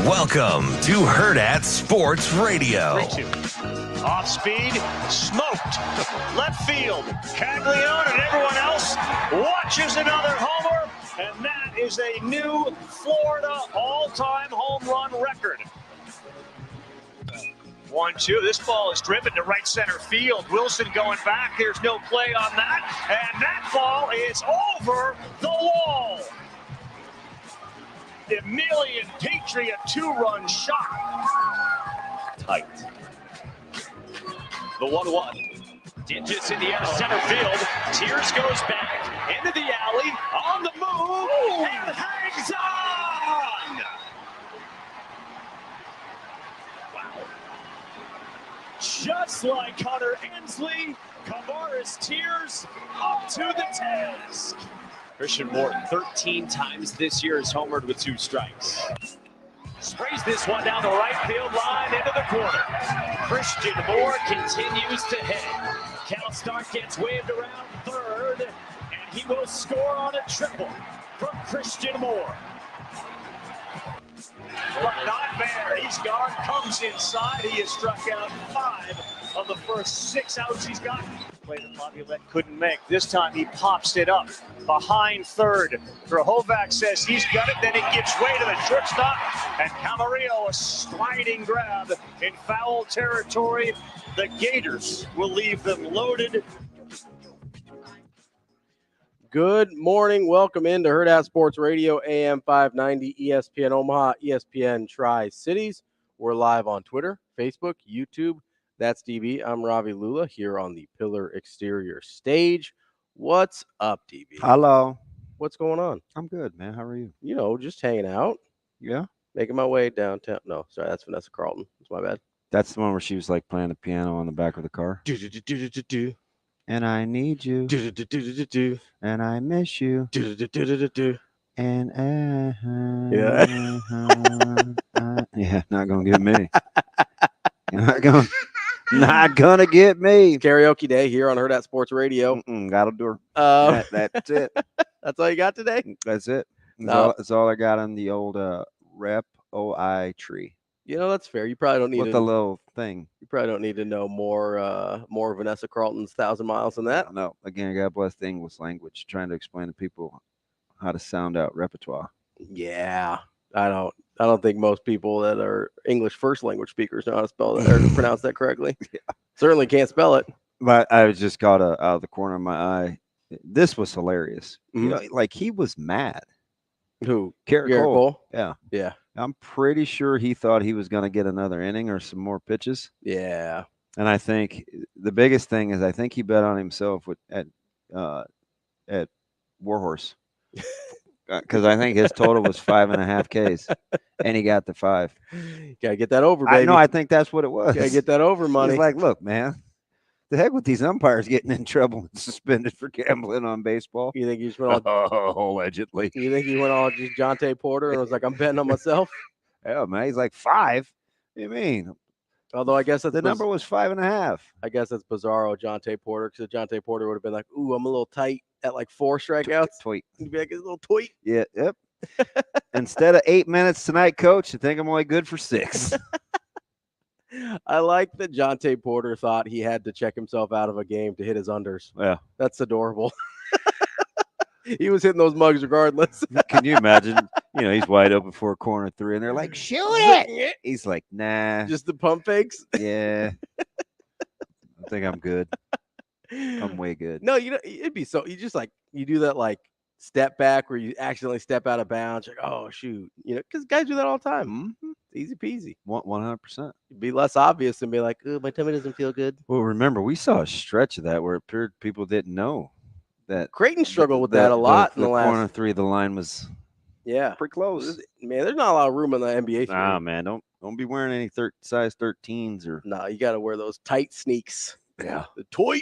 Welcome to Hurrdat Sports Radio. 3-2. Off speed, smoked. Left field. Caglione and everyone else watches another homer, and that is a new Florida all-time home run record. 1-2. This ball is driven to right center field. Wilson going back. There's no play on that, and that ball is over the wall. Emilian Petrie, a two-run shot. Tight. The 1-1. Digits in the air, center field. Tears goes back into the alley, on the move, and hangs on! Wow. Just like Hunter Hensley, Kavaris Tears up to the task. Christian Morton, 13 times this year, has homered with 2 strikes. Sprays this one down the right field line into the corner. Christian Moore continues to hit. Cal Stark gets waved around third, and he will score on a triple from Christian Moore. But not there. He's gone, comes inside. He has struck out 5 of the first 6 outs he's gotten. Play that Laviolette couldn't make. This time he pops it up behind third. Drahovac says he's got it, then it gives way to the shortstop, and Camarillo a sliding grab in foul territory. The Gators will leave them loaded. Good morning. Welcome into Hurrdat Sports Radio, AM 590, ESPN Omaha, ESPN Tri-Cities. We're live on Twitter, Facebook, YouTube. That's DB. I'm Ravi Lulla here on the Pillar Exterior stage. What's up, DB? Hello. What's going on? I'm good, man. How are you? You know, just hanging out. Yeah. Making my way downtown. No, sorry, that's Vanessa Carlton. That's my bad. That's the one where she was like playing the piano on the back of the car. Do-do-do-do-do-do. And I need you. Do-do-do-do-do-do. And I miss you. Do-do-do-do-do-do. And Yeah. Yeah, not gonna get me. Not gonna get me. Karaoke day here on Hurrdat Sports Radio. Gotta do her. That's it. That's all you got today? That's it. That's all I got on the old rep OI tree. You know, that's fair. You probably don't need with the little thing. You probably don't need to know more Vanessa Carlton's 1,000 miles than that. No. Again, God bless the English language. Trying to explain to people how to sound out repertoire. Yeah, I don't think most people that are English first language speakers know how to spell that or pronounce that correctly. Yeah. Certainly can't spell it. But I was just caught out of the corner of my eye. This was hilarious. Mm-hmm. You know, like he was mad. Who? Garrett Cole. Yeah. I'm pretty sure he thought he was going to get another inning or some more pitches. Yeah. And I think the biggest thing is I think he bet on himself at Warhorse. Because I think his total was 5.5 Ks, and he got the 5. Gotta get that over, baby. I think that's what it was. Gotta get that over, money. He's like, look, man, the heck with these umpires getting in trouble and suspended for gambling on baseball. You think he just went all allegedly? You think he went all just Jonte Porter and was like, I'm betting on myself? Yeah, man. He's like 5. What do you mean? Although I guess the number was 5.5. I guess that's bizarro, Jonte Porter, because Jonte Porter would have been like, ooh, I'm a little tight at like 4 strikeouts. Tweet. He'd be like, a little tweet. Yeah, yep. Instead of 8 minutes tonight, coach, I think I'm only good for 6. I like that Jonte Porter thought he had to check himself out of a game to hit his unders. Yeah. That's adorable. He was hitting those mugs regardless. Can you imagine? You know, he's wide open for a corner 3, and they're like, shoot it. He's like, nah. Just the pump fakes? Yeah. I think I'm good. I'm way good. No, you know, it'd be so, you just like, you do that like step back where you accidentally step out of bounds. Like, oh, shoot. You know, because guys do that all the time. Mm-hmm. Easy peasy. 100%. It'd be less obvious and be like, oh, my tummy doesn't feel good. Well, remember, we saw a stretch of that where it appeared people didn't know that. Creighton struggled with that a lot in the last. Corner 3, the line was pretty close. Man, there's not a lot of room in the NBA. Nah, man, don't be wearing any size 13s or. No, you got to wear those tight sneaks. Yeah. The toy.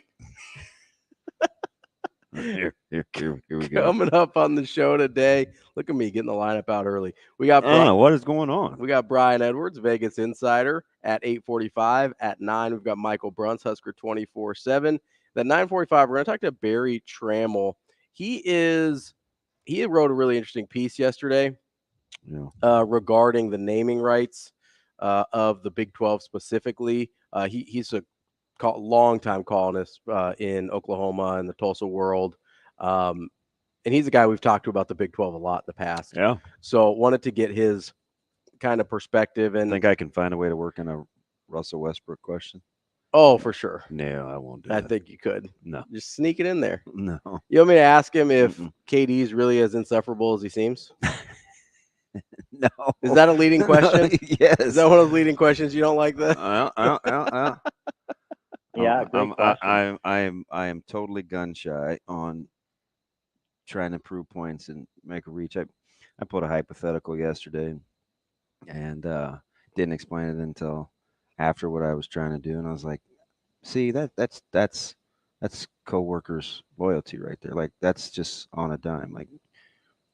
Here we go. Coming up on the show today. Look at me getting the lineup out early. We got what is going on? We got Brian Edwards, Vegas Insider, at 8:45. At 9, we've got Michael Bruntz, Husker 24/7. At 9:45, we're going to talk to Barry Tramel. He wrote a really interesting piece yesterday regarding the naming rights of the Big 12 specifically. He's a long-time columnist in Oklahoma and the Tulsa world. And he's a guy we've talked to about the Big 12 a lot in the past. Yeah. So wanted to get his kind of perspective. And I think I can find a way to work in a Russell Westbrook question. Oh, for sure. No, I won't do I that. think you could. No. Just sneak it in there. No. You want me to ask him if KD's really as insufferable as he seems? No. Is that a leading question? Yes. Is that one of the leading questions you don't like? That? Yeah, great question. I am totally gun shy on trying to prove points and make a reach. I put a hypothetical yesterday and didn't explain it until after what I was trying to do, and I was like, see, that's coworkers' loyalty right there. Like, that's just on a dime. Like,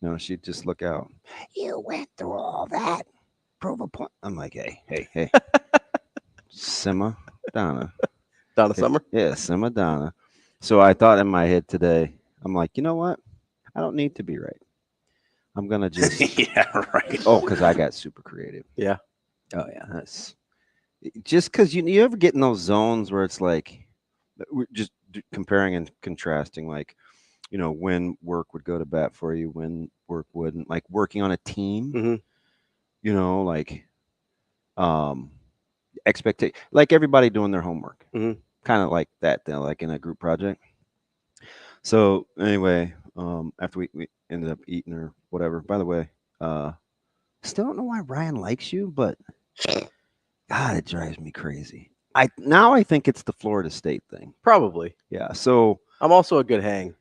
no, she'd just look out. You went through all that. Prove a point. I'm like, hey. Simma Donna. Donna Summer? Yeah, Simma Donna. So I thought in my head today, I'm like, you know what? I don't need to be right. I'm going to just. Yeah, right. Oh, because I got super creative. Yeah. Oh, yeah. That's just because you ever get in those zones where it's like, we're just comparing and contrasting, like, when work would go to bat for you, when work wouldn't, like working on a team, like expectation, like everybody doing their homework, kind of like that, like in a group project. So anyway, after we ended up eating or whatever, by the way, still don't know why Ryan likes you, but God, it drives me crazy. I think it's the Florida State thing. Probably. Yeah. So I'm also a good hang.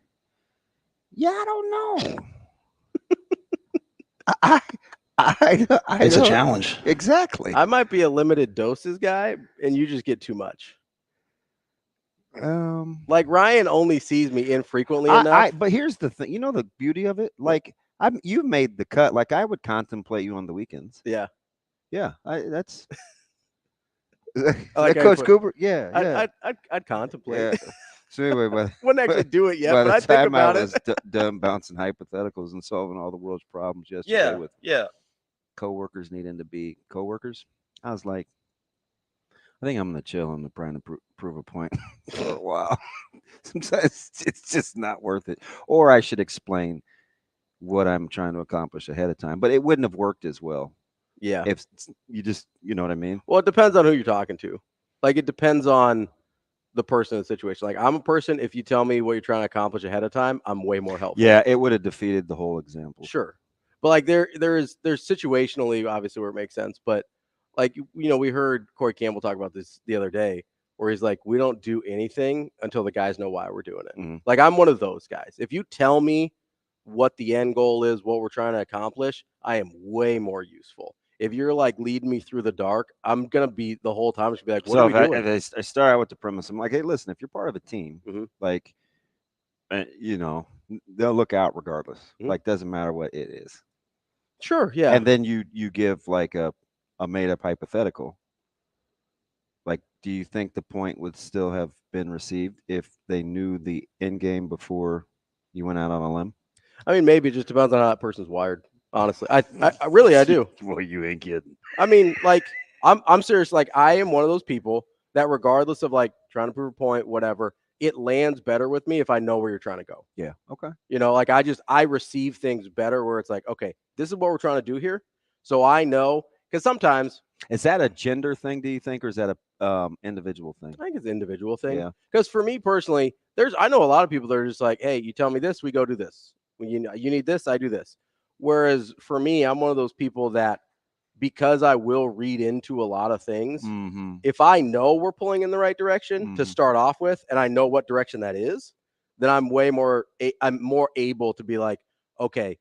Yeah, I don't know. It's a challenge. Exactly. I might be a limited doses guy, and you just get too much. Like Ryan only sees me infrequently enough. But here's the thing. The beauty of it? Like, you've made the cut. Like, I would contemplate you on the weekends. Yeah. Yeah. That's like Coach Cooper. Yeah. I'd contemplate. Yeah. So anyway, wouldn't actually do it yet, by but the I think time about I it. was done bouncing hypotheticals and solving all the world's problems yesterday with coworkers needing to be coworkers, I was like, I think I'm gonna chill on the trying to prove a point for a while. Sometimes it's just not worth it, or I should explain what I'm trying to accomplish ahead of time. But it wouldn't have worked as well. Yeah, if you just, you know what I mean. Well, it depends on who you're talking to. Like, it depends on the person in the situation. Like, I'm a person, if you tell me what you're trying to accomplish ahead of time, I'm way more helpful. Yeah, it would have defeated the whole example. Sure. But like there's situationally obviously where it makes sense, but like, we heard Corey Campbell talk about this the other day where he's like, we don't do anything until the guys know why we're doing it. Mm-hmm. Like, I'm one of those guys. If you tell me what the end goal is, what we're trying to accomplish, I am way more useful. If you're like leading me through the dark, I'm gonna be the whole time just be like, what are we doing? If I start out with the premise, I'm like, hey, listen, if you're part of a team, like, they'll look out regardless. Like, doesn't matter what it is. Sure, yeah. And then you give like a made up hypothetical. Like, do you think the point would still have been received if they knew the end game before you went out on a limb? I mean, maybe it just depends on how that person's wired. Honestly, I really do. Well, you ain't kidding. I mean, like, I'm serious. Like, I am one of those people that, regardless of like trying to prove a point, whatever, it lands better with me if I know where you're trying to go. Yeah. Okay. Like, I receive things better where it's like, okay, this is what we're trying to do here. So I know, because sometimes. Is that a gender thing, do you think, or is that a individual thing? I think it's an individual thing. Yeah. Because for me personally, I know a lot of people that are just like, hey, you tell me this, we go do this. When you need this, I do this. Whereas for me, I'm one of those people that, because I will read into a lot of things, if I know we're pulling in the right direction to start off with, and I know what direction that is, then I'm more able to be like, okay,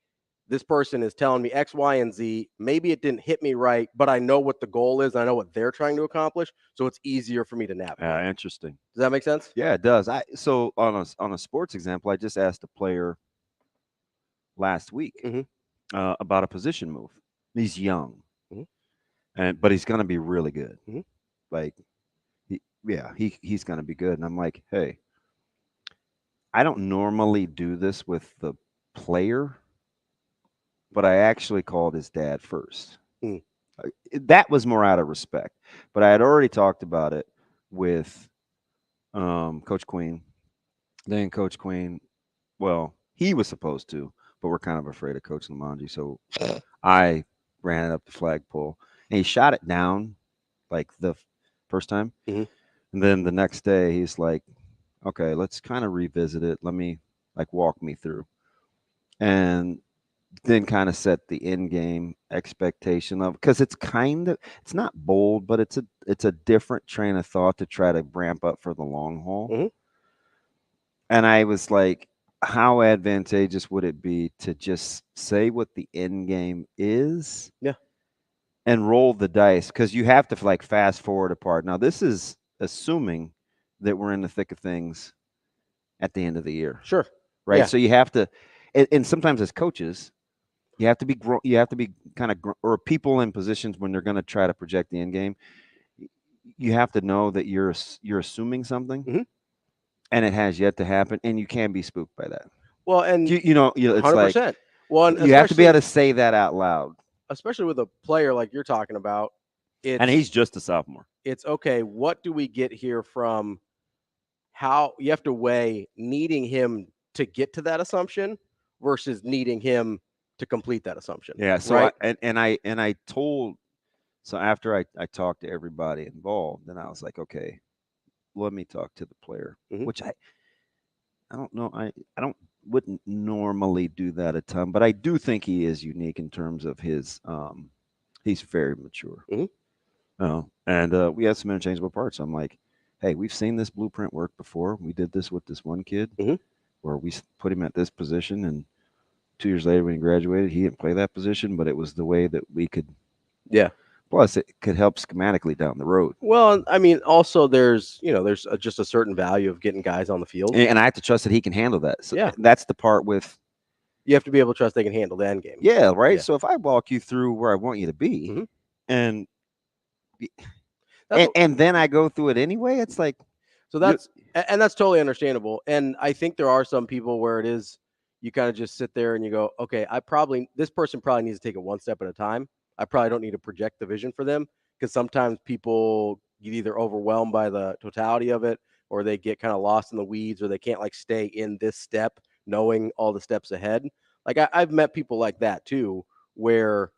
this person is telling me X, Y, and Z. Maybe it didn't hit me right, but I know what the goal is. And I know what they're trying to accomplish. So it's easier for me to navigate. Yeah, interesting. Does that make sense? Yeah, it does. So on a sports example, I just asked a player last week about a position move. He's young, but he's going to be really good. Like, he's going to be good. And I'm like, hey, I don't normally do this with the player, but I actually called his dad first. Mm. That was more out of respect. But I had already talked about it with Coach Queen. Then Coach Queen, well, he was supposed to, but we're kind of afraid of Coach Lamanji. So I ran it up the flagpole, and he shot it down like the first time. Mhm. And then the next day, he's like, okay, let's kind of revisit it. Let me walk me through. And then kind of set the end game expectation of, because it's not bold, but it's a different train of thought to try to ramp up for the long haul. Mm-hmm. And I was like, how advantageous would it be to just say what the end game is? Yeah. And roll the dice, because you have to fast forward apart. Now, this is assuming that we're in the thick of things at the end of the year. Sure. Right. Yeah. So you have to, and sometimes as coaches, you have to be kind of, or people in positions when they're going to try to project the end game. You have to know that you're assuming something, mm-hmm. and it has yet to happen, and you can be spooked by that. Well, and it's 100%. Like, well, and you have to be able to say that out loud, especially with a player like you're talking about. And he's just a sophomore. It's okay. What do we get here from how you have to weigh needing him to get to that assumption versus needing him to complete that assumption? Yeah. So right? I told, so after I talked to everybody involved, then I was like, okay, let me talk to the player, mm-hmm. which I don't know. I wouldn't normally do that a ton, but I do think he is unique in terms of his, he's very mature. Mm-hmm. And we had some interchangeable parts. I'm like, hey, we've seen this blueprint work before. We did this with this one kid mm-hmm. where we put him at this position, and 2 years later when he graduated, he didn't play that position, but it was the way that we could. Yeah. Plus, it could help schematically down the road. Well, I mean, also there's just a certain value of getting guys on the field, and I have to trust that he can handle that. So yeah, that's the part with. You have to be able to trust they can handle the end game. Yeah, right. Yeah. So if I walk you through where I want you to be, mm-hmm. and then I go through it anyway, it's like, so that's totally understandable. And I think there are some people where it is, you kind of just sit there and you go, okay, this person probably needs to take it one step at a time. I probably don't need to project the vision for them, because sometimes people get either overwhelmed by the totality of it, or they get kind of lost in the weeds, or they can't stay in this step knowing all the steps ahead. I've met people like that too, where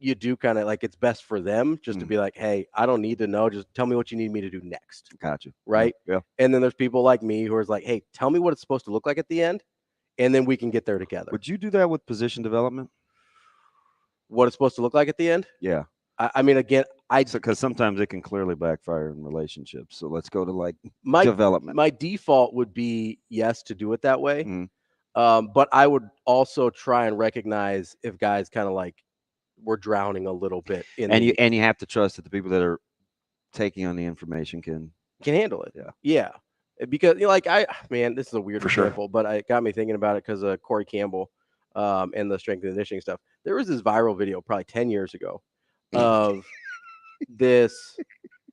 you do kind of it's best for them just to be like, hey, I don't need to know. Just tell me what you need me to do next. Gotcha. Right. Yeah. And then there's people like me who are like, hey, tell me what it's supposed to look like at the end, and then we can get there together. Would you do that with position development? What it's supposed to look like at the end? Yeah. I mean, again, because sometimes it can clearly backfire in relationships. So let's go to development. My default would be yes to do it that way. Mm-hmm. But I would also try and recognize if guys kind of we're drowning a little bit you have to trust that the people that are taking on the information can handle it. Yeah. Because this is a weird example, but it got me thinking about it because of Corey Campbell and the strength and conditioning stuff. There was this viral video probably 10 years ago of this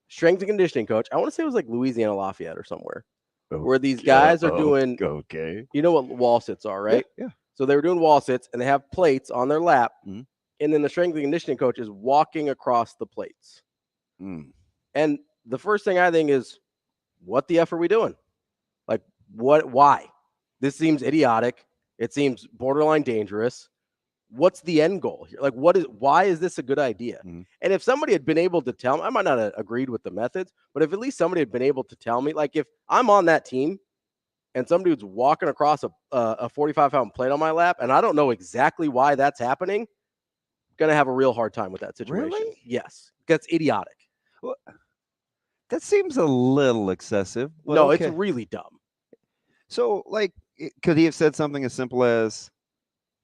strength and conditioning coach. I want to say it was Louisiana Lafayette or somewhere, where these guys are doing. Okay. You know what wall sits are, right? Yeah. So they were doing wall sits, and they have plates on their lap. Mm-hmm. And then the strength and conditioning coach is walking across the plates. Mm. And the first thing I think is, what the F are we doing? Why? This seems idiotic. It seems borderline dangerous. What's the end goal here? Why is this a good idea? Mm-hmm. And if somebody had been able to tell me, I might not have agreed with the methods, but if at least somebody had been able to tell me, if I'm on that team and some dude's walking across a 45-pound plate on my lap, and I don't know exactly why that's happening, going to have a real hard time with that situation. Really? Yes. That's idiotic. Well, that seems a little excessive. No, okay. It's really dumb. So, could he have said something as simple as,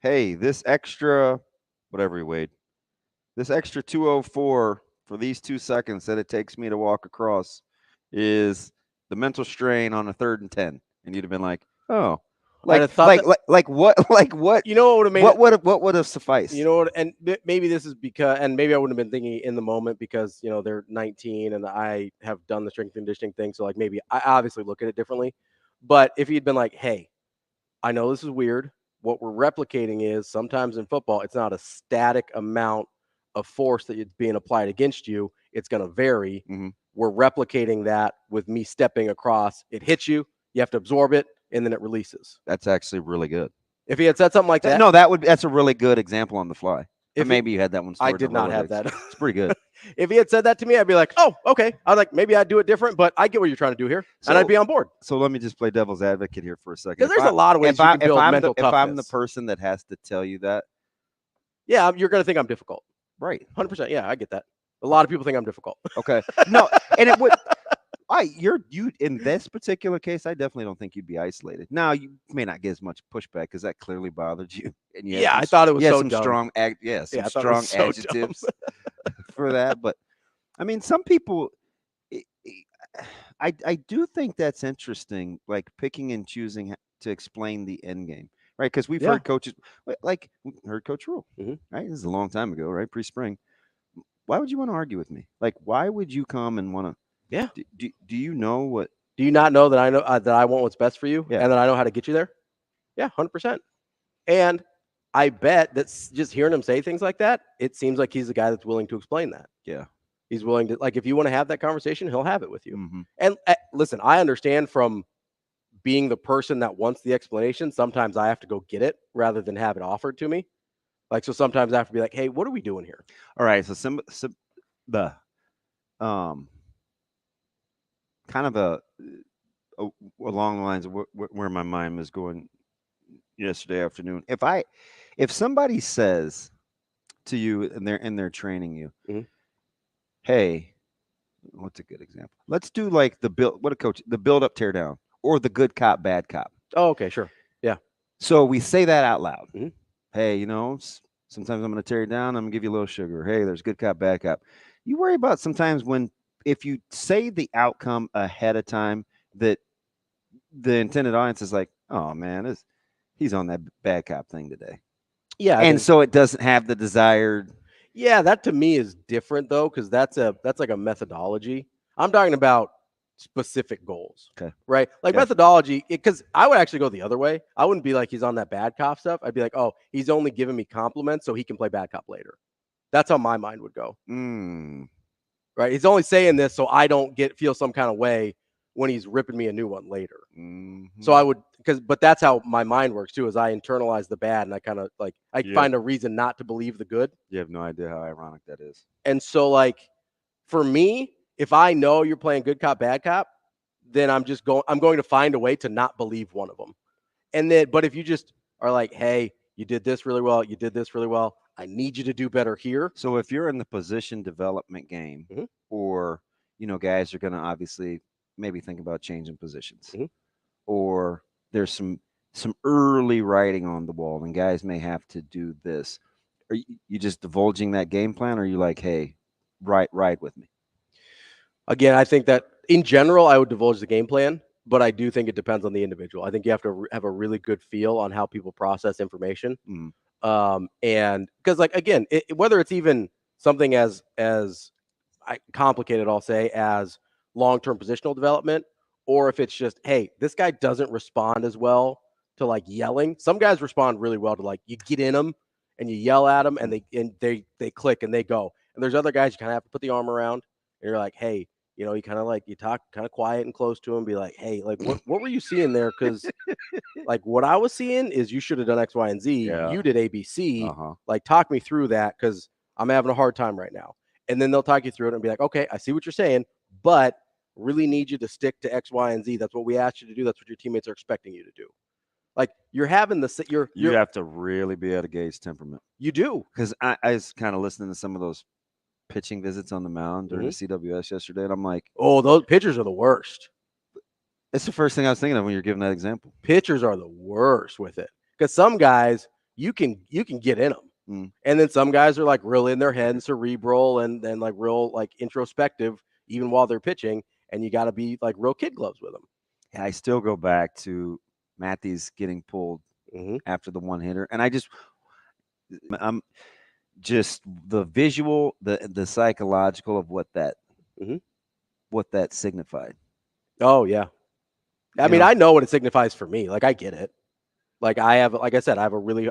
hey, this extra, whatever he weighed, this extra 204 for these 2 seconds that it takes me to walk across is the mental strain on a 3rd and 10. And you'd have been like, oh. What? You know what would have made what would have sufficed? You know what? And maybe this is because, and maybe I wouldn't have been thinking in the moment because they're 19 and I have done the strength and conditioning thing, so maybe I obviously look at it differently. But if he'd been like, hey, I know this is weird, what we're replicating is sometimes in football, it's not a static amount of force that is being applied against you. It's going to vary. Mm-hmm. We're replicating that with me stepping across. It hits you. You have to absorb it, and then it releases. That's actually really good. If he had said something like that. No, that's a really good example on the fly. Maybe you had that one. I did not have that. It's pretty good. If he had said that to me, I'd be like, oh, okay. I'd like, maybe I'd do it different, but I get what you're trying to do here, and I'd be on board. So let me just play devil's advocate here for a second. Because there's a lot of ways you can build mental toughness. If I'm the person that has to tell you that. Yeah, you're going to think I'm difficult. Right. 100%. Yeah, I get that. A lot of people think I'm difficult. Okay. No, and it would. You in this particular case, I definitely don't think you'd be isolated. Now, you may not get as much pushback because that clearly bothered you. And I thought it was so some dumb. Strong adjectives for that. But I mean, some people, I do think that's interesting, like picking and choosing to explain the end game, right? Because we've heard coaches, like heard Coach Rule, right? This is a long time ago, right? Pre-spring. Why would you want to argue with me? Like, why would you come and want to? Yeah. Do you know what? Do you not know that I know that I want what's best for you, and that I know how to get you there? Yeah, 100%. And I bet that's just hearing him say things like that. It seems like he's the guy that's willing to explain that. Yeah. He's willing to, like, if you want to have that conversation, he'll have it with you. Mm-hmm. And listen, I understand from being the person that wants the explanation. Sometimes I have to go get it rather than have it offered to me. Like, so sometimes I have to be like, hey, what are we doing here? All right. So kind of along the lines of where my mind was going yesterday afternoon. If somebody says to you and they're training you, hey, what's a good example? Let's do like the build up, tear down, or the good cop, bad cop. Oh, okay, sure. Yeah. So we say that out loud. Mm-hmm. Hey, sometimes I'm going to tear you down. I'm going to give you a little sugar. Hey, there's good cop, bad cop. You worry about sometimes if you say the outcome ahead of time, that the intended audience is like, oh man, he's on that bad cop thing today. Yeah. So it doesn't have the desired. Yeah. That to me is different though. Cause that's like a methodology. I'm talking about specific goals. Okay. Right. Like methodology, cause I would actually go the other way. I wouldn't be like, he's on that bad cop stuff. I'd be like, oh, he's only giving me compliments so he can play bad cop later. That's how my mind would go. Right. He's only saying this so I don't feel some kind of way when he's ripping me a new one later. So I would, but that's how my mind works too, is I internalize the bad and I kind of like, find a reason not to believe the good. You have no idea how ironic that is. And so like, for me, if I know you're playing good cop, bad cop, then I'm going to find a way to not believe one of them. And then, but if you just are like, hey, you did this really well. You did this really well. I need you to do better here. So if you're in the position development game, or, guys are going to obviously maybe think about changing positions, or there's some early writing on the wall and guys may have to do this. Are you just divulging that game plan? Or are you like, hey, ride with me? Again, I think that in general, I would divulge the game plan, but I do think it depends on the individual. I think you have to have a really good feel on how people process information. And because, like, again, whether it's even something as complicated, I'll say, as long-term positional development, or if it's just, hey, this guy doesn't respond as well to like yelling. Some guys respond really well to like, you get in them and you yell at them and they click and they go. And there's other guys you kind of have to put the arm around and you're like, hey, you kind of like, you talk kind of quiet and close to him, be like, hey, like, what were you seeing there? Because like what I was seeing is you should have done X, Y, and Z. Yeah. You did ABC. Like, talk me through that because I'm having a hard time right now. And then they'll talk you through it and be like, okay, I see what you're saying, but really need you to stick to X, Y, and Z. That's what we asked you to do. That's what your teammates are expecting you to do. Like, you're having you have to really be able to gauge temperament. You do. Because I was kind of listening to some of those pitching visits on the mound during the CWS yesterday, and I'm like, oh, those pitchers are the worst. It's the first thing I was thinking of when you're giving that example. Pitchers are the worst with it. Because some guys, you can get in them. And then some guys are like real in their head and cerebral and then like real like introspective even while they're pitching, and you got to be like real kid gloves with them. Yeah, I still go back to Matthews getting pulled after the one hitter, and I'm just the visual, the psychological of what that signified. Oh yeah, I mean, I know what it signifies for me. Like, I get it. Like like I said, I really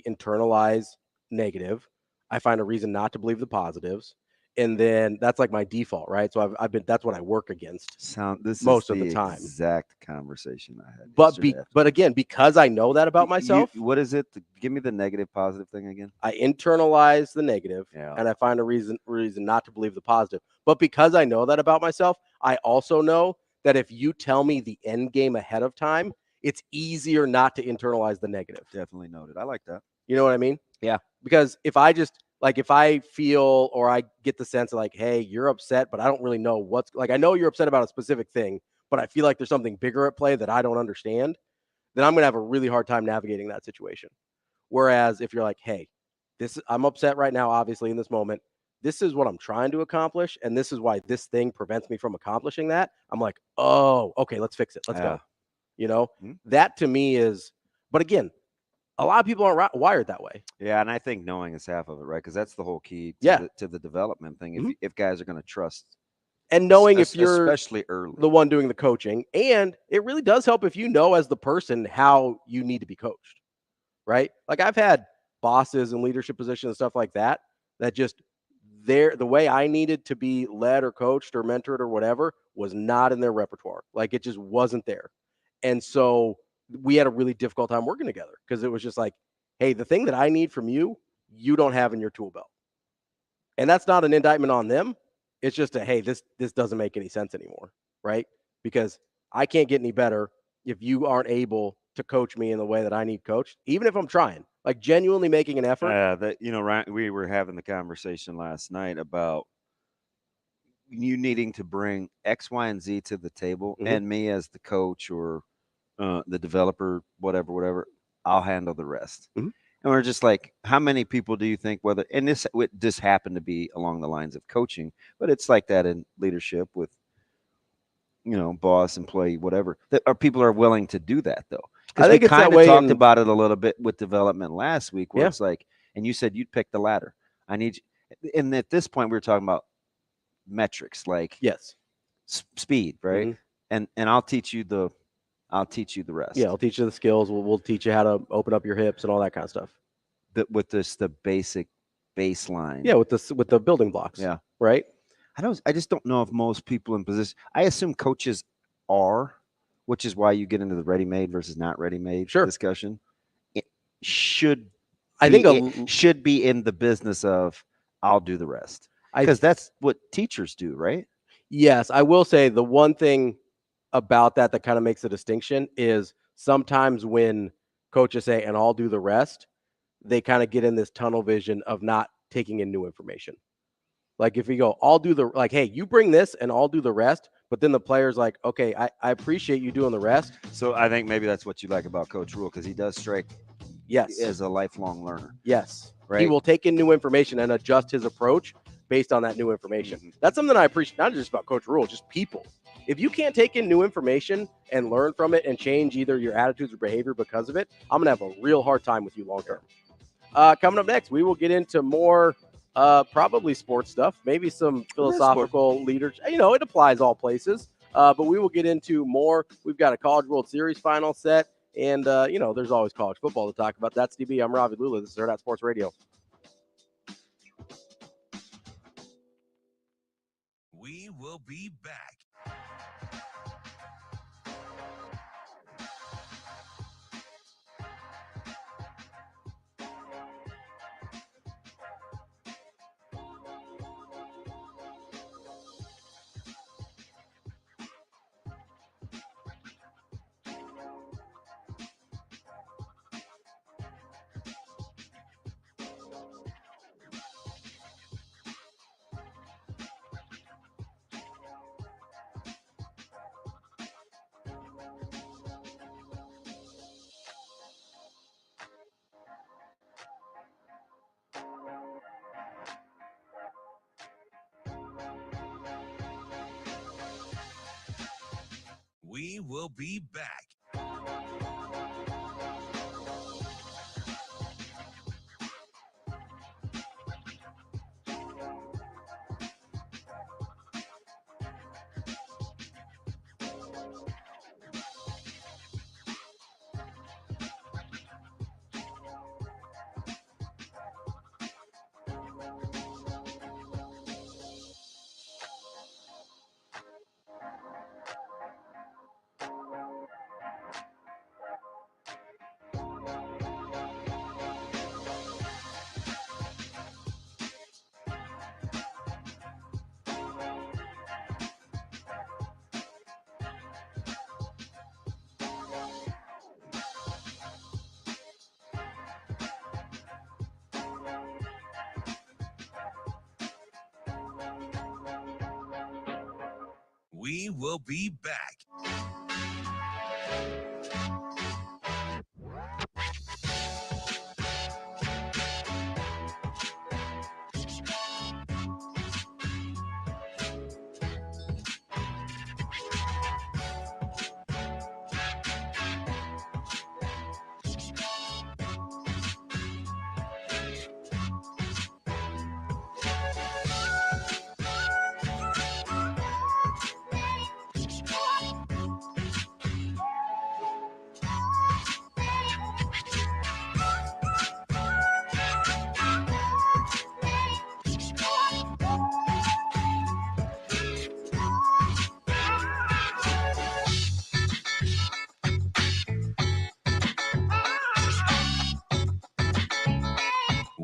internalize negative. I find a reason not to believe the positives. And then that's like my default, right? So that's what I work against This most is of the the time. exact conversation I had But yesterday. but again, because I know that about myself, what is it? Give me the negative positive thing again. I internalize the negative, Yeah. and I find a reason not to believe the positive. But because I know that about myself, I also know that if you tell me the end game ahead of time, it's easier not to internalize the negative. Definitely noted. I like that. You know what I mean? Yeah. Because if I feel or I get the sense of like, hey, you're upset, but I don't really know I know you're upset about a specific thing, but I feel like there's something bigger at play that I don't understand, then I'm going to have a really hard time navigating that situation. Whereas if you're like, hey, I'm upset right now, obviously in this moment, this is what I'm trying to accomplish, and this is why this thing prevents me from accomplishing that. I'm like, oh, okay, let's fix it. Let's go. You know, that to me is, but again, a lot of people aren't wired that way. Yeah, and I think knowing is half of it, right? Because that's the whole key to the development thing. If guys are going to trust, and knowing if you're especially early, the one doing the coaching, and it really does help if you know as the person how you need to be coached, right? Like I've had bosses and leadership positions and stuff like that just the way I needed to be led or coached or mentored or whatever was not in their repertoire. Like it just wasn't there, and so we had a really difficult time working together because it was just like, hey, the thing that I need from you, you don't have in your tool belt. And that's not an indictment on them. It's just hey, this doesn't make any sense anymore, right? Because I can't get any better if you aren't able to coach me in the way that I need coached, even if I'm trying, like genuinely making an effort. Ryan, we were having the conversation last night about you needing to bring X, Y, and Z to the table, and me as the coach or the developer, whatever, I'll handle the rest. And we're just like, how many people do you think, and this happened to be along the lines of coaching, but it's like that in leadership with, boss, employee, whatever, people are willing to do that though. Because we kind of talked about it a little bit with development last week where it's like, and you said you'd pick the ladder. I need you. And at this point, we were talking about metrics like speed, right? And I'll teach you the rest. Yeah, I'll teach you the skills. We'll teach you how to open up your hips and all that kind of stuff. With the basic baseline. Yeah, with the building blocks. Yeah. Right. I just don't know if most people in position. I assume coaches are, which is why you get into the ready-made versus not ready-made discussion. It should be in the business of I'll do the rest. Because that's what teachers do, right? Yes, I will say the one thing about that kind of makes a distinction is sometimes when coaches say, and I'll do the rest, they kind of get in this tunnel vision of not taking in new information. Like if you go, I'll do hey, you bring this and I'll do the rest. But then the player's like, okay, I appreciate you doing the rest. So I think maybe that's what you like about Coach Rule because he does strike as a lifelong learner. Yes. Right. He will take in new information and adjust his approach based on that new information. That's something I appreciate, not just about Coach Rule, just people. If you can't take in new information and learn from it and change either your attitudes or behavior because of it, I'm going to have a real hard time with you long term. Coming up next, we will get into more probably sports stuff, maybe some philosophical leaders. It applies all places, but we will get into more. We've got a College World Series final set, and, there's always college football to talk about. That's DB. I'm Ravi Lulla. This is Hurrdat Sports Radio. We will be back. We will be back. We will be back.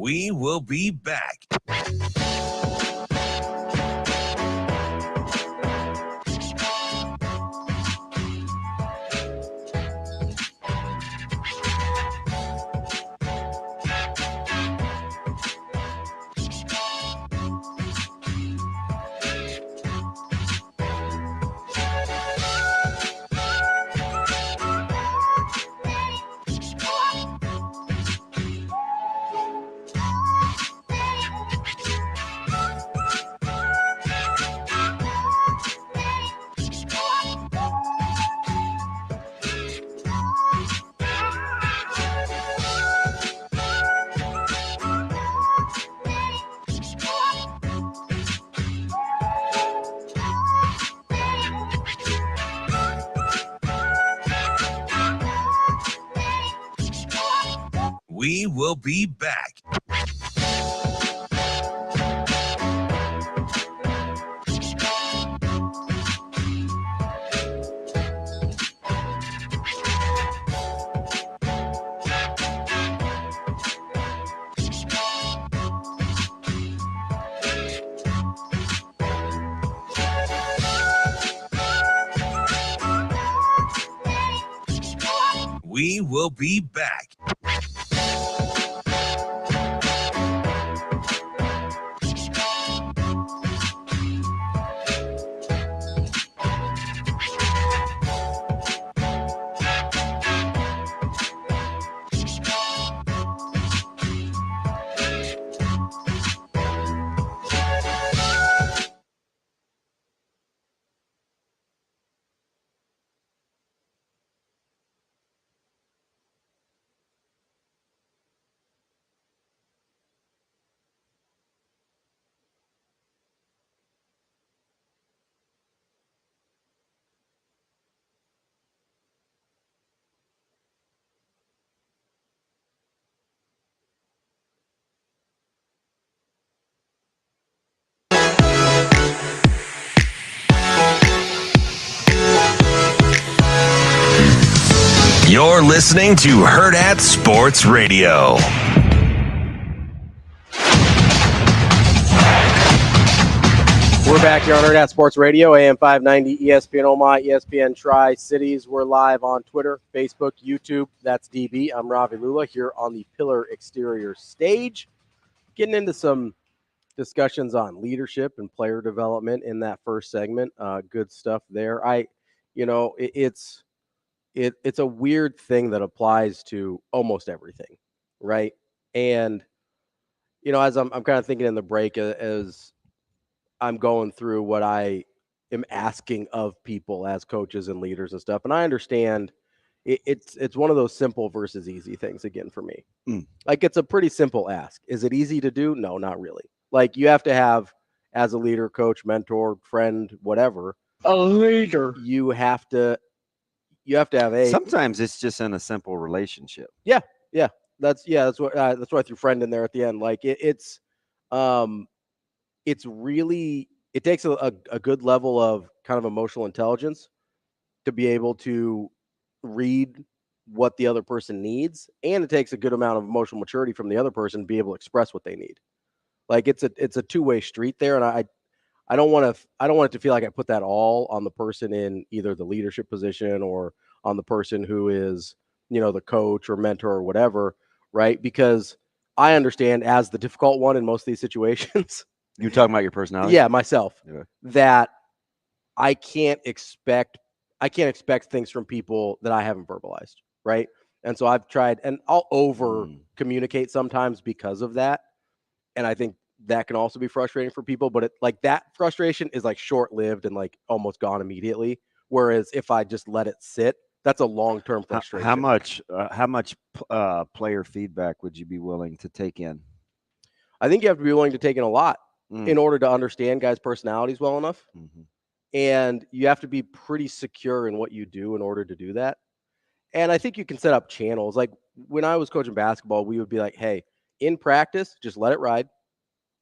We will be back. We will be back. We will be back. You're listening to Hurrdat Sports Radio. We're back here on Hurrdat Sports Radio, AM 590, ESPN Omaha, ESPN Tri-Cities. We're live on Twitter, Facebook, YouTube. That's DB. I'm Ravi Lulla here on the Pillar Exterior stage. Getting into some discussions on leadership and player development in that first segment. Good stuff there. It's a weird thing that applies to almost everything, right? And, as I'm kind of thinking in the break, as I'm going through what I am asking of people as coaches and leaders and stuff, and I understand it's one of those simple versus easy things again for me. Like, it's a pretty simple ask. Is it easy to do? No, not really. Like, you have to have, as a leader, coach, mentor, friend, whatever, A leader. you have to have a. Sometimes it's just in a simple relationship. That's why I threw friend in there at the end. Like, it's really, it takes a good level of kind of emotional intelligence to be able to read what the other person needs, and it takes a good amount of emotional maturity from the other person to be able to express what they need. Like, it's a two-way street there, and I don't want it to feel like I put that all on the person in either the leadership position or on the person who is, the coach or mentor or whatever, right? Because I understand, as the difficult one in most of these situations. You talking about your personality? Yeah, myself. Yeah. That I can't expect things from people that I haven't verbalized, right? And so I've tried, and I'll over communicate sometimes because of that. And I think that can also be frustrating for people, but that frustration is like short-lived and like almost gone immediately. Whereas if I just let it sit, that's a long-term frustration. How much player feedback would you be willing to take in? I think you have to be willing to take in a lot in order to understand guys' personalities well enough. Mm-hmm. And you have to be pretty secure in what you do in order to do that. And I think you can set up channels. Like when I was coaching basketball, we would be like, hey, in practice, just let it ride.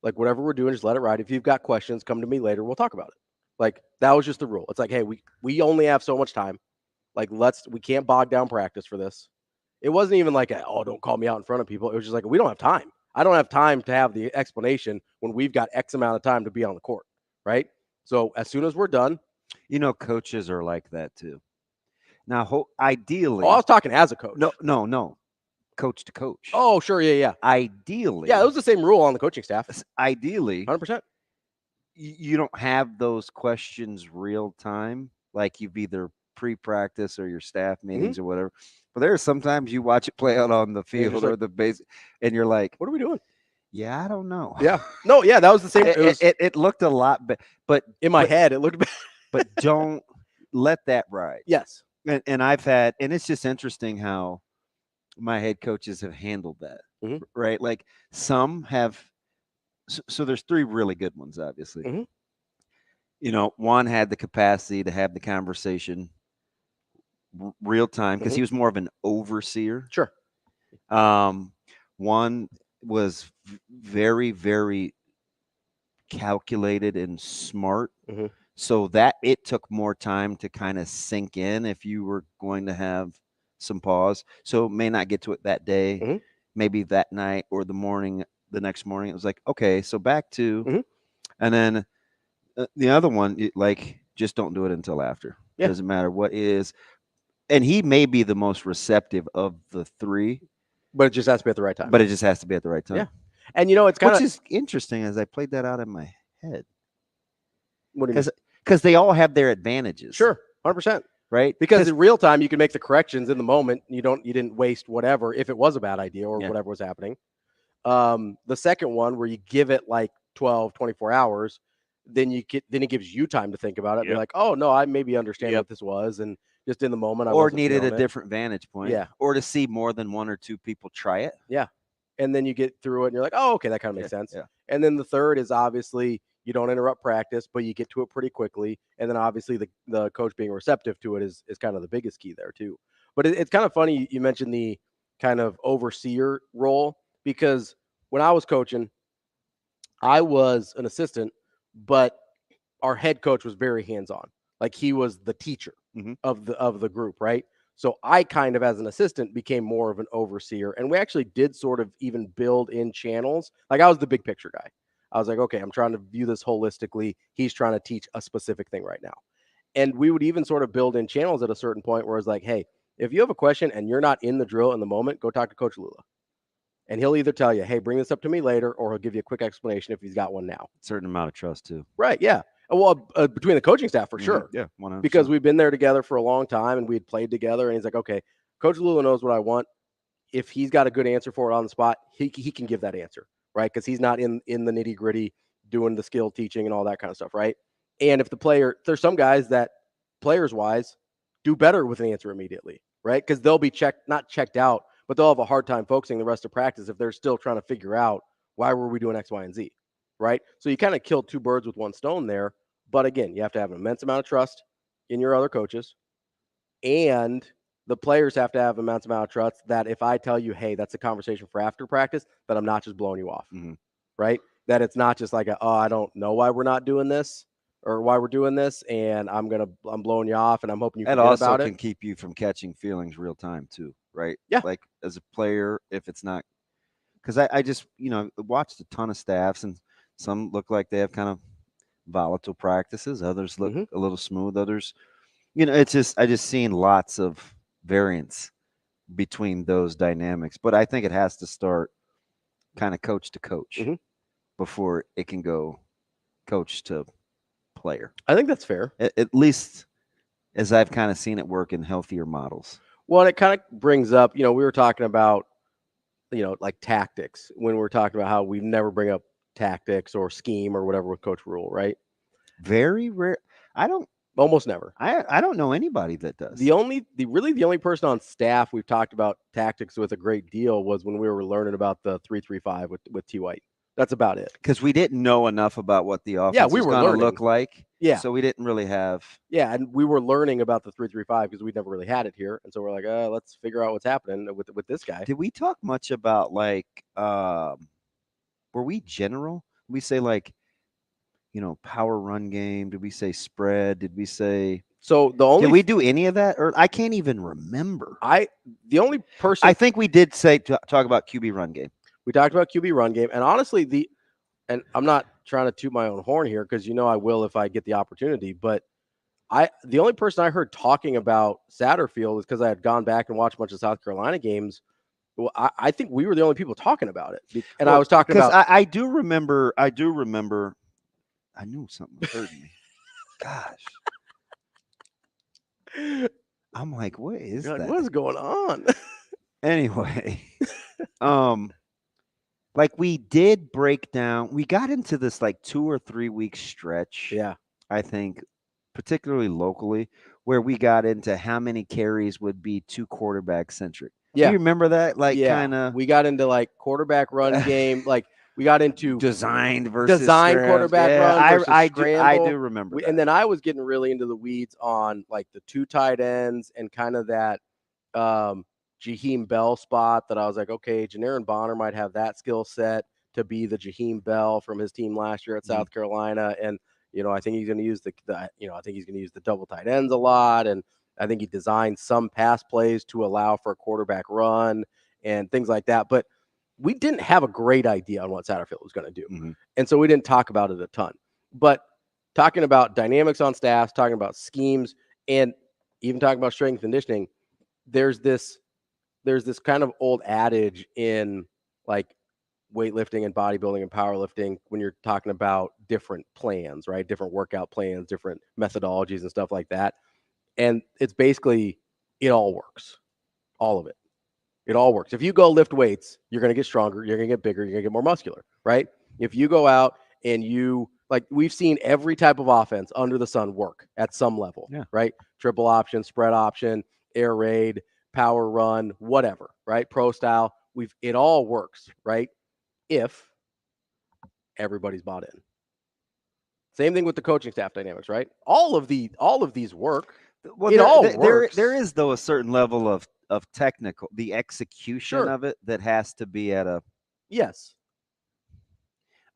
Like whatever we're doing, just let it ride. If you've got questions, come to me later. We'll talk about it. Like that was just the rule. It's like, hey, we only have so much time. Like we can't bog down practice for this. It wasn't even like, don't call me out in front of people. It was just like, we don't have time. I don't have time to have the explanation when we've got X amount of time to be on the court, right? So as soon as we're done. Coaches are like that too. Now, ideally. Oh, I was talking as a coach. No. Coach to coach. Oh, sure. Yeah. Ideally. Yeah, it was the same rule on the coaching staff. Ideally. 100%. You don't have those questions real time. Like you've either pre-practice or your staff meetings or whatever. But there are sometimes you watch it play out on the field or the base and you're like, what are we doing? Yeah, I don't know. Yeah. No, yeah, that was the same. It looked a lot better. But in my head, it looked bad. But don't let that ride. Yes. And I've had, and it's just interesting how my head coaches have handled that, right? Like some have, so there's three really good ones, obviously. One had the capacity to have the conversation real time because he was more of an overseer. Sure. One was very, very calculated and smart. So that it took more time to kind of sink in if you were going to have some pause. So may not get to it that day, maybe that night or the next morning. It was like, okay, so back to, and then the other one, just don't do it until after. Yeah. Doesn't matter what is. And he may be the most receptive of the three. But it just has to be at the right time. Yeah. And it's kind of. Which is interesting as I played that out in my head. What do you mean? Because they all have their advantages. Sure. 100%. Right. Because in real time, you can make the corrections in the moment. You didn't waste whatever, if it was a bad idea or whatever was happening. The second one where you give it like 12, 24 hours, then it gives you time to think about it. Yep. Be like, oh no, I maybe understand what this was. And just in the moment, or needed a different vantage point. Yeah. Or to see more than one or two people try it. Yeah. And then you get through it and you're like, oh, okay, that kind of makes sense. Yeah. And then the third is obviously you don't interrupt practice, but you get to it pretty quickly. And then obviously the coach being receptive to it is kind of the biggest key there too. But it's kind of funny you mentioned the kind of overseer role, because when I was coaching, I was an assistant, but our head coach was very hands-on. Like he was the teacher of the group, right? So I kind of, as an assistant, became more of an overseer. And we actually did sort of even build in channels. Like I was the big picture guy. I was like, okay, I'm trying to view this holistically. He's trying to teach a specific thing right now. And we would even sort of build in channels at a certain point where it's like, hey, if you have a question and you're not in the drill in the moment, go talk to Coach Lulla. And he'll either tell you, hey, bring this up to me later, or he'll give you a quick explanation if he's got one now. Certain amount of trust too. Right, yeah. Well, between the coaching staff, for sure. Yeah, 100%. Because we've been there together for a long time and we had played together. And he's like, okay, Coach Lulla knows what I want. If he's got a good answer for it on the spot, he can give that answer, right? Because he's not in the nitty gritty doing the skill teaching and all that kind of stuff, right? And if there's some guys that players-wise do better with an answer immediately, right? Because they'll be not checked out, but they'll have a hard time focusing the rest of practice if they're still trying to figure out why were we doing X, Y, and Z, right? So you kind of killed two birds with one stone there. But again, you have to have an immense amount of trust in your other coaches, and the players have to have an immense amount of trust that if I tell you, hey, that's a conversation for after practice, that I'm not just blowing you off, right? That it's not just like, I don't know why we're not doing this or why we're doing this, and I'm blowing you off, and I'm hoping you forget about it. That also can keep you from catching feelings real time too, right? Yeah. Like as a player, if it's not, because I just watched a ton of staffs, and some look like they have kind of volatile practices, others look a little smooth, others, it's just I just seen lots of variance between those dynamics. But I think it has to start kind of coach to coach before it can go coach to player. I think that's fair. At least as I've kind of seen it work in healthier models. Well, and it kind of brings up, we were talking about, like tactics when we're talking about how we never bring up tactics or scheme or whatever with Coach Rule, right? Very rare. Almost never. I don't know anybody that does. The only person on staff we've talked about tactics with a great deal was when we were learning about the 3-3-5 with T. White. That's about it. Because we didn't know enough about what the offense was going to look like. Yeah. So we didn't really have. Yeah, and we were learning about the 3-3-5 because we never really had it here, and so we're like, let's figure out what's happening with this guy. Did we talk much about were we general? Did we say power run game? Did we say spread? Did we say? So did we do any of that? Or I can't even remember. The only person I think we did say talk about QB run game. We talked about QB run game, and honestly, and I'm not trying to toot my own horn here because I will if I get the opportunity, but the only person I heard talking about Satterfield is because I had gone back and watched a bunch of South Carolina games. Well, I think we were the only people talking about it, and I was talking about. I do remember. I knew something hurt me. Gosh. I'm like, what is that? What is going on? Anyway, we did break down. We got into this 2 or 3 week stretch. Yeah, I think, particularly locally, where we got into how many carries would be too quarterback centric. Yeah, do you remember that? kind of. We got into quarterback run game, we got into designed versus quarterback run versus scramble. I do remember that. And then I was getting really into the weeds on the 2 tight ends and kind of that Jaheim Bell spot that I was like, okay, Janaron Bonner might have that skill set to be the Jaheim Bell from his team last year at South Carolina. And, I think he's going to use the double tight ends a lot. And I think he designed some pass plays to allow for a quarterback run and things like that. But we didn't have a great idea on what Satterfield was going to do. Mm-hmm. And so we didn't talk about it a ton. But talking about dynamics on staff, talking about schemes, and even talking about strength and conditioning, there's this kind of old adage in weightlifting and bodybuilding and powerlifting when you're talking about different plans, right? Different workout plans, different methodologies and stuff like that. And it's basically, it all works. All of it. It all works. If you go lift weights, you're going to get stronger, you're going to get bigger, you're going to get more muscular, right? If you go out and we've seen every type of offense under the sun work at some level, right? Triple option, spread option, air raid, power run, whatever, right? Pro style, it all works, right? If everybody's bought in. Same thing with the coaching staff dynamics, right? All of these work. Well, it all works. There is though a certain level of technical, the execution of it that has to be at a. Yes.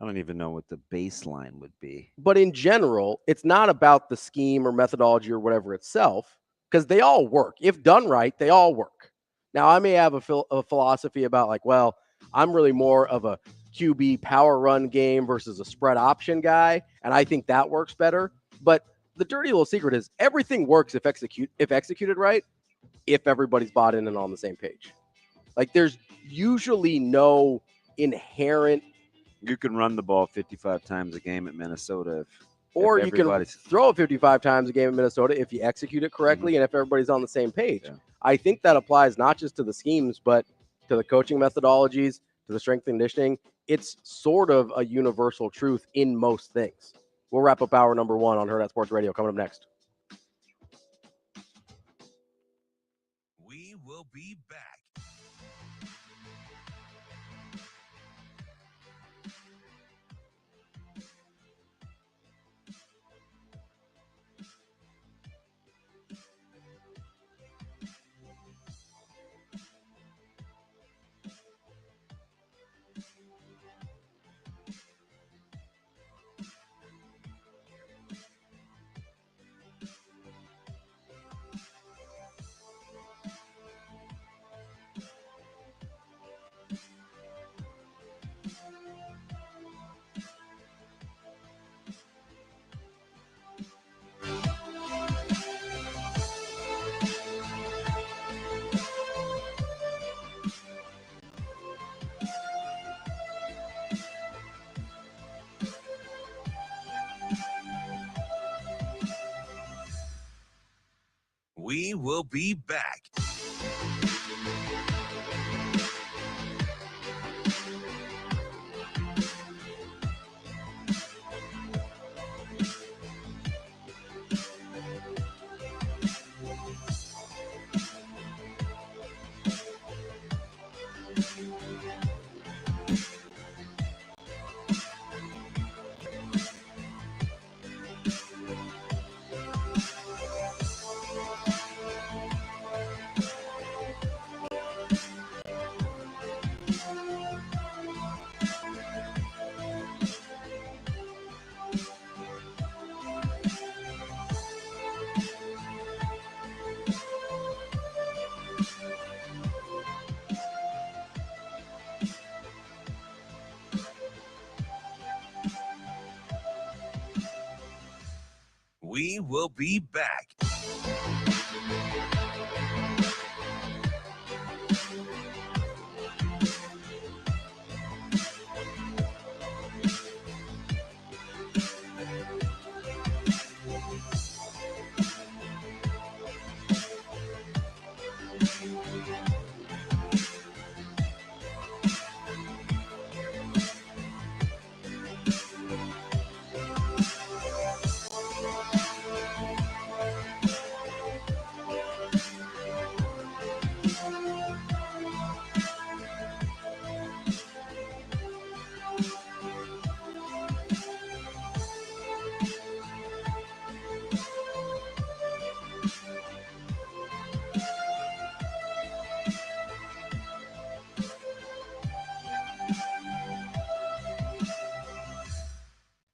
I don't even know what the baseline would be. But in general, it's not about the scheme or methodology or whatever itself, because they all work. If done right, they all work. Now, I may have a philosophy about I'm really more of a QB power run game versus a spread option guy, and I think that works better. But the dirty little secret is everything works if executed right, if everybody's bought in and on the same page. There's usually no inherent. You can run the ball 55 times a game at Minnesota. Or you can throw it 55 times a game at Minnesota if you execute it correctly and if everybody's on the same page. Yeah. I think that applies not just to the schemes, but to the coaching methodologies, to the strength and conditioning. It's sort of a universal truth in most things. We'll wrap up hour number 1 on Hurrdat Sports Radio coming up next. We will be back. be back. We will be back.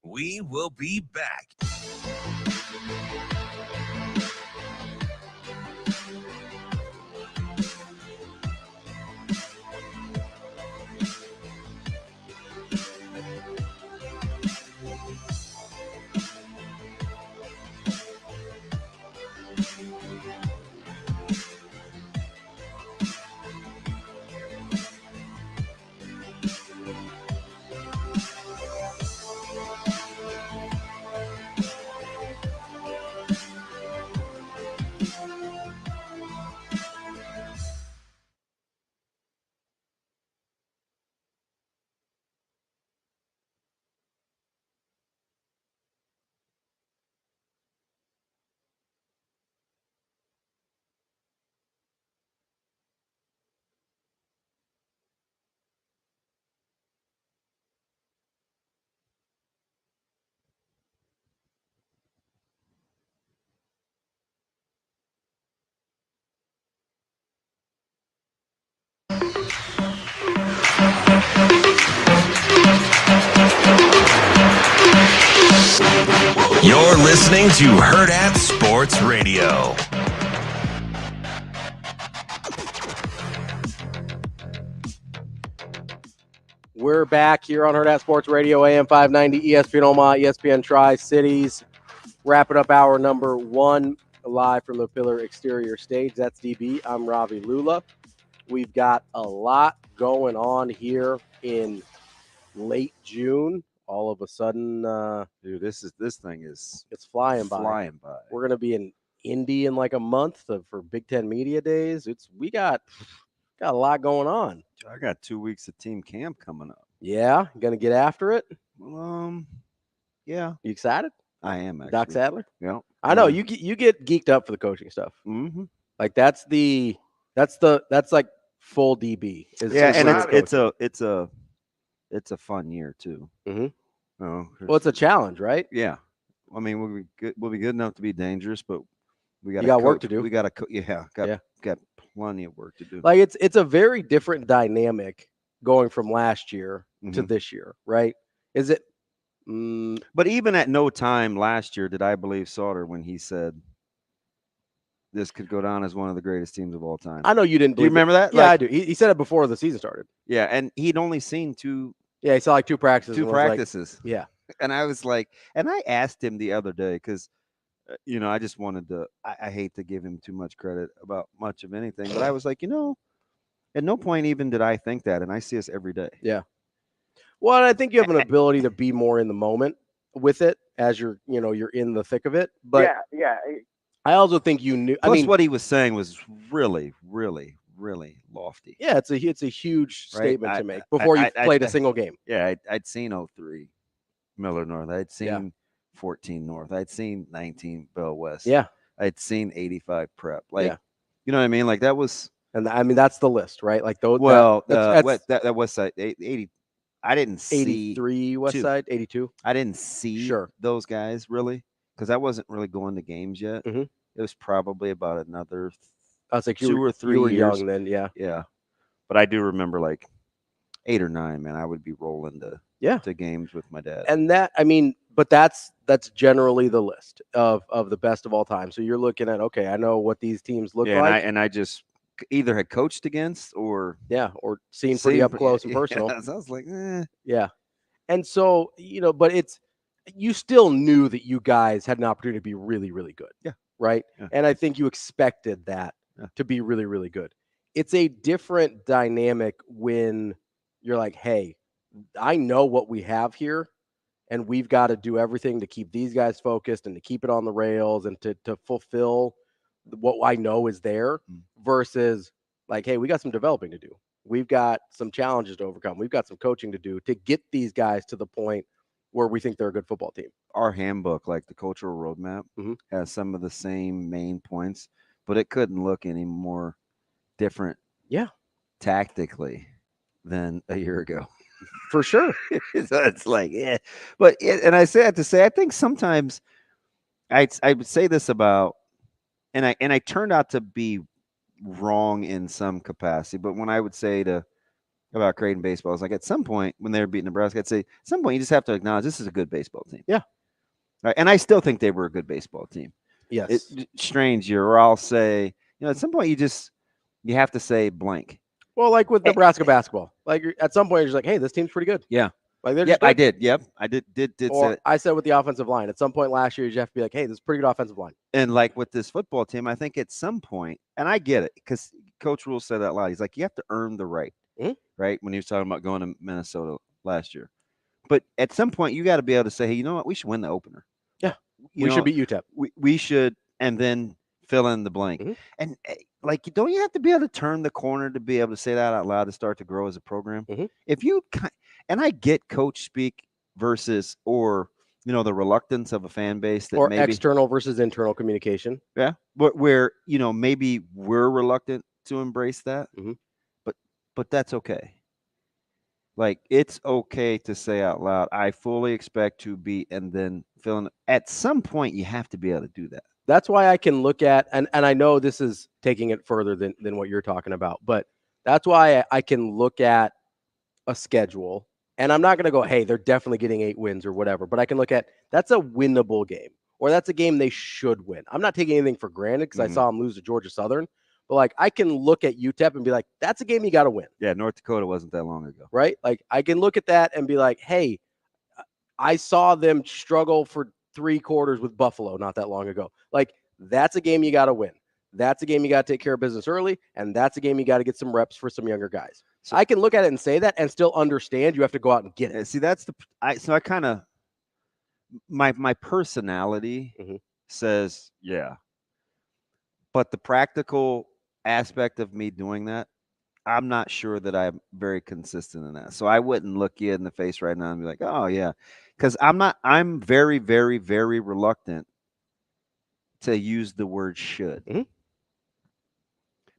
We will be back. You're listening to Hurrdat Sports Radio. We're back here on Hurrdat Sports Radio, AM 590, ESPN Omaha, ESPN Tri-Cities. Wrapping up hour number 1, live from the Pillar Exterior Stage. That's DB. I'm Ravi Lulla. We've got a lot going on here in late June. All of a sudden, Dude, this thing is it's flying by. We're going to be in Indy in like a month for Big Ten Media Days. We got a lot going on. I got 2 weeks of team camp coming up. Yeah, going to get after it. Yeah. You excited? I am actually. Doc Sadler? Yeah. I know you get geeked up for the coaching stuff. Mm-hmm. Like that's like full DB. It's a fun year too. Mm-hmm. Oh, well, it's a challenge, right? Yeah. I mean, we'll be good enough to be dangerous, but we got work to do. We got plenty of work to do. Like it's a very different dynamic going from last year to this year, right? Is it? But even at no time last year did I believe Sauter when he said this could go down as one of the greatest teams of all time. I know you didn't. Do you remember that? Yeah, I do. He said it before the season started. Yeah, and he'd only seen two. Yeah, he saw like two practices. Like, yeah, and I was like, and I asked him the other day because, I just wanted to. I hate to give him too much credit about much of anything, but I was like, at no point even did I think that, and I see us every day. Yeah. Well, I think you have an ability to be more in the moment with it as you're in the thick of it. But yeah. I also think you knew. Plus, what he was saying was really, really, really lofty. Yeah, it's a huge Right? statement to make before you played a single game. Yeah, I'd seen 03 Miller North. I'd seen 14 North. I'd seen 19 Bell West. Yeah. I'd seen 85 Prep. Like, you know what I mean? Like that was. And I mean, that's the list, right? Like those. Well, that West Side 80. I didn't see 83 West Side, 82. I didn't see those guys really because I wasn't really going to games yet. Mm-hmm. It was probably about another I was like 2 or 3 you were years. young then, Yeah. But I do remember like 8 or 9, man. I would be rolling to games with my dad. And that, I mean, but that's generally the list of the best of all time. So you're looking at, okay, I know what these teams look like. And I just either had coached against or seen pretty up close and personal. Yeah, so I was like, Yeah. And so, but you still knew that you guys had an opportunity to be really, really good. Yeah. Right. Yeah. And I think you expected that to be really, really good. It's a different dynamic when you're like, hey, I know what we have here, and we've got to do everything to keep these guys focused and to keep it on the rails and to fulfill what I know is there versus like, hey, we got some developing to do. We've got some challenges to overcome. We've got some coaching to do to get these guys to the point where we think they're a good football team. Our handbook, like the cultural roadmap, has some of the same main points, but it couldn't look any more different tactically than a year ago. For sure. So it's like, but and I say that to say, I think sometimes I would say this about, and I turned out to be wrong in some capacity, but when I would say about Creighton baseball, it's like at some point when they were beating Nebraska, I'd say at some point you just have to acknowledge this is a good baseball team. Yeah. Right. And I still think they were a good baseball team. Yes. It's strange year, or I'll say, at some point you have to say blank. Well, like with Nebraska basketball, like at some point you're just like, hey, this team's pretty good. Yeah. Like they're just I did. Yep. I did or say it. I said with the offensive line, at some point last year, you have to be like, hey, this is a pretty good offensive line. And like with this football team, I think at some point, and I get it, because Coach Rule said that a lot. He's like, you have to earn the right, right? When he was talking about going to Minnesota last year. But at some point, you got to be able to say, hey, you know what? We should win the opener. Yeah. We should beat UTEP. We should, and then fill in the blank. And like, don't you have to be able to turn the corner to be able to say that out loud to start to grow as a program? If you, and I get coach speak versus, or, the reluctance of a fan base that or maybe external versus internal communication. Yeah. Where, maybe we're reluctant to embrace that, but that's okay. Like, it's okay to say out loud, I fully expect to be, and then fill in. At some point, you have to be able to do that. That's why I can look at, and I know this is taking it further than what you're talking about, but that's why I can look at a schedule, and I'm not going to go, hey, they're definitely getting 8 wins or whatever, but I can look at, that's a winnable game, or that's a game they should win. I'm not taking anything for granted because I saw them lose to Georgia Southern, but like I can look at UTEP and be like, that's a game you got to win. Yeah, North Dakota wasn't that long ago. Right? Like I can look at that and be like, hey, I saw them struggle for 3 quarters with Buffalo not that long ago. Like, that's a game you got to win. That's a game you got to take care of business early, and that's a game you got to get some reps for some younger guys. So I can look at it and say that and still understand you have to go out and get it. See, that's I kind of, my personality says, yeah. But the practical aspect of me doing that, I'm not sure that I'm very consistent in that. So I wouldn't look you in the face right now and be like, oh, yeah. Because I'm very, very, very reluctant to use the word should.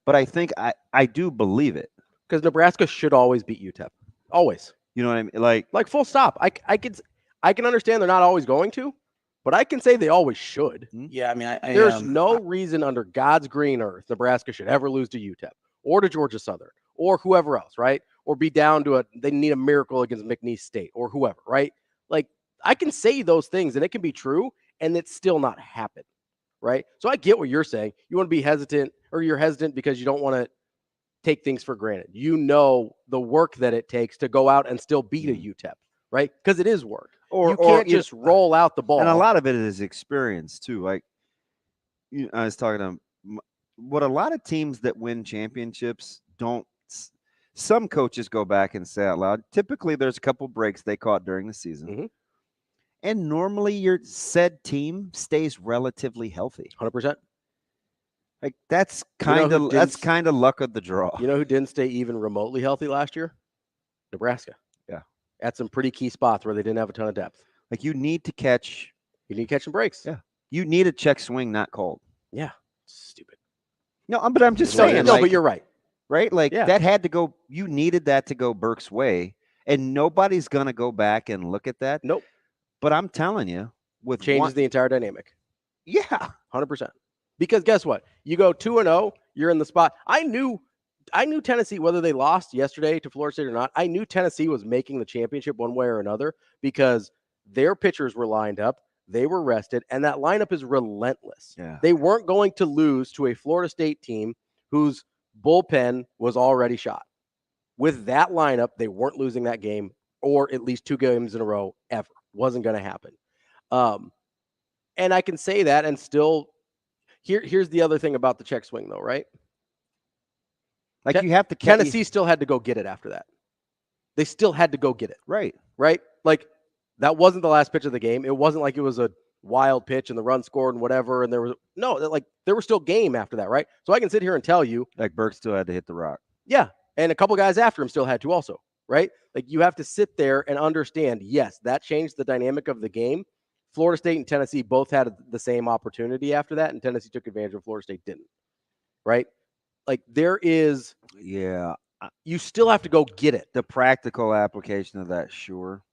But I think I do believe it. Because Nebraska should always beat UTEP. Always. You know what I mean? Like full stop. I can understand they're not always going to, but I can say they always should. Yeah, I mean, there's no reason under God's green earth Nebraska should ever lose to UTEP or to Georgia Southern or whoever else, right? Or be down to they need a miracle against McNeese State or whoever, right? Like, I can say those things and it can be true and it's still not happen, right? So I get what you're saying. You want to be hesitant, or you're hesitant because you don't want to take things for granted. You know the work that it takes to go out and still beat a UTEP, right? Because it is work. You can't just roll out the ball. And a lot of it is experience too. Like, I was talking to what a lot of teams that win championships don't. Some coaches go back and say out loud, typically there's a couple breaks they caught during the season. And normally your said team stays relatively healthy. 100%. Like that's You know kind who of didn't- luck of the draw. You know who didn't stay even remotely healthy last year? Nebraska. Yeah. At some pretty key spots where they didn't have a ton of depth. Like you need to catch. You need to catch some breaks. Yeah. You need a check swing not called. Yeah. Stupid. No, but I'm just No, saying. no, but you're right. Right? Like Yeah. that had to go. You needed that to go Burke's way, and nobody's gonna go back and look at that. Nope. But I'm telling you, with Changes the entire dynamic. Yeah. 100%. Because guess what? You go 2-0, you're in the spot. I knew Tennessee, whether they lost yesterday to Florida State or not, I knew Tennessee was making the championship one way or another because their pitchers were lined up, they were rested, and that lineup is relentless. Yeah. They weren't going to lose to a Florida State team whose bullpen was already shot. With that lineup, they weren't losing that game, or at least 2 games in a row ever. Wasn't going to happen. And I can say that and still here's the other thing about the check swing though, right? Like you have to Tennessee still had to go get it after that. They still had to go get it. Right. Right? Like that wasn't the last pitch of the game. It wasn't like it was a wild pitch and the run scored and whatever. And there were still game after that, right? So I can sit here and tell you. Like Burke still had to hit the rock. Yeah. And a couple guys after him still had to also, right? Like you have to sit there and understand, yes, that changed the dynamic of the game. Florida State and Tennessee both had the same opportunity after that, and Tennessee took advantage of Florida State didn't, right? Like there is, you still have to go get it. The practical application of that, sure.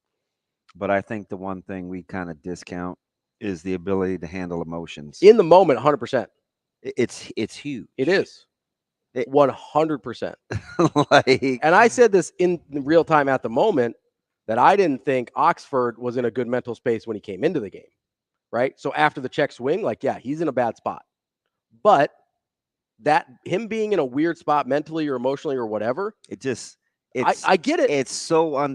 But I think the one thing we kind of discount is the ability to handle emotions. In the moment, 100%. It's huge. It is. 100%. Like, and I said this in real time at the moment that I didn't think Oxford was in a good mental space when he came into the game, right? So after the check swing, like, yeah, he's in a bad spot. But that him being in a weird spot mentally or emotionally or whatever, I get it. It's so I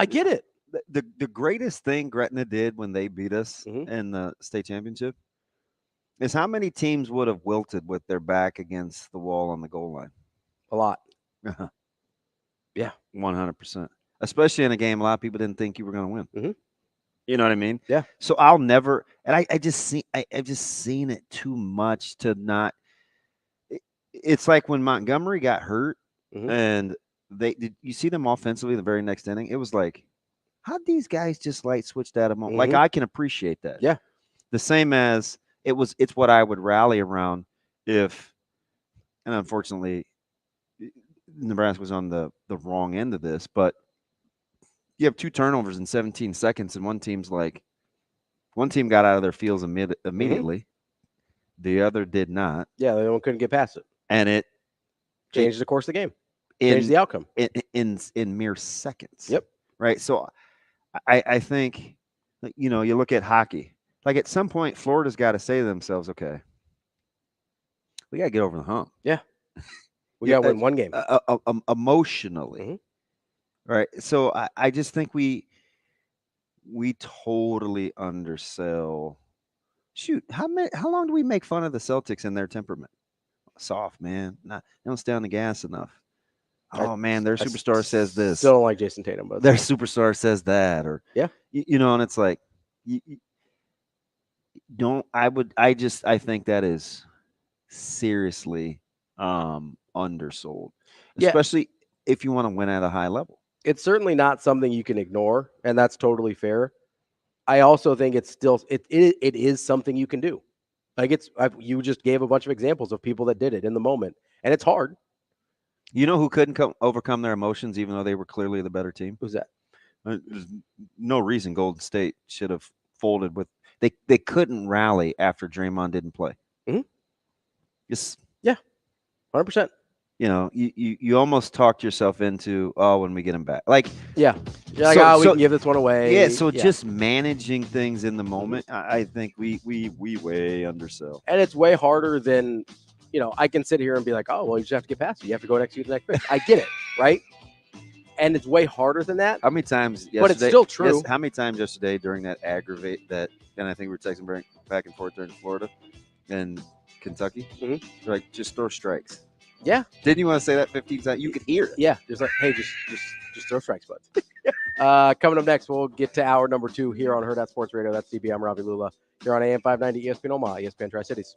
get it. The greatest thing Gretna did when they beat us in the state championship is how many teams would have wilted with their back against the wall on the goal line? A lot. Yeah, 100%. Especially in a game a lot of people didn't think you were going to win. Mm-hmm. You know what I mean? Yeah. So I'll never, and I've just seen it too much to not. It's like when Montgomery got hurt, and you see them offensively the very next inning. It was like, how'd these guys just light switch that a moment? Like I can appreciate that. Yeah. The same as it's what I would rally around if, and unfortunately, Nebraska was on the wrong end of this, but you have 2 turnovers in 17 seconds, and one team got out of their fields immediately. The other did not. Yeah, the other one couldn't get past it. And it changed the course of the game. Changed the outcome. In mere seconds. Yep. Right. So I think, you look at hockey. Like at some point, Florida's got to say to themselves, okay, we got to get over the hump. Yeah. We got to win one game. Emotionally. Right. So I just think we totally undersell. Shoot, how long do we make fun of the Celtics and their temperament? Soft, man. They don't stay on the gas enough. Oh man, their superstar says this. Still don't like Jason Tatum, but their superstar says that, or yeah, and it's like, I think that is seriously undersold, especially if you want to win at a high level. It's certainly not something you can ignore, and that's totally fair. I also think it's still it is something you can do. Like you just gave a bunch of examples of people that did it in the moment, and it's hard. You know who couldn't overcome their emotions, even though they were clearly the better team? Who's that? There's no reason Golden State should have folded with. They couldn't rally after Draymond didn't play. Just 100%. You almost talked yourself into when we get him back. Like you're like, we can give this one away. Yeah, so just managing things in the moment, I think we way undersell. And it's way harder than, I can sit here and be like, oh, well, you just have to get past it. You have to go and execute the next pitch. I get it, right? And it's way harder than that. How many times yesterday? But it's still true. How many times yesterday during that and I think we were texting back and forth during Florida and Kentucky, they're like, just throw strikes. Yeah. Didn't you want to say that 15 times? You could hear it. Yeah. Just like, hey, just throw strikes, buds. Coming up next, we'll get to hour number 2 here on Hurrdat Sports Radio. That's DB. I'm Ravi Lulla here on AM 590 ESPN Omaha, ESPN Tri-Cities.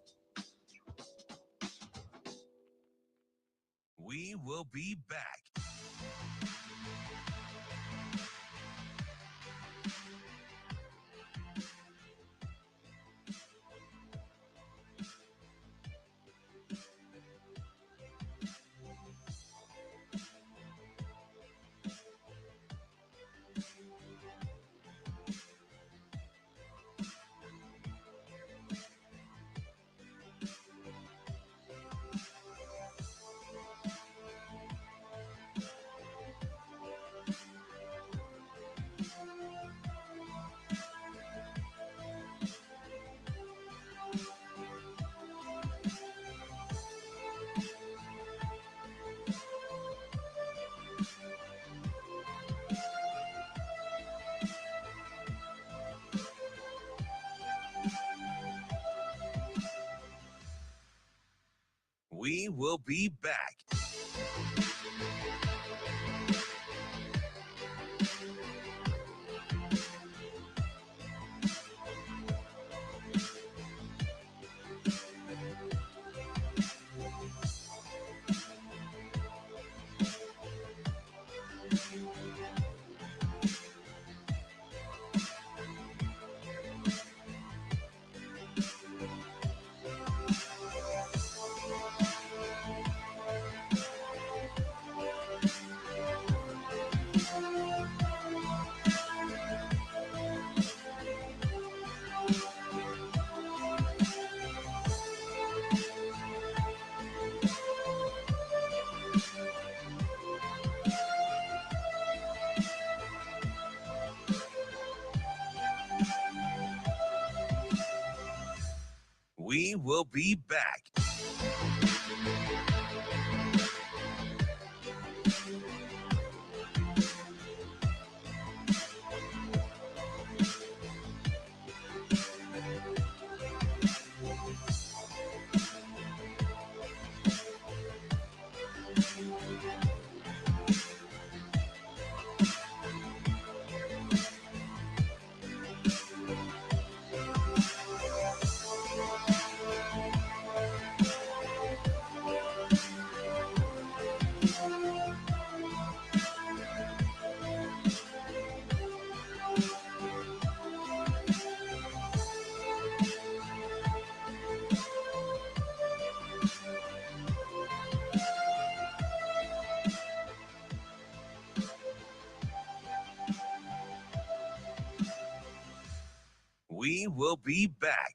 We will be back. We will be back. We will be back. We will be back.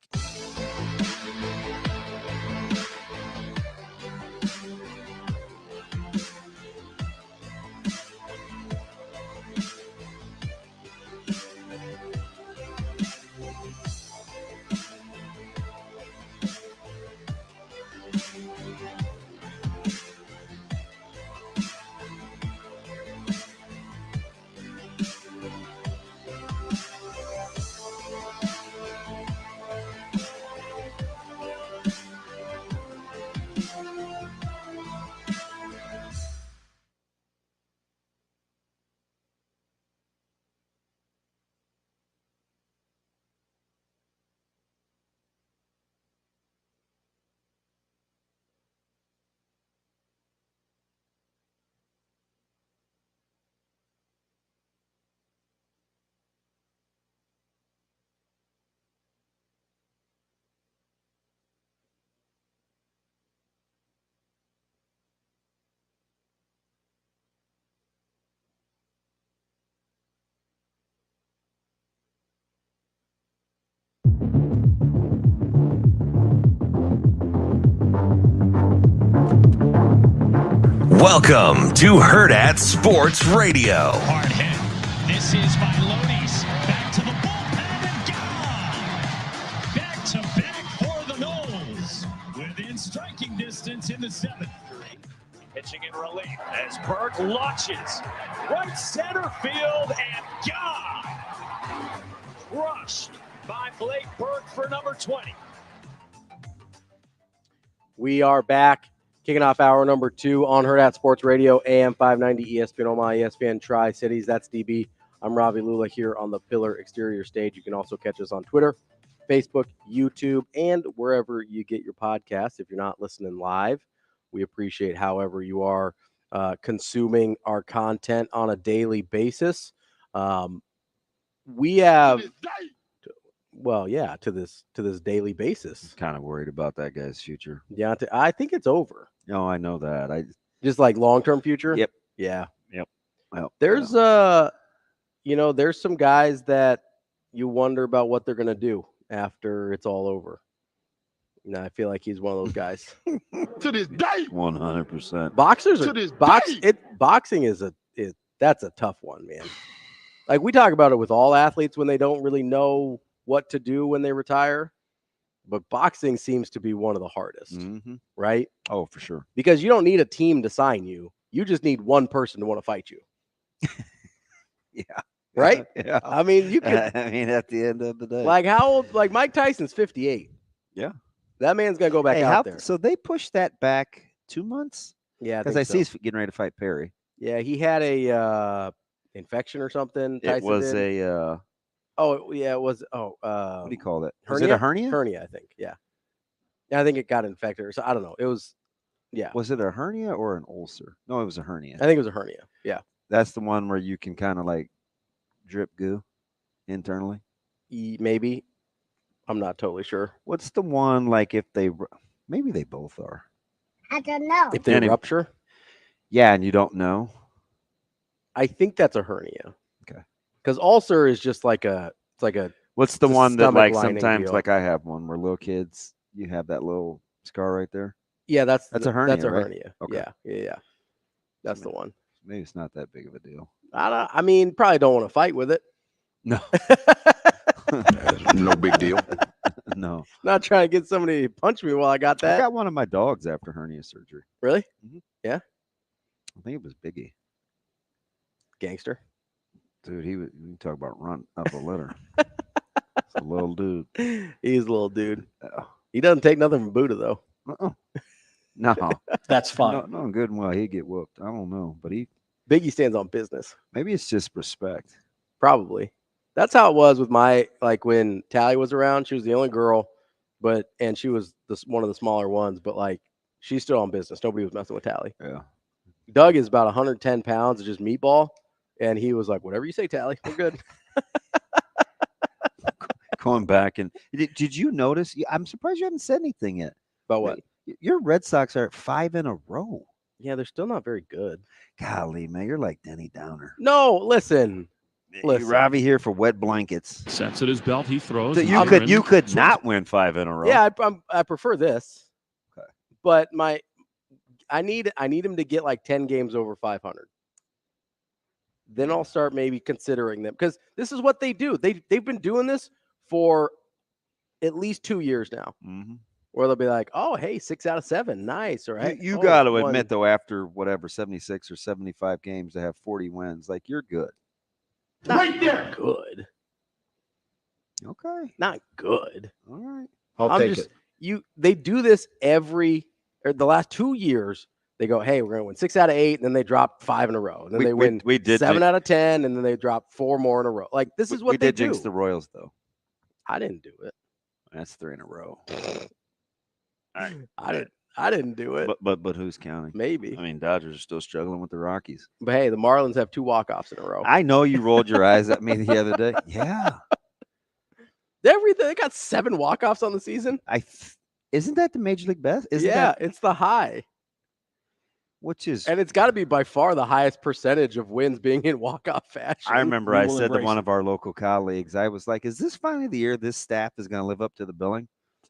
Welcome to Hurrdat Sports Radio. Hard hit. This is by Lodi's. Back to the bullpen and gone. Back to back for the Knowles. Within striking distance in the seventh. Pitching in relief as Burke launches. Right center field and gone. Crushed by Blake Burke for number 20. We are back, kicking off hour number 2 on Hurrdat Sports Radio, AM 590, ESPN Omaha, ESPN Tri-Cities. That's DB. I'm Ravi Lulla here on the Pillar Exterior stage. You can also catch us on Twitter, Facebook, YouTube, and wherever you get your podcasts. If you're not listening live, We appreciate however you are consuming our content on a daily basis. We have, to this daily basis. Kind of worried about that guy's future. Yeah, I think it's over. No, I know that. I just like long-term future. Yep. Yeah. Yep. Well, there's there's some guys that you wonder about what they're gonna do after it's all over. I feel like he's one of those guys. To this day, 100%. Boxers are boxing is that's a tough one, man. Like we talk about it with all athletes when they don't really know what to do when they retire, but boxing seems to be one of the hardest, right? Oh, for sure. Because you don't need a team to sign you. You just need one person to want to fight you. Yeah. Right? Yeah. I mean, you can. I mean, at the end of the day. Like how old? Like Mike Tyson's 58. Yeah. That man's gonna go back out there. So they pushed that back 2 months? Yeah, because I see he's getting ready to fight Perry. Yeah, he had a infection or something. Tyson it was did. a. It was. What do you call it? Hernia? Was it a hernia? Hernia, I think. Yeah. I think it got infected, or so I don't know. It was. Yeah. Was it a hernia or an ulcer? No, it was a hernia. I think it was a hernia. Yeah. That's the one where you can kind of like drip goo internally. Maybe. I'm not totally sure. What's the one like if they maybe they both are? I don't know. If they rupture? Yeah, and you don't know. I think that's a hernia. Okay. Because ulcer is just like What's the one that like sometimes deal. like I have one where little kids you have that little scar right there? Yeah, that's a hernia. That's a right? hernia. Okay. Yeah. That's the one. Maybe it's not that big of a deal. I mean, probably don't want to fight with it. No. no big deal. No. Not trying to get somebody to punch me while I got that. I got one of my dogs after hernia surgery. Really? Mm-hmm. Yeah. I think it was Biggie. Gangster. Dude, you talk about run up a litter. It's a little dude. He's a little dude. He doesn't take nothing from Buddha though. No. That's fine. No, good and well. He'd get whooped. I don't know. But Biggie stands on business. Maybe it's just respect. Probably. That's how it was with like when Tally was around. She was the only girl, and she was one of the smaller ones, but like she's still on business. Nobody was messing with Tally. Yeah. Doug is about 110 pounds of just meatball. And he was like, whatever you say, Tally, we're good. Going back and did you notice? I'm surprised you haven't said anything yet. About what? Your Red Sox are at 5 in a row. Yeah, they're still not very good. Golly, man, you're like Denny Downer. No, listen. Ravi here for wet blankets. Sets at his belt, he throws. So you could not win 5 in a row. Yeah, I prefer this. Okay. But I need him to get like 10 games over 500. Then I'll start maybe considering them because this is what they do. They've been doing this for at least 2 years now. Mm-hmm. Where they'll be like, oh, hey, 6 out of 7. Nice. All right. You got to admit, though, after whatever, 76 or 75 games to have 40 wins, like you're good. Right there. Good. Okay. Not good. All right. I'll take it. They do this the last 2 years. They go, hey, we're going to win 6 out of 8, and then they drop 5 in a row. And then they win 7 out of 10, and then they drop 4 more in a row. Like, this is what they do. We did jinx the Royals, though. I didn't do it. That's 3 in a row. I didn't do it. But who's counting? Maybe. I mean, Dodgers are still struggling with the Rockies. But, hey, the Marlins have 2 walk-offs in a row. I know you rolled your eyes at me the other day. Yeah. They got 7 walk-offs on the season. Isn't that the Major League best? It's the high. And it's got to be by far the highest percentage of wins being in walk-off fashion. I remember I said to one of our local colleagues, I was like, is this finally the year this staff is going to live up to the billing?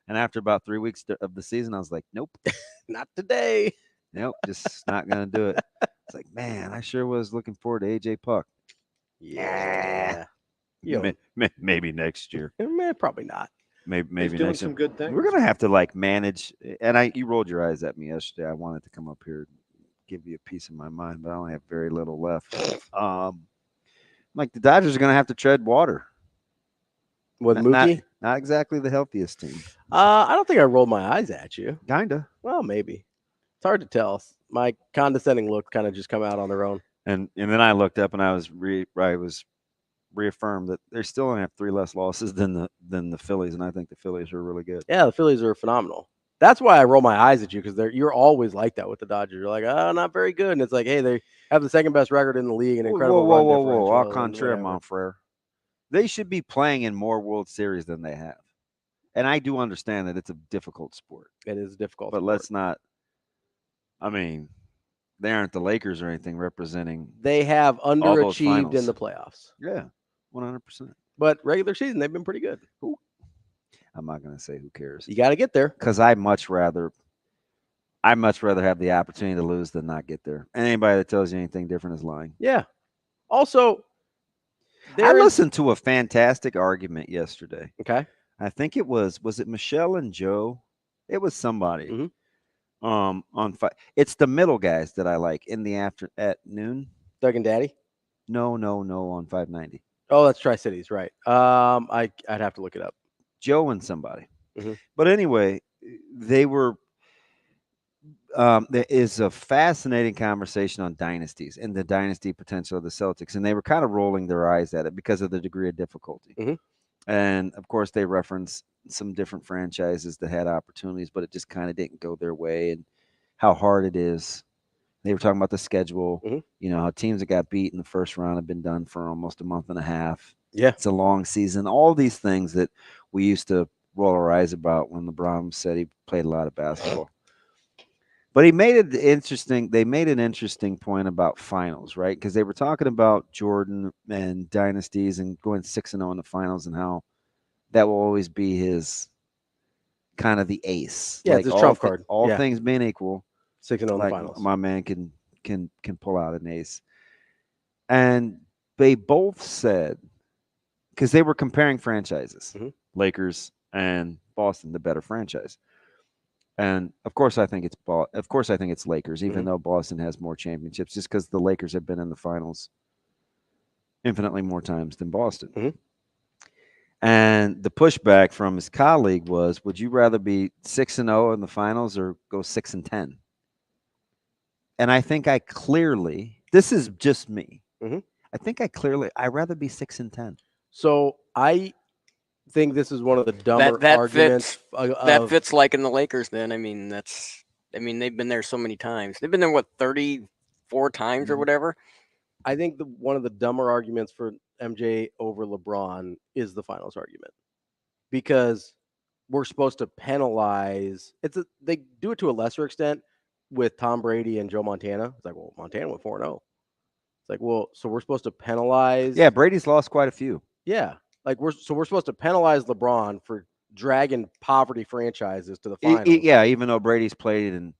And after about 3 weeks of the season, I was like, nope. Not today. Nope, just not going to do it. It's like, man, I sure was looking forward to A.J. Puck. Yeah. Maybe next year. Probably not. Maybe He's next doing some year. good things. We're going to have to like manage. And you rolled your eyes at me yesterday. I wanted to come up here give you a piece of my mind, but I only have very little left. Like the Dodgers are going to have to tread water with Mookie. Not exactly the healthiest team. I don't think I rolled my eyes at you. Kinda. Well, maybe. It's hard to tell. My condescending look kind of just come out on their own. And then I looked up and I was reaffirmed that they still only have 3 less losses than the Phillies, and I think the Phillies are really good. Yeah, the Phillies are phenomenal. That's why I roll my eyes at you, because you're always like that with the Dodgers. You're like, oh, not very good. And it's like, hey, they have the second best record in the league and incredible run differential. Au contraire, Monfrere. They should be playing in more World Series than they have. And I do understand that it's a difficult sport. It is difficult. But let's not, I mean, they aren't the Lakers or anything representing. They have underachieved in the playoffs. Yeah, 100%. But regular season, they've been pretty good. Ooh. I'm not going to say who cares. You got to get there. Because I'd much rather have the opportunity to lose than not get there. And anybody that tells you anything different is lying. Yeah. Also, I listened to a fantastic argument yesterday. Okay. I think it was it Michelle and Joe? It was somebody. Mm-hmm. It's the middle guys that I like at noon. Doug and Daddy? No, on 590. Oh, that's Tri-Cities, right. I'd have to look it up. Joe and somebody. Mm-hmm. But anyway, they were there is a fascinating conversation on dynasties and the dynasty potential of the Celtics, and they were kind of rolling their eyes at it because of the degree of difficulty. Mm-hmm. And of course, they reference some different franchises that had opportunities, but it just kind of didn't go their way, and how hard it is. They were talking about the schedule, mm-hmm. How teams that got beat in the first round have been done for almost a month and a half. Yeah. It's a long season. All these things that we used to roll our eyes about when LeBron said he played a lot of basketball. But he made it interesting. They made an interesting point about finals, right? Because they were talking about Jordan and dynasties and going 6-0 in the finals and how that will always be his kind of the ace. Yeah, it's his trump card. All things being equal, 6-0 in the finals. My man can pull out an ace. And they both said, because they were comparing franchises, Lakers and Boston, the better franchise. And of course, I think it's Lakers, even though Boston has more championships, just because the Lakers have been in the finals infinitely more times than Boston. Mm-hmm. And the pushback from his colleague was, would you rather be 6-0 in the finals or go 6-10? And I think this is just me. Mm-hmm. I'd rather be 6-10. So I think this is one of the dumber arguments. That fits like in the Lakers. Then they've been there so many times. They've been there 34 times or whatever. I think one of the dumber arguments for MJ over LeBron is the finals argument, because we're supposed to penalize. They do it to a lesser extent with Tom Brady and Joe Montana. It's like, well, Montana went 4-0. It's like, well, so we're supposed to penalize. Yeah, Brady's lost quite a few. Yeah. Like we're supposed to penalize LeBron for dragging poverty franchises to the finals. Even though Brady's played in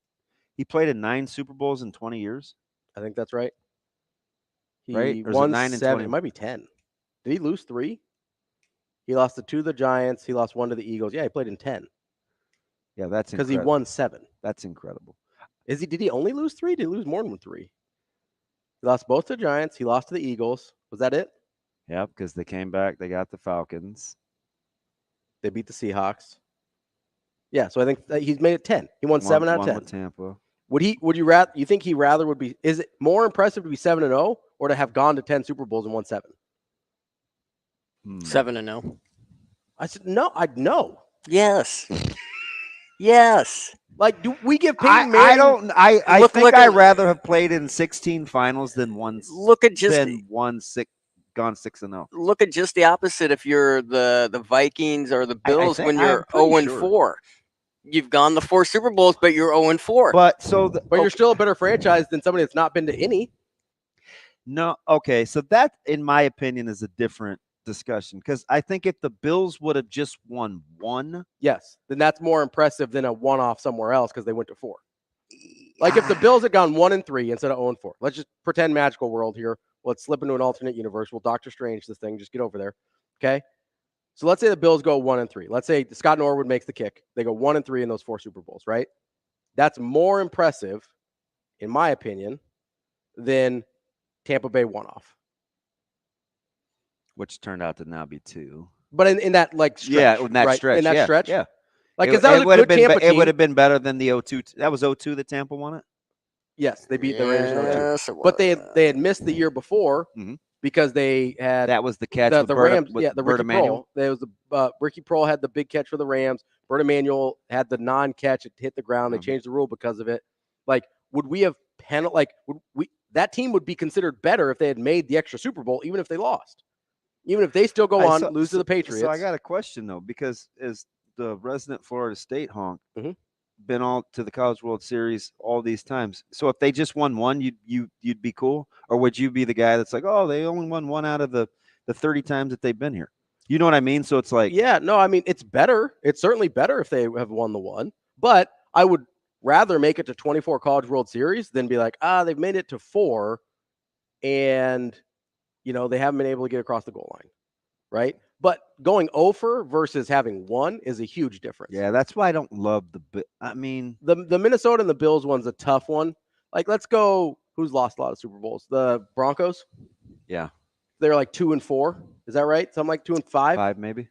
9 Super Bowls in 20 years. I think that's right. He won 9 and 7. It might be 10. Did he lose 3? He lost 2 to the Giants. He lost 1 to the Eagles. Yeah, he played in 10. Yeah, that's because he won 7. That's incredible. Did he only lose 3? Did he lose more than 3? He lost both to the Giants. He lost to the Eagles. Was that it? Yeah, because they came back. They got the Falcons. They beat the Seahawks. Yeah, so I think he's made it 10. He won 7 out of 10. With Tampa. You think he rather would be? Is it more impressive to be 7-0 or to have gone to 10 Super Bowls and won 7? 7-0. I said no. No. Yes. Yes. Like, do we give Peyton Manning? I don't. I think I'd rather have played in 16 finals than gone 6-0. Look at just the opposite. If you're the Vikings or the Bills, when you're 0-4, you've gone the 4 Super Bowls, but you're 0-4. But you're still a better franchise than somebody that's not been to any. No, okay. So that, in my opinion, is a different discussion, because I think if the Bills would have just won 1, yes, then that's more impressive than a one-off somewhere else because they went to 4. Like if the Bills had gone 1-3 instead of 0-4. Let's just pretend magical world here. Let's slip into an alternate universe. We'll Doctor Strange this thing. Just get over there. Okay. So let's say the Bills go 1-3. Let's say Scott Norwood makes the kick. They go 1-3 in those 4 Super Bowls, right? That's more impressive, in my opinion, than Tampa Bay one-off. Which turned out to now be 2. But in that stretch. Yeah, in that stretch. In that stretch. Yeah. Like, because that was a good Tampa team. It would have been better than the 0-2. That was 0-2 that Tampa won it? Yes, they beat the Raiders in 0-2. But they had missed the year before because they had... That was the catch the Rams. with the Ricky Prohl. There was Ricky Prohl had the big catch for the Rams. Bert Emanuel had the non-catch. It hit the ground. They changed the rule because of it. Like, would we have that team would be considered better if they had made the extra Super Bowl, even if they lost. Even if they still go on, lose to the Patriots. So I got a question, though, because as the resident Florida State honk, been all to the College World Series all these times. So if they just won one, you'd be cool? Or would you be the guy that's like, oh, they only won one out of the 30 times that they've been here? You know what I mean? So it's like. Yeah, no, I mean, it's better. It's certainly better if they have won the one. But I would rather make it to 24 College World Series than be like, they've made it to 4 and, they haven't been able to get across the goal line, right? But going over versus having 1 is a huge difference. Yeah, that's why I don't love the Minnesota and the Bills one's a tough one. Like, let's go. Who's lost a lot of Super Bowls? The Broncos. Yeah, they're like 2 and 4. Is that right? Something like 2 and 5. 5 maybe.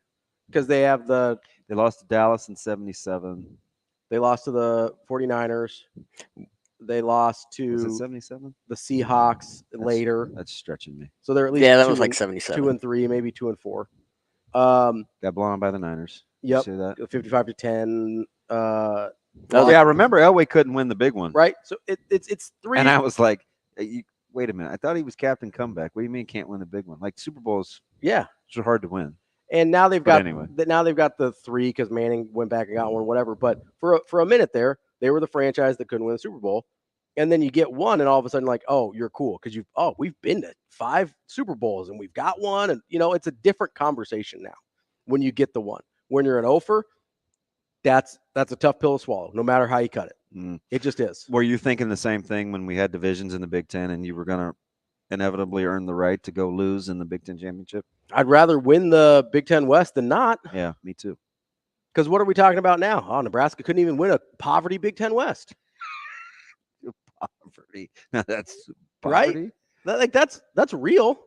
Because they have they lost to Dallas in 77. They lost to the 49ers. They lost to 77? The Seahawks later. That's stretching me. So they're at least that was like 77. 2 and 3, maybe 2 and 4. Got blown out by the Niners. Yep. You see that? 55-10. I remember Elway couldn't win the big one. Right. So it's 3. And I was like, wait a minute. I thought he was captain comeback. What do you mean can't win the big one? Like Super Bowls. Yeah. It's hard to win. And now they've got anyway. Now they've got the 3 because Manning went back and got one, whatever. But for a minute there, they were the franchise that couldn't win the Super Bowl. And then you get one, and all of a sudden, like, oh, you're cool because we've been to 5 Super Bowls and we've got one, and it's a different conversation now when you get the one. When you're an offer, that's a tough pill to swallow, no matter how you cut it. It just is. Were you thinking the same thing when we had divisions in the Big Ten and you were gonna inevitably earn the right to go lose in the Big Ten championship? I'd rather win the Big Ten West than not. Yeah, me too. Because what are we talking about now? Oh, Nebraska couldn't even win a poverty Big Ten West. Poverty. Now that's poverty? Right. Like that's real.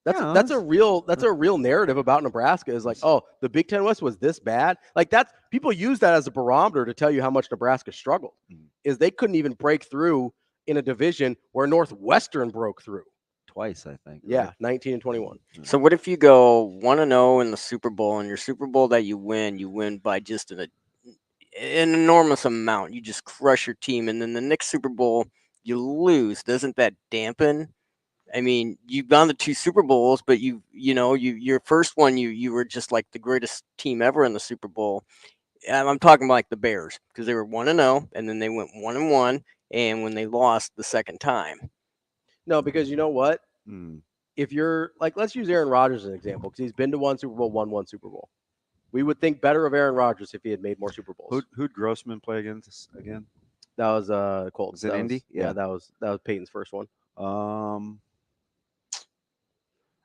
That's a real narrative about Nebraska is like, oh, the Big Ten West was this bad. Like people use that as a barometer to tell you how much Nebraska struggled. Is they couldn't even break through in a division where Northwestern broke through twice, I think. Yeah, right? 19 and 21. So what if you go 1-0 in the Super Bowl, and your Super Bowl that you win by just an enormous amount. You just crush your team, and then the next Super Bowl you lose. Doesn't that dampen? I mean, you've gone to 2 Super Bowls, but your first one you were just like the greatest team ever in the Super Bowl. I'm talking about like the Bears because they were 1-0, and then they went 1-1, and when they lost the second time. No, because you know what? If you're like, let's use Aaron Rodgers as an example because he's been to 1 Super Bowl, won 1 Super Bowl. We would think better of Aaron Rodgers if he had made more Super Bowls. Who'd Grossman play against again? That was Colts. Was it Indy? Yeah, that was Peyton's first one.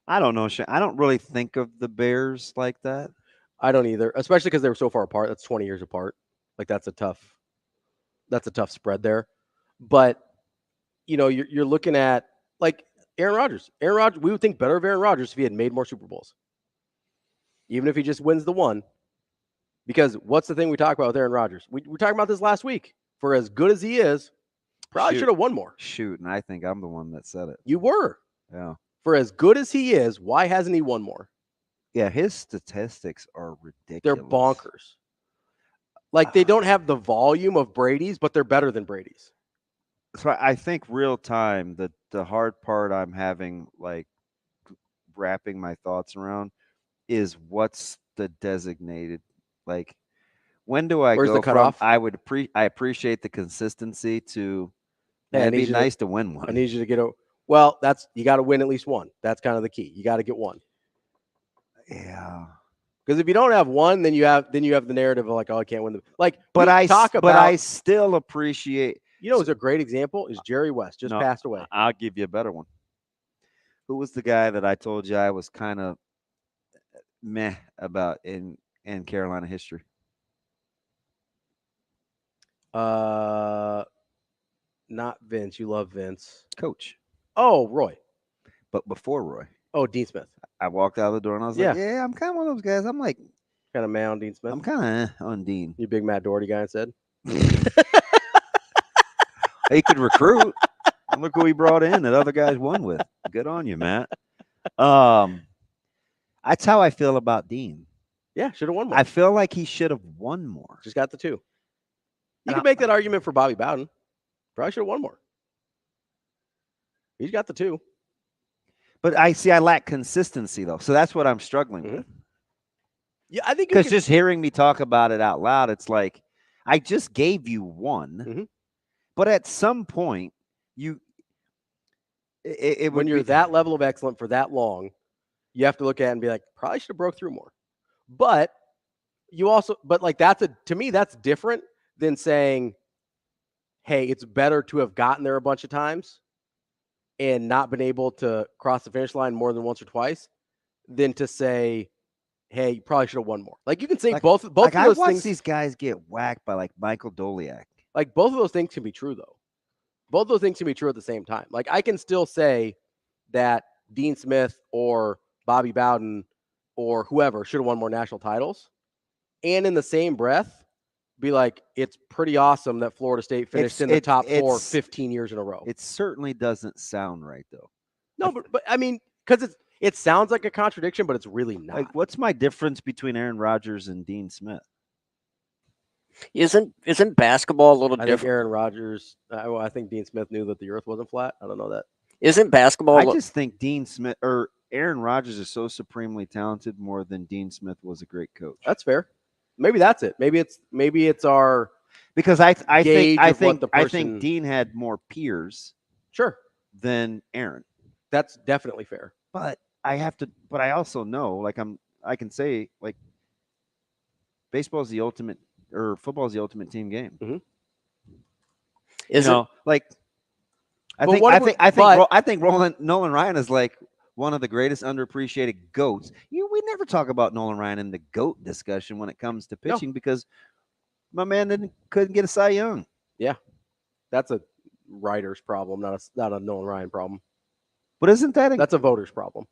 I don't know. I don't really think of the Bears like that. I don't either, especially because they were so far apart. That's 20 years apart. Like that's a tough spread there. But you're looking at like Aaron Rodgers. Aaron Rodgers. We would think better of Aaron Rodgers if he had made more Super Bowls. Even if he just wins the one. Because what's the thing we talk about with Aaron Rodgers? We were talking about this last week. For as good as he is, probably should have won more. Shoot, and I think I'm the one that said it. You were. Yeah. For as good as he is, why hasn't he won more? Yeah, his statistics are ridiculous. They're bonkers. Like they don't have the volume of Brady's, but they're better than Brady's. So I think real time, the hard part I'm having, like wrapping my thoughts around, is what's the designated, like when do I Where's go the cutoff? I appreciate the consistency to it'd be nice to win one. I need you to get well, you got to win at least one. That's kind of the key. You got to get one. Yeah. Because if you don't have one, then you have the narrative of like, oh, I can't win like. But I still appreciate. It's a great example is Jerry West just passed away. I'll give you a better one. Who was the guy that I told you I was kind of meh about in Carolina history? Not Vince. You love Vince. Coach. Oh, Roy. But before Roy. Oh, Dean Smith. I walked out of the door and I was like, yeah, I'm kind of one of those guys. I'm like, kind of mad on Dean Smith. I'm kind of on Dean. You big Matt Doherty guy said. He could recruit. Look who he brought in that other guys won with. Good on you, Matt. That's how I feel about Dean. Yeah, should have won more. I feel like he should have won more. Just got the 2. You can make that argument for Bobby Bowden. Probably should have won more. He's got the 2. But I lack consistency, though. So that's what I'm struggling with. Yeah, I think because just hearing me talk about it out loud, it's like I just gave you 1, but at some point, when you're that level of excellent for that long, you have to look at it and be like, probably should have broke through more. But to me, that's different than saying, hey, it's better to have gotten there a bunch of times and not been able to cross the finish line more than once or twice than to say, hey, you probably should have won more. Like, you can say both of those I watch things. These guys get whacked by, like, Michael Doliak. Like, both of those things can be true, though. Both of those things can be true at the same time. Like, I can still say that Dean Smith or Bobby Bowden or whoever should have won more national titles. And in the same breath, be like, it's pretty awesome that Florida State finished in the top 4 15 years in a row. It certainly doesn't sound right, though. No, but I mean, because it sounds like a contradiction, but it's really not. Like, what's my difference between Aaron Rodgers and Dean Smith? Isn't basketball a little different? Think Aaron Rodgers, I think Dean Smith knew that the earth wasn't flat. I don't know that. Isn't basketball? I just think Dean Smith or Aaron Rodgers is so supremely talented more than Dean Smith was a great coach. That's fair. Maybe that's it. Maybe it's our because I think Dean had more peers than Aaron. That's definitely fair. But I also know, like, I can say, like, baseball is the ultimate or football is the ultimate team game. I think Nolan Ryan is like one of the greatest underappreciated GOATs. We never talk about Nolan Ryan in the GOAT discussion when it comes to pitching because my man couldn't get a Cy Young. Yeah, that's a writer's problem, not a Nolan Ryan problem. But isn't that's a voter's problem?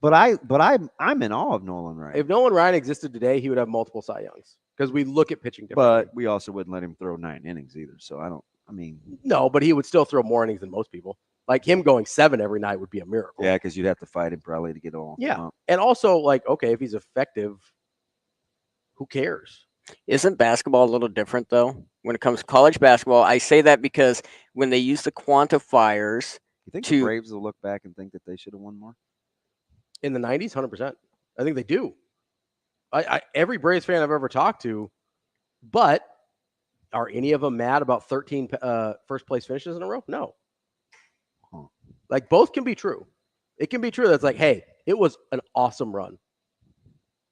But I'm in awe of Nolan Ryan. If Nolan Ryan existed today, he would have multiple Cy Youngs because we look at pitching differently. But we also wouldn't let him throw 9 innings either. So no, but he would still throw more innings than most people. Like, him going 7 every night would be a miracle. Yeah, because you'd have to fight him probably to get all. Yeah, and also, like, okay, if he's effective, who cares? Isn't basketball a little different, though, when it comes to college basketball? I say that because when they use the quantifiers, you think the Braves will look back and think that they should have won more? In the 90s, 100%. I think they do. Every Braves fan I've ever talked to, but are any of them mad about 13 first place finishes in a row? No. Like, both can be true. It can be true that's like, hey, it was an awesome run.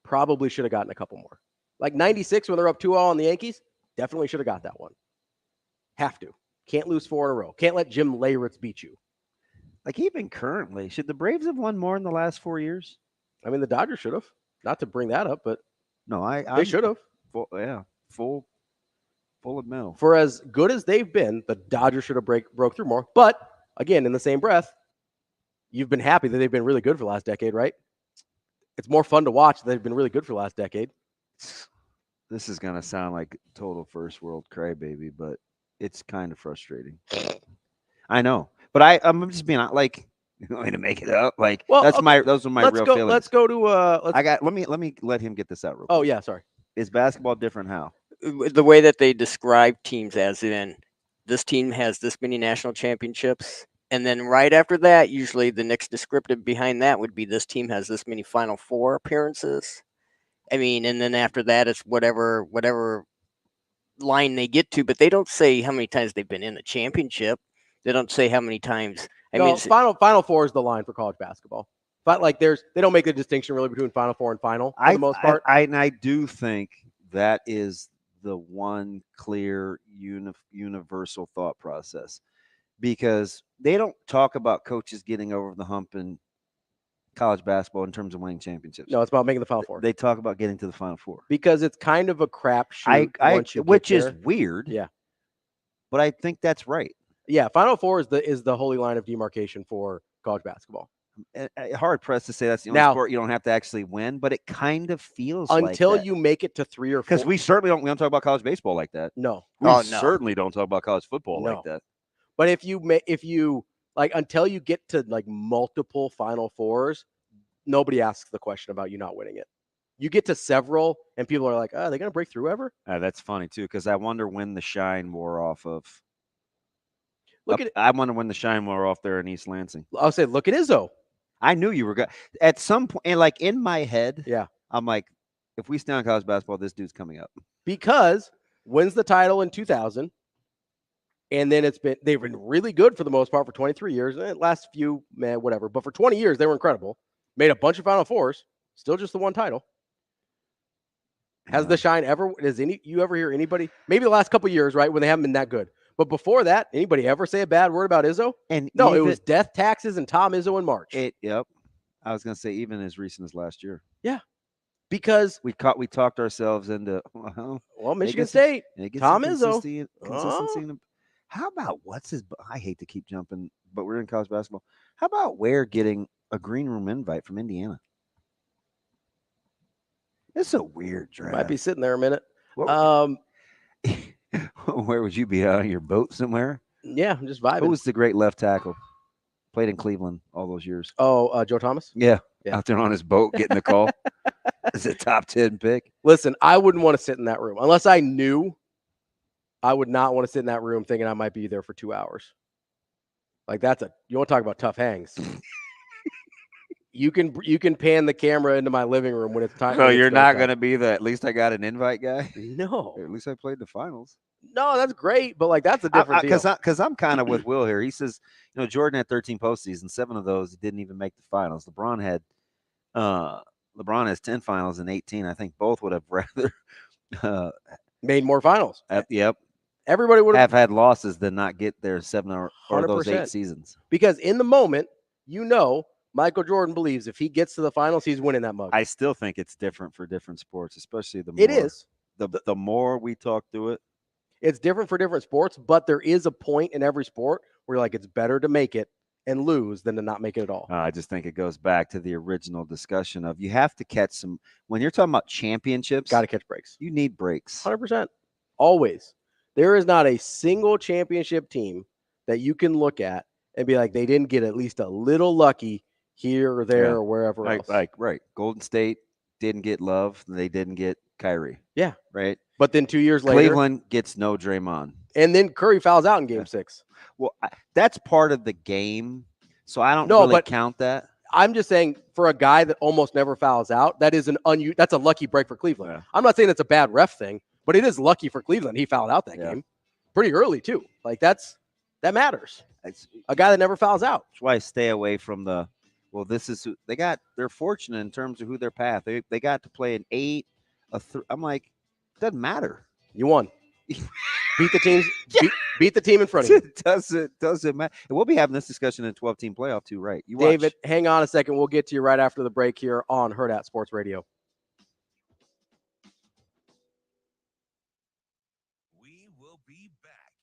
Probably should have gotten a couple more. Like 96 when they're up 2-0 on the Yankees, definitely should have got that one. Have to. Can't lose 4 in a row. Can't let Jim Leyritz beat you. Like, even currently, should the Braves have won more in the last 4 years? I mean, the Dodgers should have. Not to bring that up, but no, they should have. Full of metal. For as good as they've been, the Dodgers should have broke through more. But again, in the same breath, you've been happy that they've been really good for the last decade, right? It's more fun to watch that they've been really good for the last decade. This is going to sound like total first world crybaby, but it's kind of frustrating. I know, but I'm just being like, you want me to make it up? Like, well, those are my real feelings. Let's go to let me let him get this out real quick. Oh yeah, sorry. Is basketball different? How? The way that they describe teams, as in this team has this many national championships, and then right after that, usually the next descriptive behind that would be this team has this many Final Four appearances. I mean, and then after that, it's whatever line they get to, but they don't say how many times they've been in the championship. They don't say how many times. I mean, Final Four is the line for college basketball. But like, they don't make a distinction really between Final Four and Final for the most part. I do think that is the one clear universal thought process, because they don't talk about coaches getting over the hump in college basketball in terms of winning championships. No, it's about making the Final Four. They talk about getting to the Final Four because it's kind of a crapshoot. Which is weird. Yeah, but I think that's right. Yeah, Final Four is the holy line of demarcation for college basketball. Hard pressed to say that's the only sport you don't have to actually win, but it kind of feels until like you make it to 3 or 4. Because we certainly don't talk about college baseball like that. No, we certainly don't talk about college football like that. But if you like, until you get to like multiple Final Fours, nobody asks the question about you not winning it. You get to several, and people are like, "Oh, are they going to break through ever?" That's funny too, because I wonder when the shine wore off of. Look I wonder when the shine wore off there in East Lansing. I'll say, look at Izzo. I knew you were going at some point, and like in my head, Yeah, I'm like, if we stay on college basketball, this dude's coming up. because wins the title in 2000, and then they've been really good for the most part for 23 years. And last few, man, whatever, but for 20 years they were incredible. Made a bunch of Final Fours, still just the one title. Has the shine ever? You ever hear anybody? Maybe the last couple of years, right, when they haven't been that good. But before that, anybody ever say a bad word about Izzo? And no, it was death, taxes, and Tom Izzo in March. Yep. I was gonna say even as recent as last year. Yeah, because we talked ourselves into Michigan State, Tom Izzo, consistency. How about I hate to keep jumping, but we're in college basketball. How about Ware getting a green room invite from Indiana? It's a weird draft. Might be sitting there a minute. Where would you be, out on your boat somewhere? Yeah, I'm just vibing. Who was the great left tackle? Played in Cleveland all those years. Oh, Joe Thomas? Yeah. Out there on his boat getting the call. It's a top 10 pick. Listen, I wouldn't want to sit in that room unless I knew. I would not want to sit in that room thinking I might be there for 2 hours. Like you want to talk about tough hangs. You can pan the camera into my living room when it's time. So you're not going to be the at least I got an invite guy? No. Or at least I played the finals. No, that's great, but like that's a different deal. Because I'm kind of with Will here. He says, Jordan had 13 postseasons, 7 of those didn't even make the finals. LeBron has 10 finals and 18. I think both would have rather made more finals. Yep. Everybody would have had losses than not get their 7 or those 8 seasons. Because in the moment, Michael Jordan believes if he gets to the finals, he's winning that mug. I still think it's different for different sports, especially the more. It is. The more we talk through it. It's different for different sports, but there is a point in every sport where you're like, it's better to make it and lose than to not make it at all. I just think it goes back to the original discussion of you have to catch some – when you're talking about championships. Got to catch breaks. You need breaks. 100%. Always. There is not a single championship team that you can look at and be like, they didn't get at least a little lucky here or there or wherever else. Right. Golden State didn't get Love. They didn't get Kyrie. Yeah. Right. But then 2 years later. Cleveland gets no Draymond. And then Curry fouls out in game 6. Well, that's part of the game. So I don't really count that. I'm just saying for a guy that almost never fouls out, that is that's a lucky break for Cleveland. Yeah. I'm not saying it's a bad ref thing, but it is lucky for Cleveland. He fouled out that game pretty early too. Like that matters. A guy that never fouls out. That's why I stay away from they're fortunate in terms of who their path. They got to play an 8, I'm like, it doesn't matter. You won. Beat the teams. Beat the team in front of you. It doesn't matter. And we'll be having this discussion in 12-team playoff too, right? David, hang on a second. We'll get to you right after the break here on Hurrdat Sports Radio. We will be back.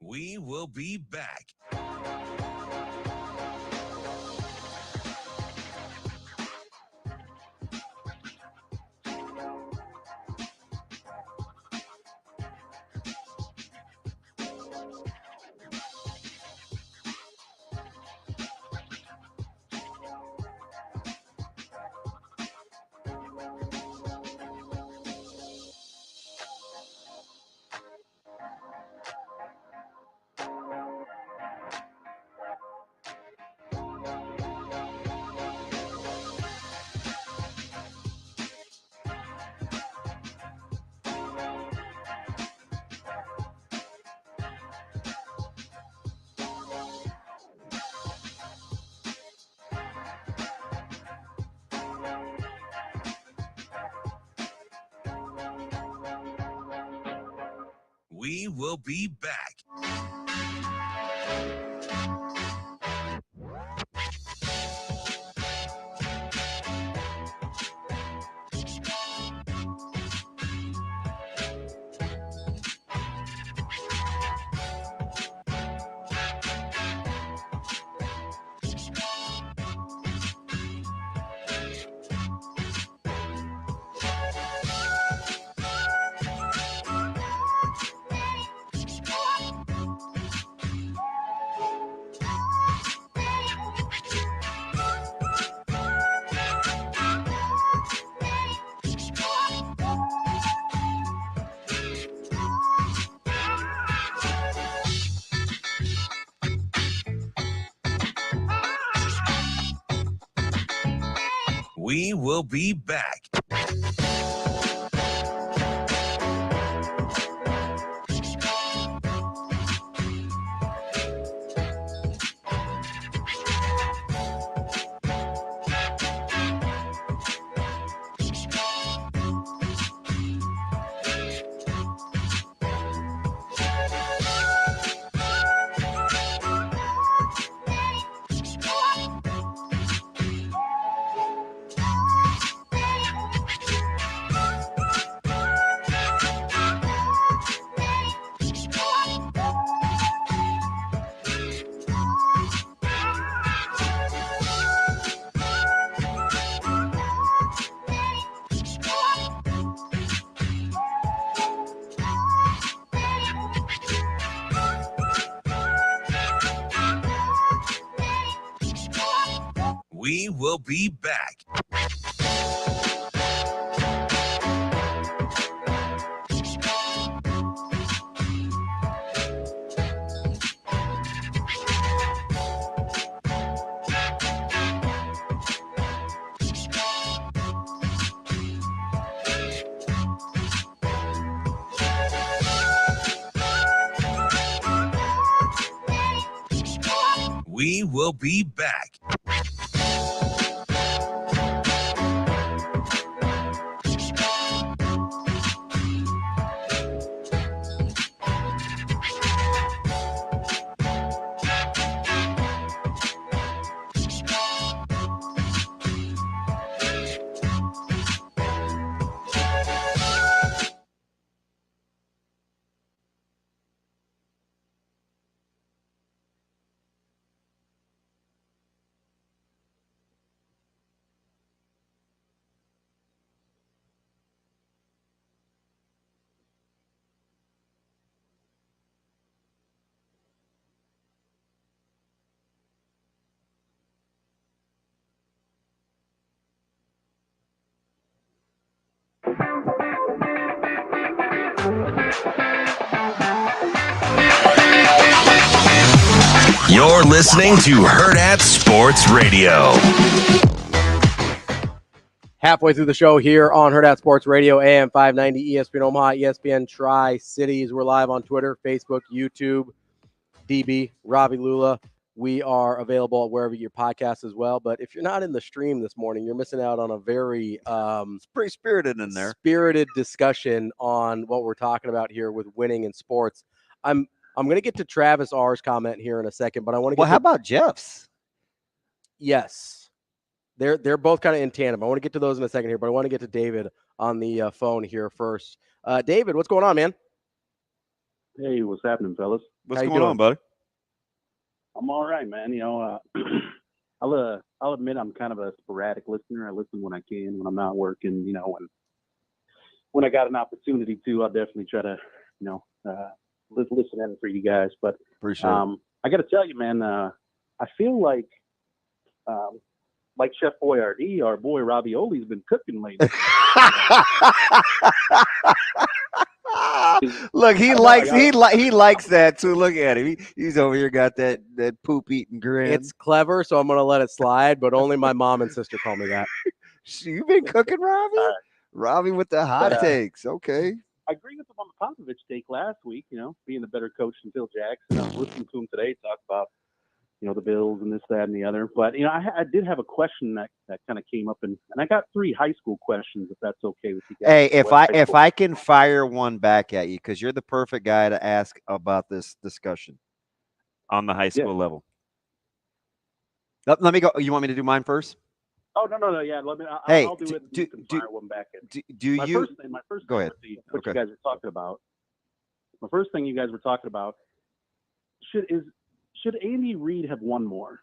We will be back. We will be back. We will be back. We will be back. We will be back. You're listening to Hurrdat Sports Radio. Halfway through the show here on Hurrdat Sports Radio, AM 590, ESPN Omaha, ESPN Tri-Cities. We're live on Twitter, Facebook, YouTube, DB, Ravi, Lulla. We are available wherever your podcast as well. But if you're not in the stream this morning, you're missing out on a very It's pretty spirited in there. Spirited discussion on what we're talking about here with winning in sports. I'm going to get to Travis R's comment here in a second, but I want to get how about Jeff's? Yes. They're both kind of in tandem. I want to get to those in a second here, but I want to get to David on the phone here first. David, what's going on, man? Hey, what's happening, fellas? What's going on, buddy? I'm all right, man. You know, I'll admit I'm kind of a sporadic listener. I listen when I can, when I'm not working. You know, when I got an opportunity to, I'll definitely try to, you know, listen in for you guys. But appreciate it. I got to tell you, man, I feel like Chef Boyardee, our boy Ravioli's been cooking lately. Look, he likes that too. Look at him. He's over here got that poop eating grin. It's clever, so I'm going to let it slide, but only my mom and sister call me that. You been cooking, Ravi? Ravi with the hot takes. Okay. I agree with him on the Popovich take last week, you know, being a better coach than Phil Jackson. I was listening to him today talk about, the Bills and this, that, and the other. But, I did have a question that kind of came up, and I got 3 high school questions, if that's okay with you guys. Hey, if I can fire one back at you, because you're the perfect guy to ask about this discussion on the high school level. Let me go. You want me to do mine first? Oh, no. Yeah, I'll do it. You can fire one back at me. My first go ahead. What you guys are talking about. The first thing you guys were talking about, should Andy Reid have won more?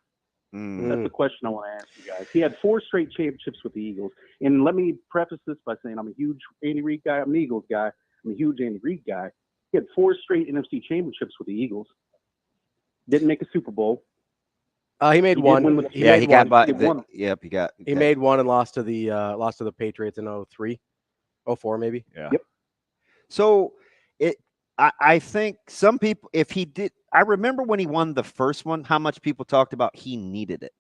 That's the question I want to ask you guys. He had 4 straight championships with the Eagles. And let me preface this by saying I'm a huge Andy Reid guy. I'm an Eagles guy. I'm a huge Andy Reid guy. He had 4 straight NFC championships with the Eagles. Didn't make a Super Bowl. He made one. He made one and lost to the Patriots in 04 maybe. Yeah. Yep. So I think some people, if he did, I remember when he won the first one, how much people talked about he needed it.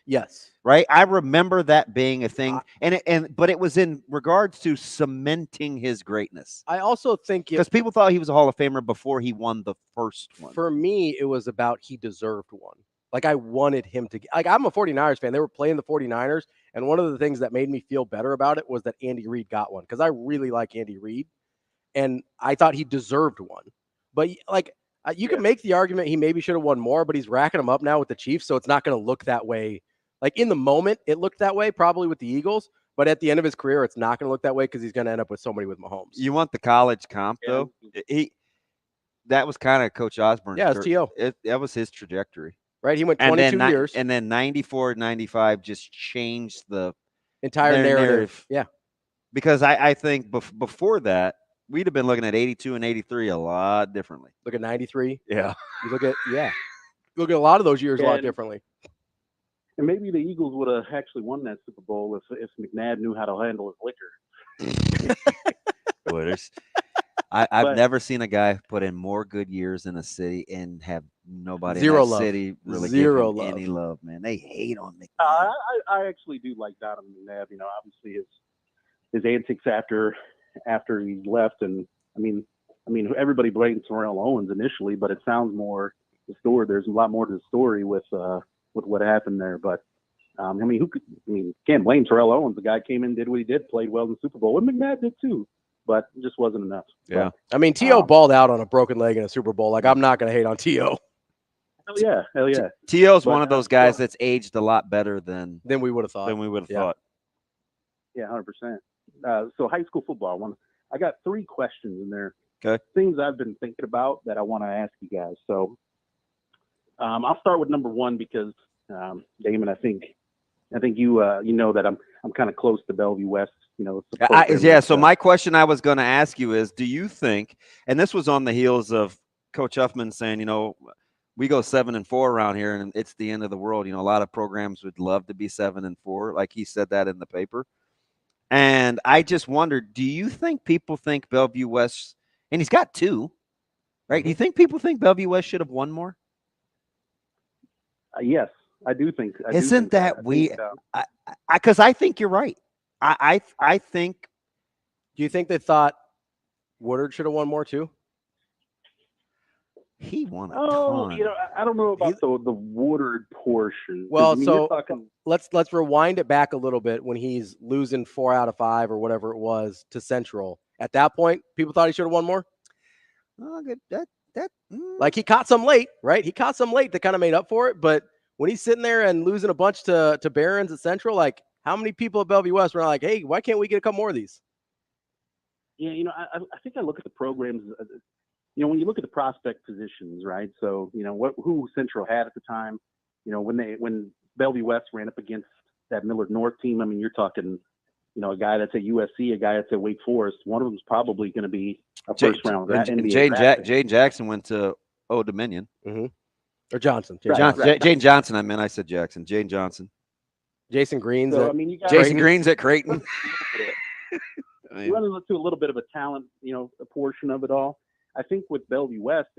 Yes. Right. I remember that being a thing, but it was in regards to cementing his greatness. I also think because people thought he was a Hall of Famer before he won the first one. For me, it was about he deserved one. Like I wanted him to. Like I'm a 49ers fan. They were playing the 49ers, and one of the things that made me feel better about it was that Andy Reid got one because I really like Andy Reid, and I thought he deserved one. But like you can make the argument he maybe should have won more, but he's racking them up now with the Chiefs, so it's not going to look that way. Like in the moment, it looked that way probably with the Eagles, but at the end of his career, it's not going to look that way because he's going to end up with so many with Mahomes. You want the college comp though? That was kind of Coach Osborne's. Yeah, it's T.O. That was his trajectory. Right, he went 22 years. And then 94, 95 just changed the entire narrative. Yeah. Because I think before that, we'd have been looking at 82 and 83 a lot differently. Look at 93. Yeah. You look at a lot of those years a lot differently. And maybe the Eagles would have actually won that Super Bowl if McNabb knew how to handle his liquor. Boy, I've never seen a guy put in more good years in a city and have nobody in that city really give him any love, man. They hate on McNabb. I actually do like Donovan McNabb. Obviously his antics after he left, and I mean everybody blamed Tramel Owens initially, but it sounds more the story. There's a lot more to the story with what happened there. But can't blame Tramel Owens. The guy came in, did what he did, played well in the Super Bowl, and McNabb did too. But it just wasn't enough. Yeah. But, T.O. balled out on a broken leg in a Super Bowl. Like, I'm not going to hate on T.O. Hell yeah. T.O.'s one of those guys that's aged a lot better than we would have thought. Yeah, 100%. So high school football. I got 3 questions in there. Okay. Things I've been thinking about that I want to ask you guys. So I'll start with number 1 because, Damon, I think you know that I'm kind of close to Bellevue West. So my question I was going to ask you is, do you think, and this was on the heels of Coach Huffman saying, we go 7-4 around here and it's the end of the world. A lot of programs would love to be 7-4. Like he said that in the paper. And I just wondered, do you think people think Bellevue West, and he's got 2, right? Do you think people think Bellevue West should have won more? Yes, I do think. Isn't that weird? Because I think you're right. I think. Do you think they thought Woodard should have won more too? He won a ton. I don't know about the Woodard portion. Well, let's rewind it back a little bit when he's losing 4 out of 5 or whatever it was to Central. At that point, people thought he should have won more. Oh, good. Like he caught some late, right? He caught some late that kind of made up for it. But when he's sitting there and losing a bunch to Barons at Central, like how many people at Bellevue West were like, hey, why can't we get a couple more of these? Yeah, I think I look at the programs. When you look at the prospect positions, right? So, who Central had at the time, when Bellevue West ran up against that Millard North team, you're talking, a guy that's at USC, a guy that's at Wake Forest. One of them is probably going to be a first round. Jane Jackson went to Old Dominion. Mm-hmm. Or Johnson. Jane Johnson, I said Jackson. Jane Johnson. Jason Green's Jason Green's at Creighton. You run into a little bit of a talent, a portion of it all. I think with Bellevue West,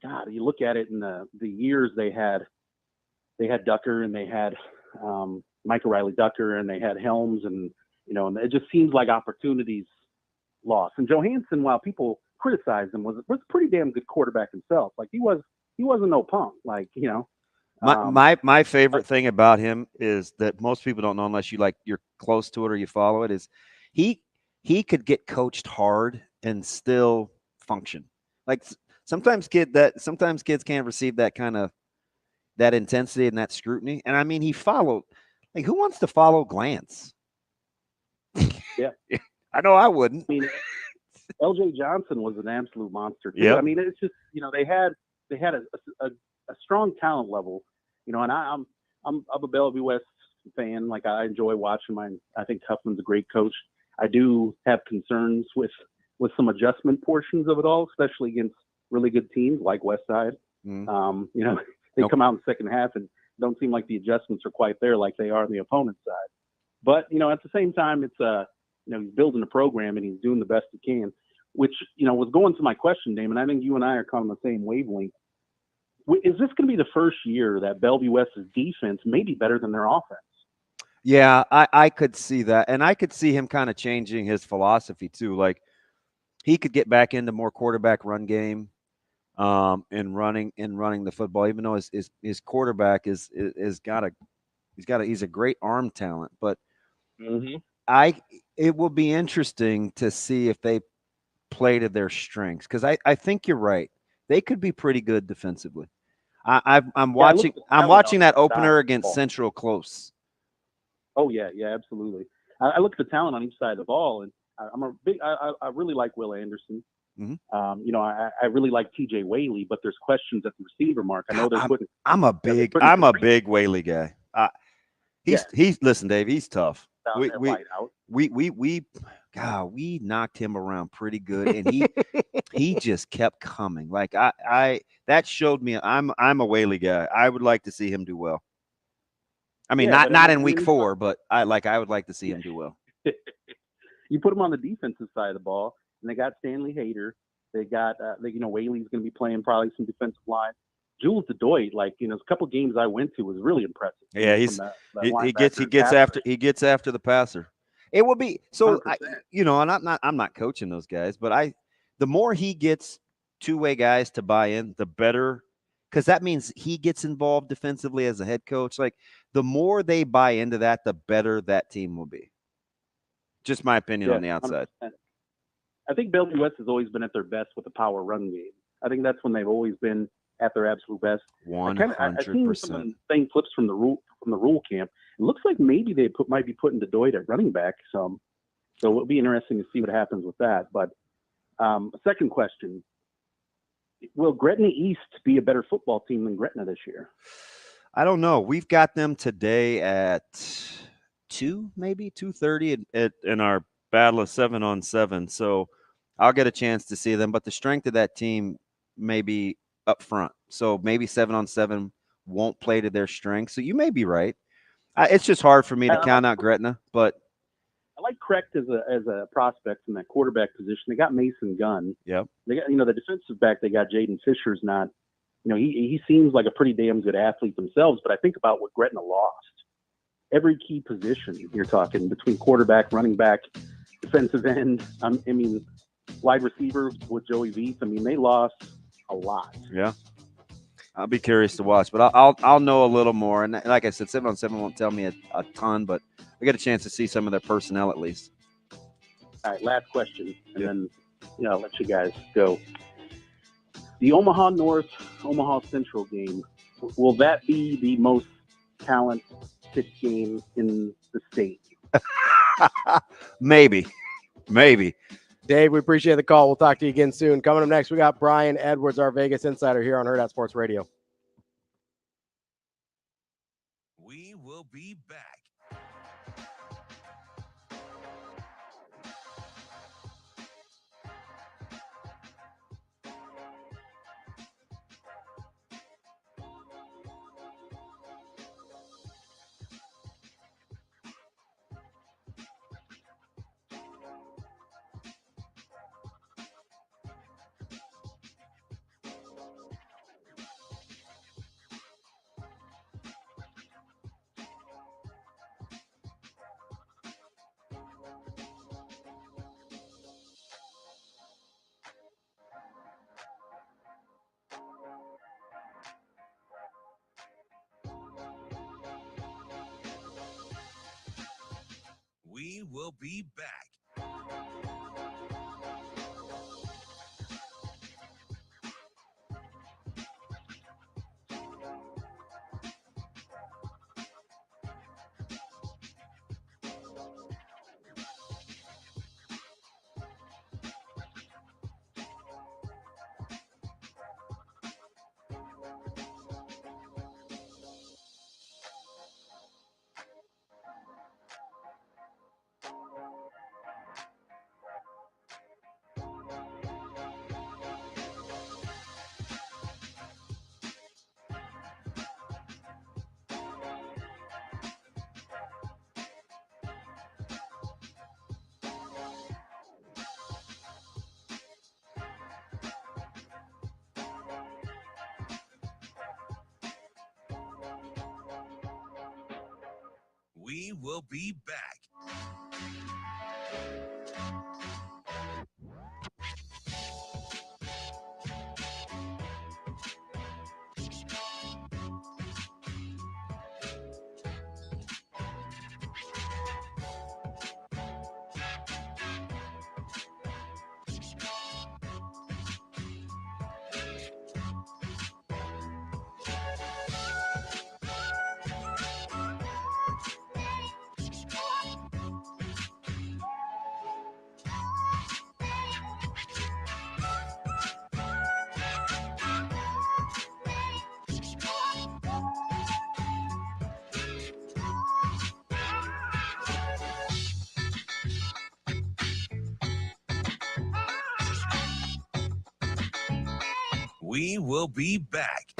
God, you look at it in the years they had Ducker and they had Michael Riley Ducker and they had Helms and it just seems like opportunities lost. And Johansson, while people criticized him, was a pretty damn good quarterback himself. Like he wasn't no punk. Like My favorite thing about him is that most people don't know unless you're close to it or you follow it, is he could get coached hard and still function. Like sometimes kids can't receive that kind of that intensity and that scrutiny. And I mean, he followed. Like, who wants to follow Glance? Yeah. I know I wouldn't. I mean, LJ Johnson was an absolute monster too. Yep. I mean, it's just, they had a strong talent level, and I'm a Bellevue West fan. Like, I enjoy watching I think Huffman's a great coach. I do have concerns with some adjustment portions of it all, especially against really good teams like Westside. They come out in the second half and don't seem like the adjustments are quite there like they are on the opponent's side. But, at the same time, it's he's building a program and he's doing the best he can, which, was going to my question, Damon. I think you and I are kind of on the same wavelength. Is this going to be the first year that Bellevue West's defense may be better than their offense? Yeah, I could see that. And I could see him kind of changing his philosophy too. Like, he could get back into more quarterback run game and running the football, even though his quarterback he's a great arm talent. But it will be interesting to see if they play to their strengths, because I think you're right. They could be pretty good defensively. I'm watching that opener against Central close. Oh yeah, absolutely. I look at the talent on each side of the ball, and I really like Will Anderson. Mm-hmm. I really like TJ Whaley, but there's questions at the receiver mark. I know I'm a big Whaley guy. Listen, Dave, he's tough. We knocked him around pretty good, and he just kept coming. Like that showed me I'm a Whaley guy. I would like to see him do well. I mean, not in week 4, but I would like to see him do well. You put him on the defensive side of the ball, and they got Stanley Hayter. They got Whaley's going to be playing probably some defensive line. Jules DeDoit, a couple games I went to was really impressive. Yeah, he gets after the passer. It will be so. And I'm not coaching those guys, but the more he gets two-way guys to buy in, the better, because that means he gets involved defensively as a head coach. Like, the more they buy into that, the better that team will be. Just my opinion on the outside. 100%. I think Bellevue West has always been at their best with the power run game. I think that's when they've always been at their absolute best. 100%. I've seen some of the same clips from the rule camp. It looks like maybe they might be putting DeDoit at running back some. So it'll be interesting to see what happens with that. But second question: will Gretna East be a better football team than Gretna this year? I don't know. We've got them today at 2:30 in our battle of 7-on-7. So I'll get a chance to see them. But the strength of that team may be up front. So maybe 7-on-7 won't play to their strength. So you may be right. It's just hard for me to count out Gretna, but I like Krecht as a prospect in that quarterback position. They got Mason Gunn. Yep. They got the defensive back. They got Jaden Fisher's not. He seems like a pretty damn good athlete themselves. But I think about what Gretna lost. Every key position you're talking between quarterback, running back, defensive end. Wide receiver with Joey Veith. They lost a lot. Yeah. I'll be curious to watch, but I'll know a little more. And like I said, 7-on-7 won't tell me a ton, but I get a chance to see some of their personnel at least. All right, last question, and then I'll let you guys go. The Omaha North, Omaha Central game, will that be the most talent-picked game in the state? Maybe. Dave, we appreciate the call. We'll talk to you again soon. Coming up next, we got Brian Edwards, our Vegas insider, here on Hurrdat Sports Radio. We will be back. will be back. We will be back. We will be back.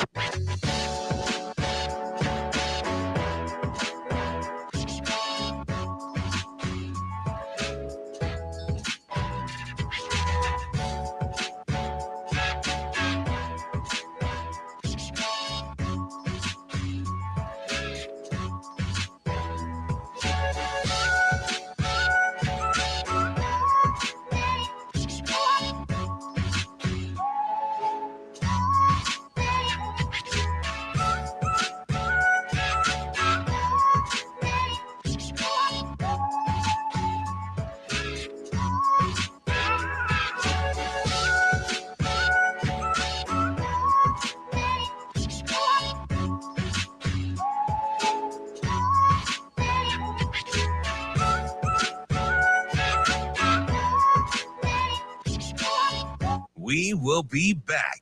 We will be back.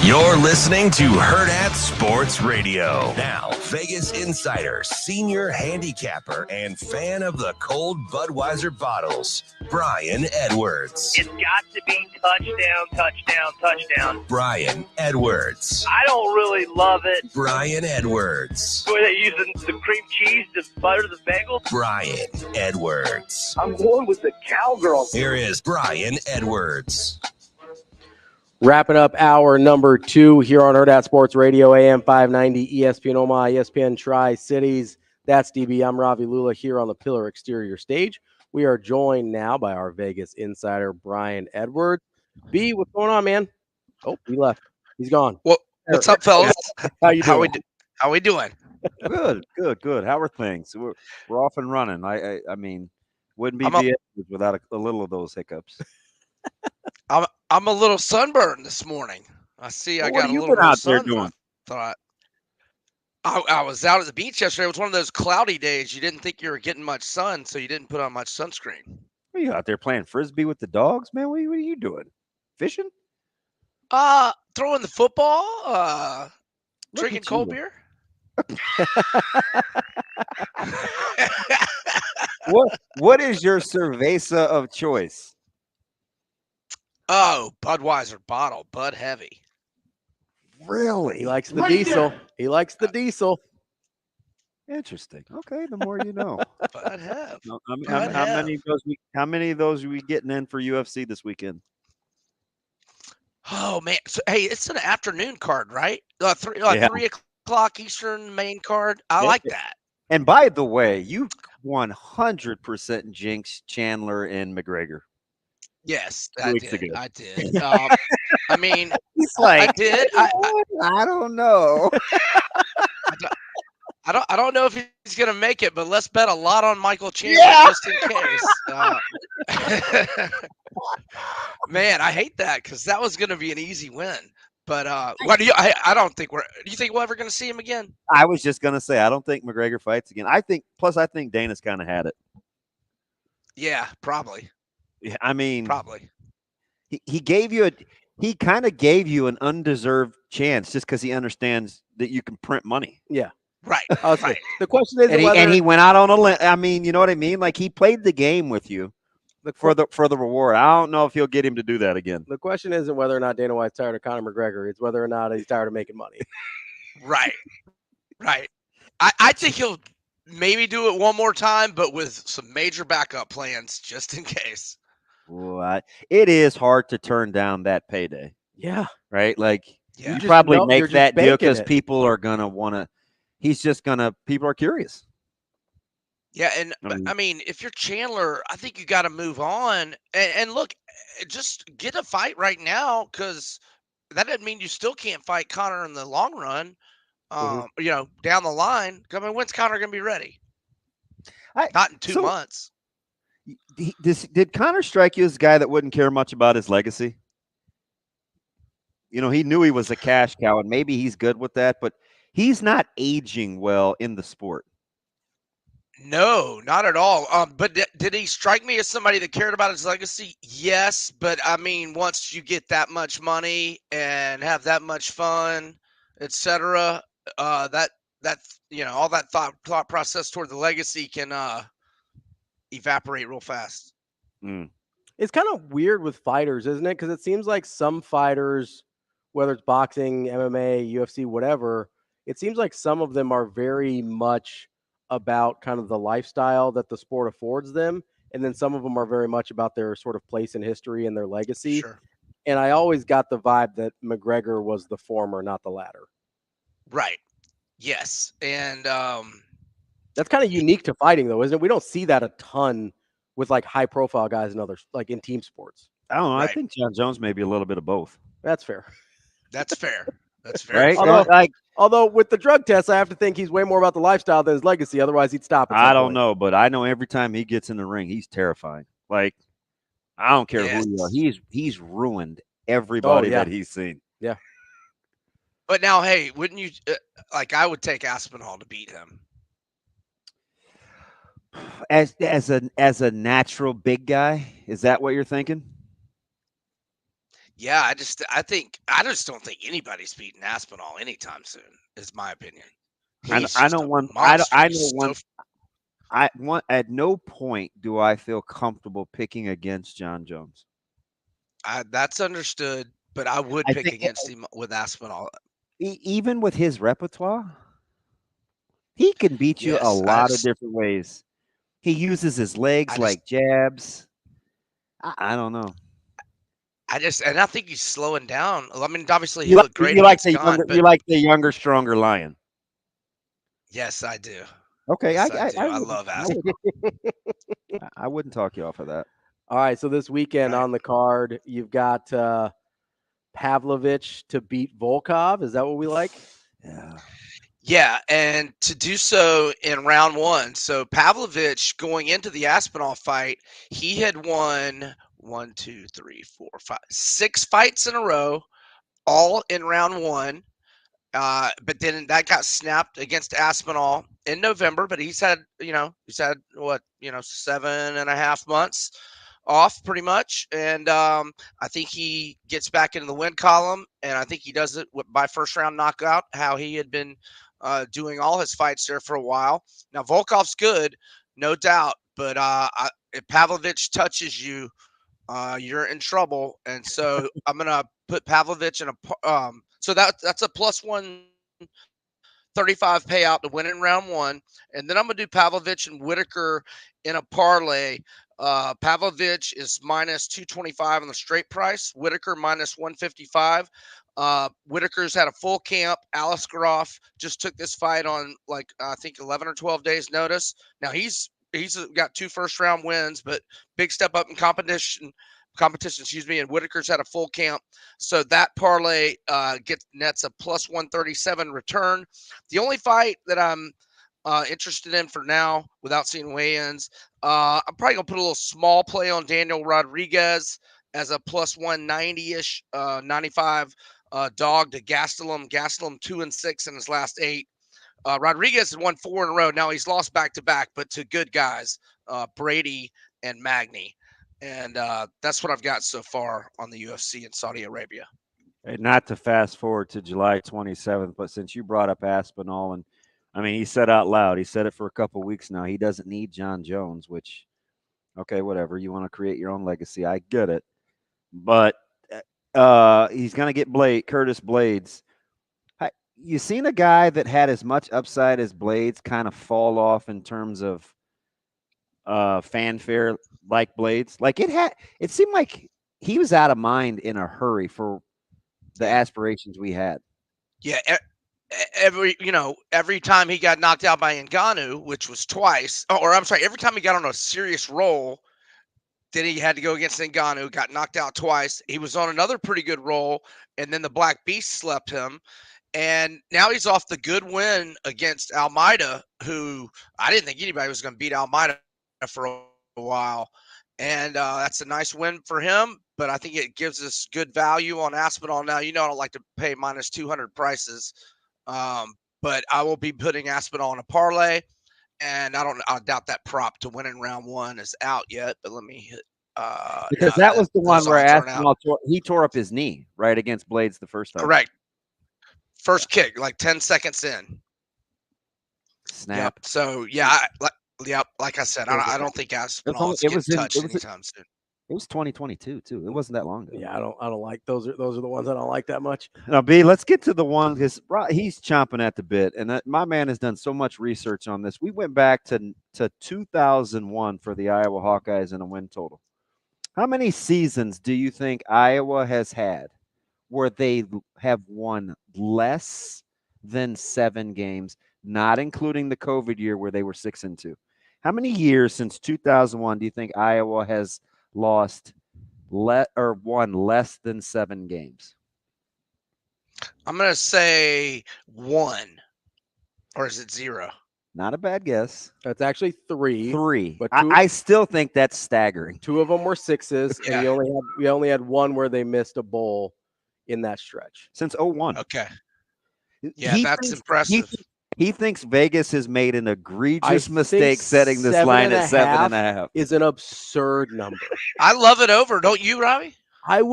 You're listening to Hurrdat Sports Radio. Now, Vegas insider, senior handicapper, and fan of the cold Budweiser bottles, Brian Edwards. It's got to be touchdown, touchdown, touchdown. Brian Edwards. I don't really love it. Brian Edwards. The way they're using the cream cheese to butter the bagel. Brian Edwards. I'm going with the cowgirl. Here is Brian Edwards. Wrapping up hour number 2 here on Hurrdat Sports Radio, AM 590, ESPN Omaha, ESPN Tri-Cities. That's DB. I'm Ravi Lulla here on the Pillar Exterior stage. We are joined now by our Vegas insider, Brian Edwards. B, what's going on, man? Oh, he left. He's gone. Well, what's up, fellas? How you doing? How we doing? Good. How are things? We're off and running. I mean, wouldn't be BS without a little of those hiccups. I'm a little sunburned this morning. I see. I got a little out sun. there doing? Thought I was out at the beach yesterday. It was one of those cloudy days. You didn't think you were getting much sun, so you didn't put on much sunscreen. Are you out there playing frisbee with the dogs, man? What are you doing? Fishing? Throwing the football. Drinking cold beer. What is your cerveza of choice? Oh, Budweiser bottle, Bud Heavy. Really? He likes the diesel. He likes the diesel. Interesting. Okay, the more you know. Bud Heavy. How many of those are we getting in for UFC this weekend? Oh man! So, hey, it's an afternoon card, right? 3 o'clock Eastern main card. I like that. And by the way, you 100% jinxed Chandler and McGregor. Yes, 2 weeks ago. I did. I mean, He's like, I did. I don't know. I don't know if he's gonna make it, but let's bet a lot on Michael Chandler just in case. Man, I hate that because that was gonna be an easy win. But what do you? I don't think we're. Do you think we're ever gonna see him again? I was just gonna say I don't think McGregor fights again. I think Dana's kind of had it. Yeah, probably. Yeah, I mean, probably. He kind of gave you an undeserved chance just because he understands that you can print money. Yeah. Right. Right. The question is, and he went out on a limb. I mean, you know what I mean? Like he played the game with you for the reward. I don't know if he'll get him to do that again. The question isn't whether or not Dana White's tired of Conor McGregor. It's whether or not he's tired of making money. Right. Right. I think he'll maybe do it one more time, but with some major backup plans just in case. Well, it is hard to turn down that payday. Yeah. Right? Like you probably make that deal because people are going to want to. People are curious. Yeah, and I mean, if you're Chandler, I think you got to move on. And look, just get a fight right now because that doesn't mean you still can't fight Conor in the long run. You know, down the line. I mean, when's Conor going to be ready? Not in 2 months. Did Conor strike you as a guy that wouldn't care much about his legacy? You know, he knew he was a cash cow, and maybe he's good with that, but he's not aging well in the sport. No, not at all. But did he strike me as somebody that cared about his legacy? Yes, but I mean, once you get that much money and have that much fun, etc., that you know, all that thought process toward the legacy can evaporate real fast. It's kind of weird with fighters, isn't it? Because it seems like some fighters, whether it's boxing, MMA, UFC, whatever, it seems like some of them are very much about kind of the lifestyle that the sport affords them. And then some of them are very much about their sort of place in history and their legacy. Sure. And I always got the vibe that McGregor was the former, not the latter. Right. Yes. And that's kind of unique to fighting, though, isn't it? We don't see that a ton with like high profile guys and others, like in team sports. I don't know. Right. I think John Jones may be a little bit of both. That's fair. That's fair. That's fair. Right? Although with the drug test, I have to think he's way more about the lifestyle than his legacy. Otherwise, he'd stop. I don't know, but I know every time he gets in the ring, he's terrifying. Like, I don't care who you are. He's ruined everybody that he's seen. Yeah. But now, hey, wouldn't you like? I would take Aspinall to beat him. As a natural big guy, is that what you're thinking? Yeah, I just don't think anybody's beating Aspinall anytime soon. Is my opinion. At no point do I feel comfortable picking against John Jones. That's understood, but I would pick against him with Aspinall. Even with his repertoire, he can beat you a lot of different ways. He uses his legs like jabs. I don't know. I think he's slowing down. I mean, obviously he looked great. You like the younger, stronger Lion. Yes, I do. Okay, yes, I love Aspinall. I wouldn't talk you off of that. All right, so this weekend on the card, you've got Pavlovich to beat Volkov. Is that what we like? Yeah. Yeah, and to do so in round one. So Pavlovich going into the Aspinall fight, he had won 6 fights in a row, all in round one. But then that got snapped against Aspinall in November. But he's had 7.5 months off pretty much. And I think he gets back into the win column, and I think he does it by first round knockout, how he had been doing all his fights there for a while. Now Volkov's good, no doubt, but if Pavlovich touches you, you're in trouble. And so I'm gonna put Pavlovich in a so that's a plus 135 payout to win in round one, and then I'm gonna do Pavlovich and Whitaker in a parlay Pavlovich is minus 225 on the straight price. Whitaker minus 155. Whitaker's had a full camp. Alice Groff just took this fight on I think 11 or 12 days notice. Now he's got 2 first-round wins, but big step up in competition, and Whitaker's had a full camp. So that parlay nets a plus 137 return. The only fight that I'm interested in for now, without seeing weigh-ins, I'm probably going to put a little small play on Daniel Rodriguez as a plus 190-ish, 95 dog to Gastelum. Gastelum 2-6 in his last 8. Rodriguez has won 4 in a row. Now he's lost back-to-back, but to good guys, Brady and Magny. And that's what I've got so far on the UFC in Saudi Arabia. Hey, not to fast forward to July 27th, but since you brought up Aspinall, and I mean, he said out loud, he said it for a couple of weeks now, he doesn't need John Jones, which, okay, whatever. You want to create your own legacy. I get it. But he's going to get Curtis Blades. You seen a guy that had as much upside as Blades kind of fall off in terms of fanfare like Blades? Like it seemed like he was out of mind in a hurry for the aspirations we had. Yeah. Every time he got knocked out by Ngannou, which was twice, every time he got on a serious roll, then he had to go against Ngannou, got knocked out twice. He was on another pretty good roll, and then the Black Beast slept him. And now he's off the good win against Almeida, who I didn't think anybody was going to beat Almeida for a while. And that's a nice win for him, but I think it gives us good value on Aspinall. Now, I don't like to pay minus 200 prices, but I will be putting Aspinall in a parlay, and I doubt that prop to win in round 1 is out yet, but let me hit. Because that was the one where Aspinall tore up his knee right against Blades the first time. Correct. First kick, 10 seconds in. Snap. Yep. So, like I said, I don't think Aspinall is getting touched anytime soon. It was 2022 too. It wasn't that long ago. Yeah, I don't like those. Are the ones I don't like that much. Now, B, let's get to the one because he's chomping at the bit, and my man has done so much research on this. We went back to 2001 for the Iowa Hawkeyes in a win total. How many seasons do you think Iowa has had where they have won less than 7 games, not including the COVID year where they were 6-2? How many years since 2001 do you think Iowa has lost won less than 7 games? I'm going to say 1, or is it 0? Not a bad guess. That's actually 3. 3, but I still think that's staggering. 2 of them were 6s, and we only had 1 where they missed a bowl in that stretch since 01. Okay, yeah, that's impressive. He thinks Vegas has made an egregious mistake setting this line at 7.5. Is an absurd number. I love it over. Don't you, Ravi? I'm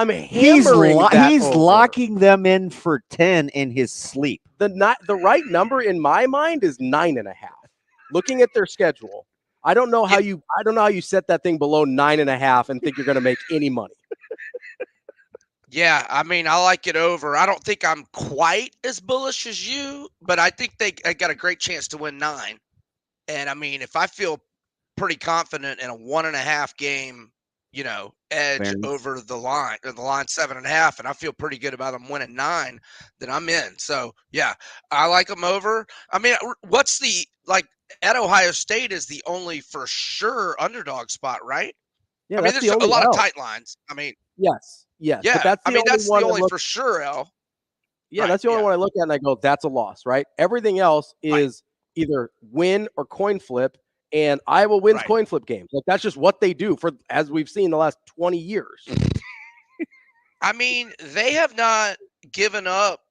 hammering he's locking them in for 10 in his sleep. The right number in my mind is 9.5. Looking at their schedule, I don't know how you set that thing below 9.5 and think you're going to make any money. Yeah, I mean, I like it over. I don't think I'm quite as bullish as you, but I think they got a great chance to win 9. And I mean, if I feel pretty confident in a 1.5 game, edge over the line, or the line 7.5, and I feel pretty good about them winning 9, then I'm in. So yeah, I like them over. I mean, what's at Ohio State is the only for sure underdog spot, right? Yeah, I mean, there's a lot of tight lines. I mean, yes. Yeah, but that's the only for sure, L. Yeah, right, that's the only one I look at and I go, that's a loss, right? Everything else is either win or coin flip, and Iowa wins coin flip games. That's just what they do as we've seen the last 20 years. I mean, they have not given up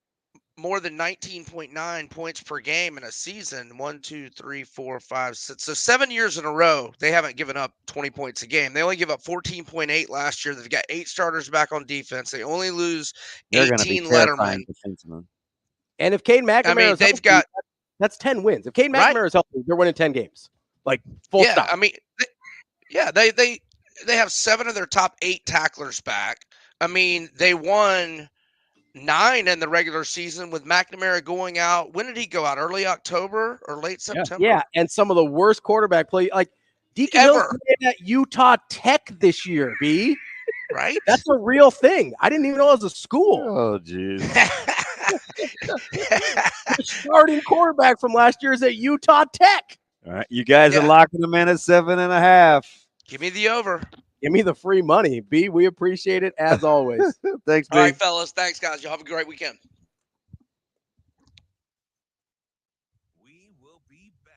more than 19.9 points per game in a season. 1, 2, 3, 4, 5, 6. So 7 years in a row, they haven't given up 20 points a game. They only give up 14.8 last year. They've got 8 starters back on defense. They only lose 18 lettermen. And if Cade McNamara is healthy, that's 10 wins. If Cade McNamara is healthy, they're winning 10 games. Full stop. I mean, they have 7 of their top 8 tacklers back. I mean, they won 9 in the regular season with McNamara going out. When did he go out? Early October or late September? Yeah, and some of the worst quarterback play. Deacon Hill's playing at Utah Tech this year, B. Right? That's a real thing. I didn't even know it was a school. Oh, jeez. The starting quarterback from last year is at Utah Tech. All right, you guys are locking them in at 7.5. Give me the over. Give me the free money, B. We appreciate it as always. Thanks, B. All right, fellas. Thanks, guys. Y'all have a great weekend. We will be back.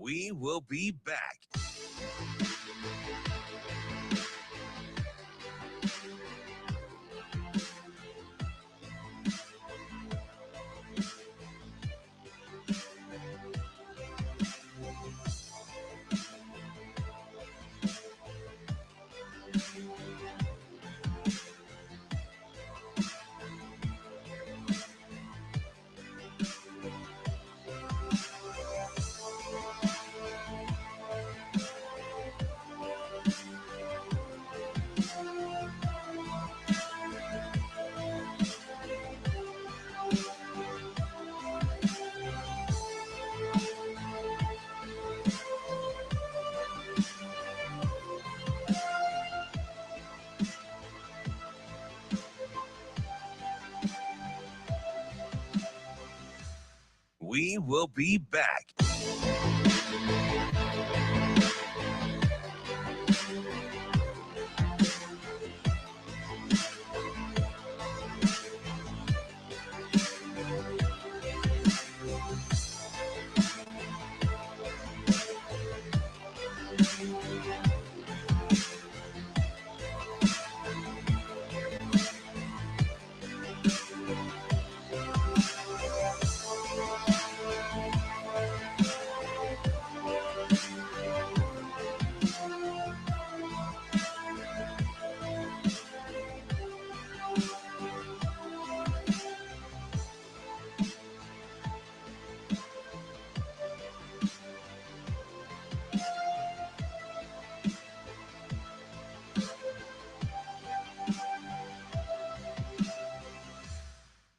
We will be back. We will be back.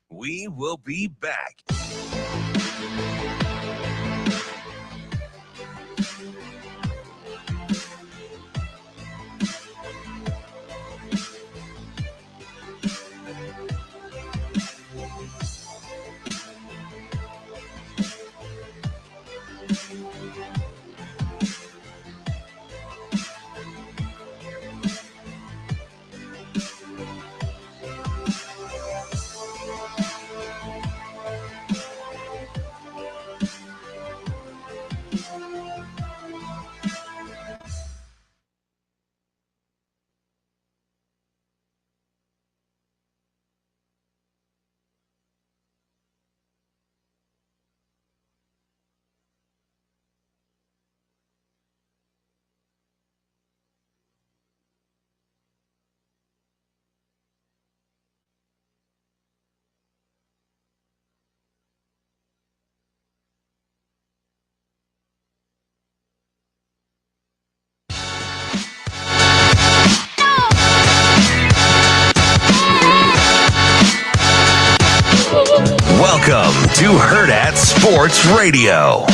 We will be back. Welcome to Hurrdat Sports Radio.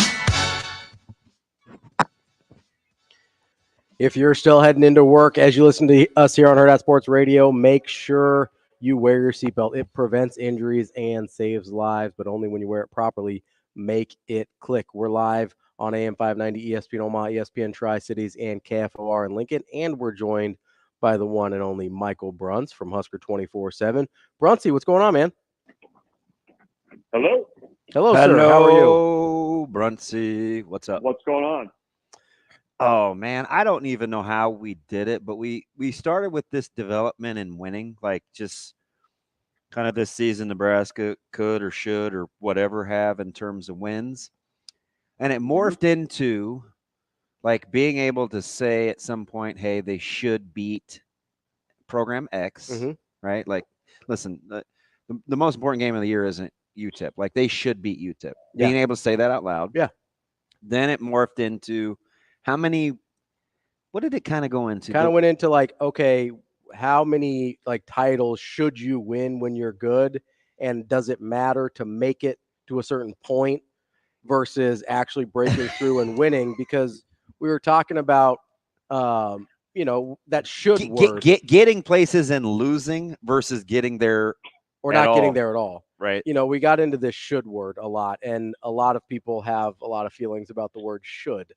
If you're still heading into work as you listen to us here on Hurrdat Sports Radio, make sure you wear your seatbelt. It prevents injuries and saves lives, but only when you wear it properly. Make it click. We're live on AM 590, ESPN Omaha, ESPN Tri-Cities, and KFOR in Lincoln, and we're joined by the one and only Michael Bruntz from Husker 24/7. Bruntsy, what's going on, man? Hello. Hello, sir. How are you? Hello, Bruntsy. What's up? What's going on? Oh man, I don't even know how we did it, but we started with this development and winning, like just kind of this season Nebraska could or should or whatever have in terms of wins. And it morphed into like being able to say at some point, hey, they should beat program X, right? Like, listen, the most important game of the year isn't UTEP. Like, they should beat UTEP. Yeah. Being able to say that out loud. Yeah. Then it morphed into how many, what did it kind of go into? Kind of went into like, okay, how many like titles should you win when you're good? And does it matter to make it to a certain point versus actually breaking through and winning? Because we were talking about, you know, that should work. Getting places and losing versus getting there or not getting there at all. Right. You know, we got into this should word a lot, and a lot of people have a lot of feelings about the word should,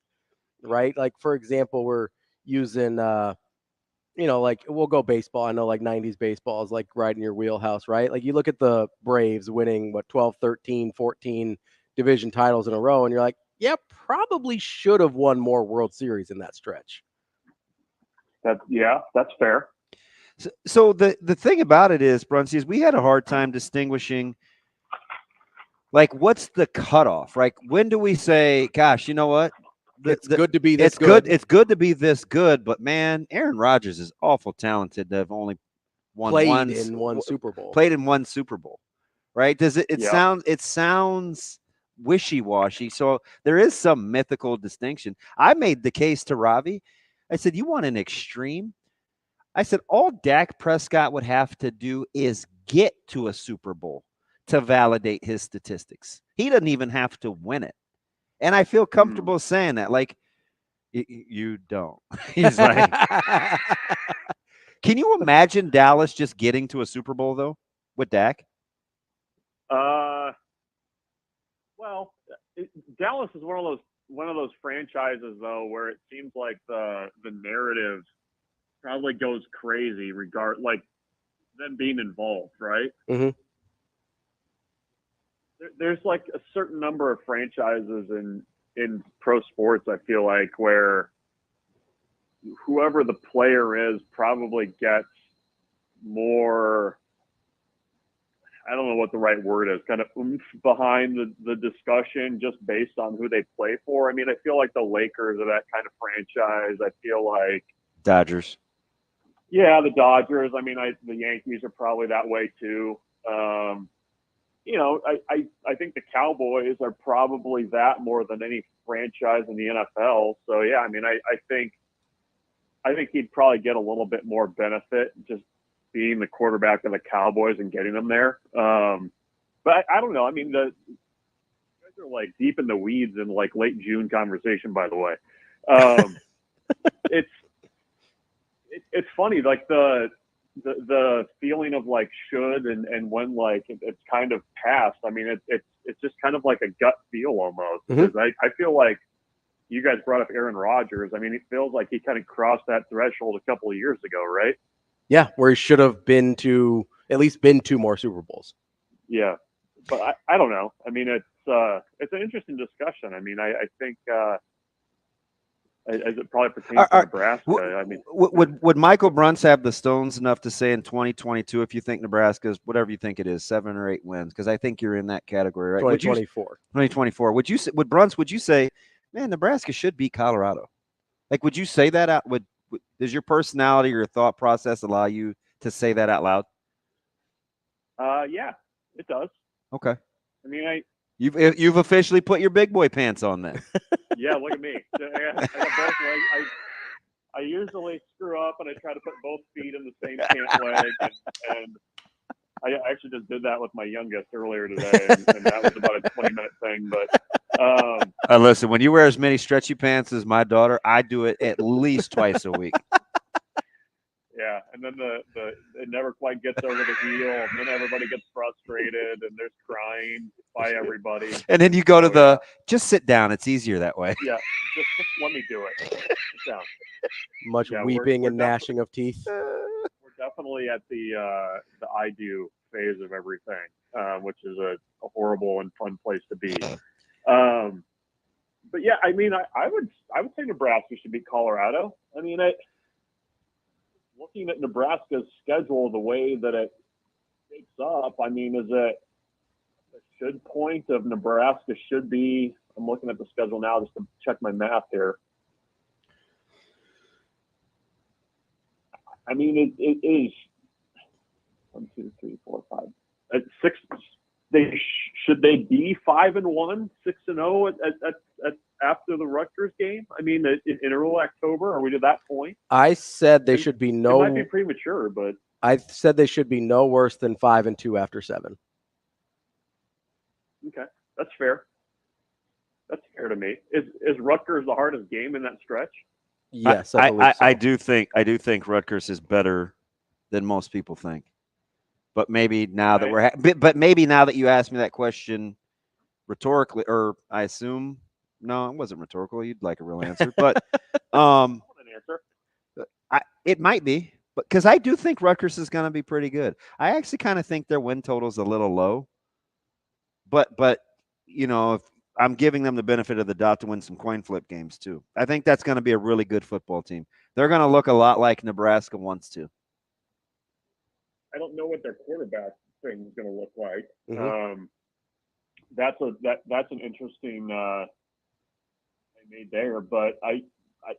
right? Like, for example, we're using, you know, like we'll go baseball. I know like 90s baseball is like right in your wheelhouse, right? Like you look at the Braves winning, 12, 13, 14 division titles in a row, and you're like, yeah, probably should have won more World Series in that stretch. That's fair. So the thing about it is, Bruntz, is we had a hard time distinguishing, like, what's the cutoff? Like, when do we say, gosh, you know what? It's good to be this it's good. It's good to be this good, but man, Aaron Rodgers is awful talented to have only played in one Super Bowl. Played in one Super Bowl, right? Does it sounds wishy-washy. So there is some mythical distinction. I made the case to Ravi. I said, you want an extreme? I said, all Dak Prescott would have to do is get to a Super Bowl to validate his statistics. He doesn't even have to win it. And I feel comfortable saying that. Like, you don't. He's like, can you imagine Dallas just getting to a Super Bowl, though, with Dak? Well, Dallas is one of those franchises, though, where it seems like the narrative probably goes crazy like them being involved, right? Mm-hmm. There's like a certain number of franchises in pro sports, I feel like, where whoever the player is probably gets more, I don't know what the right word is, kind of oomph behind the discussion just based on who they play for. I mean, I feel like the Lakers are that kind of franchise. I feel like Dodgers. Yeah, the Dodgers. I mean, the Yankees are probably that way too. You know, I think the Cowboys are probably that more than any franchise in the NFL. So yeah, I mean, I think he'd probably get a little bit more benefit just being the quarterback of the Cowboys and getting them there. But I don't know. I mean, you guys are like deep in the weeds in like late June conversation, by the way. It's funny, like the feeling of like should and when like it's kind of past. I mean, it's just kind of like a gut feel almost. Because I feel like you guys brought up Aaron Rodgers. I mean, it feels like he kind of crossed that threshold a couple of years ago, right? Yeah, where he should have at least been two more Super Bowls. Yeah, but I don't know. I mean, it's an interesting discussion. I mean, I think as it probably pertains to Nebraska. I mean, would Michael Bruntz have the stones enough to say in 2022, if you think Nebraska's whatever you think it is, 7 or 8 wins? Because I think you're in that category, right? 2024. 2024. Would Bruntz? Would you say, man, Nebraska should beat Colorado? Like, would you say that out? Does your personality or your thought process allow you to say that out loud? Yeah, it does. Okay. I mean, You've officially put your big boy pants on then. Yeah, look at me. I got both legs. I usually screw up and I try to put both feet in the same pant leg, and I actually just did that with my youngest earlier today, and that was about a 20-minute thing. But listen, when you wear as many stretchy pants as my daughter, I do it at least twice a week. Yeah, and then it never quite gets over the hill, and then everybody gets frustrated, and there's crying by everybody. And then you go to just sit down. It's easier that way. Yeah, just let me do it. Sit down. Much weeping and gnashing of teeth. We're definitely at the I do phase of everything, which is a horrible and fun place to be. But yeah, I mean, I would say Nebraska should beat Colorado. I mean, looking at Nebraska's schedule, the way that it shapes up, I mean, is it the should point of Nebraska should be? I'm looking at the schedule now just to check my math here. I mean, it is 1, 2, 3, 4, 5. At 6, should they be 5-1, 6-0 at after the Rutgers game? I mean, in early October, are we to that point? I said they should be no. It might be premature, but I said they should be no worse than 5-2 after 7. Okay, that's fair. That's fair to me. Is Rutgers the hardest game in that stretch? Yes, I believe so. I do think Rutgers is better than most people think. But maybe now that but maybe now that you asked me that question rhetorically, or I assume no, it wasn't rhetorical. You'd like a real answer, but an answer. It might be, but because I do think Rutgers is going to be pretty good. I actually kind of think their win total is a little low. But you know, if I'm giving them the benefit of the doubt to win some coin flip games too. I think that's going to be a really good football team. They're going to look a lot like Nebraska wants to. I don't know what their quarterback thing is going to look like. Mm-hmm. That's an interesting they made there, but I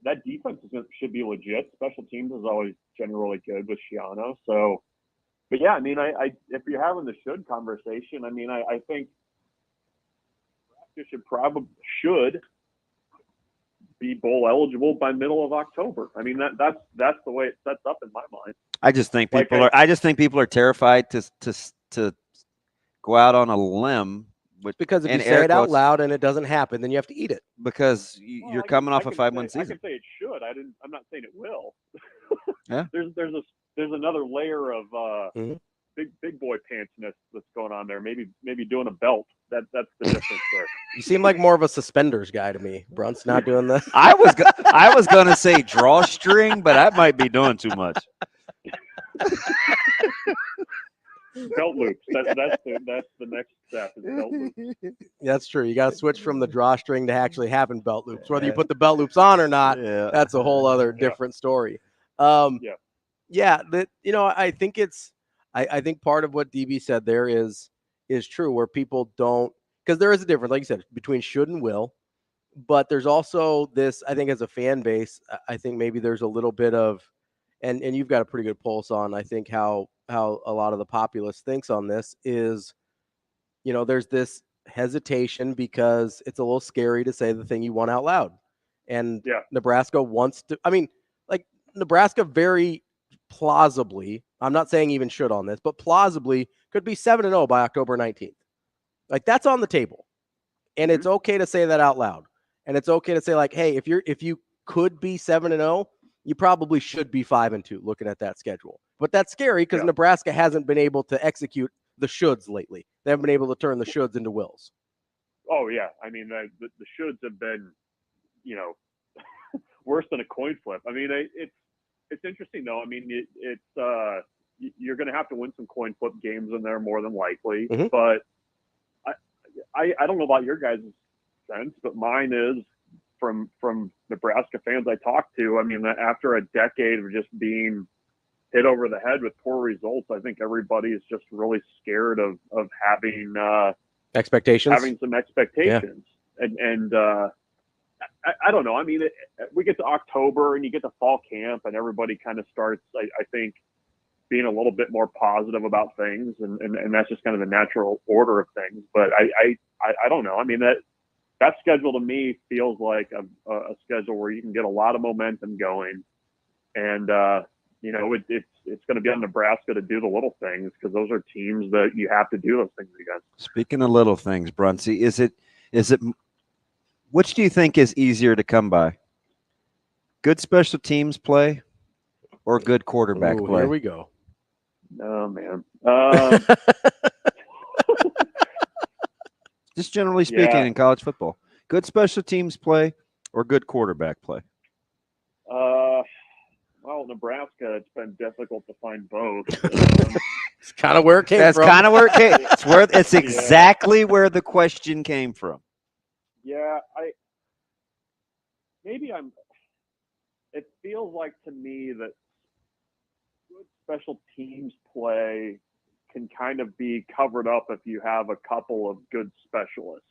that defense should be legit. Special teams is always generally good with Shiano. So, but yeah, I mean, I if you're having the should conversation, I mean, I think Nebraska should be bowl eligible by middle of October. I mean, that's the way it sets up in my mind. I just think people are terrified to go out on a limb. Because if you say it out loud and it doesn't happen, then you have to eat it. Because you're coming off a 5-1 season. I can say it should. I'm not saying it will. Yeah. There's another layer of big boy pantsness that's going on there. Maybe doing a belt. That's the difference there. You seem like more of a suspenders guy to me, Bruntz. Not doing this. I was gonna say drawstring, but that might be doing too much. Belt loops. That's the next step. Is belt loops. That's true. You got to switch from the drawstring to actually having belt loops. Whether you put the belt loops on or not, that's a whole other different story. Yeah. That I think I think part of what DB said there is true, where people don't, because there is a difference, like you said, between should and will. But there's also this, I think, as a fan base, I think maybe there's a little bit of, and you've got a pretty good pulse on, I think, how a lot of the populace thinks on this is, there's this hesitation because it's a little scary to say the thing you want out loud. And Nebraska wants to, Nebraska very plausibly, I'm not saying even should on this, but plausibly could be 7-0 by October 19th. Like, that's on the table. And it's okay to say that out loud. And it's okay to say, like, hey, if you could be 7-0, you probably should be 5-2 looking at that schedule. But that's scary because Nebraska hasn't been able to execute the shoulds lately. They haven't been able to turn the shoulds into wills. Oh, yeah. I mean, the shoulds have been, worse than a coin flip. I mean, it's interesting, though. I mean, you're going to have to win some coin flip games in there more than likely. Mm-hmm. But I don't know about your guys' sense, but mine is from Nebraska fans I talk to. I mean, after a decade of just being hit over the head with poor results, I think everybody is just really scared of having expectations, having some expectations. Yeah. And I don't know. I mean, we get to October and you get to fall camp and everybody kind of starts, I think, being a little bit more positive about things. And that's just kind of the natural order of things. But I don't know. I mean, that schedule to me feels like a schedule where you can get a lot of momentum going. And, it's going to be on Nebraska to do the little things because those are teams that you have to do those things against. Speaking of little things, Bruntz, is it which do you think is easier to come by? Good special teams play or good quarterback play? Here we go. No, man. Just generally speaking in college football, good special teams play or good quarterback play? Well, Nebraska, it's been difficult to find both. It's kind of where it came from. That's kind of where it came. It's exactly where the question came from. Yeah, it feels like to me that good special teams play can kind of be covered up if you have a couple of good specialists.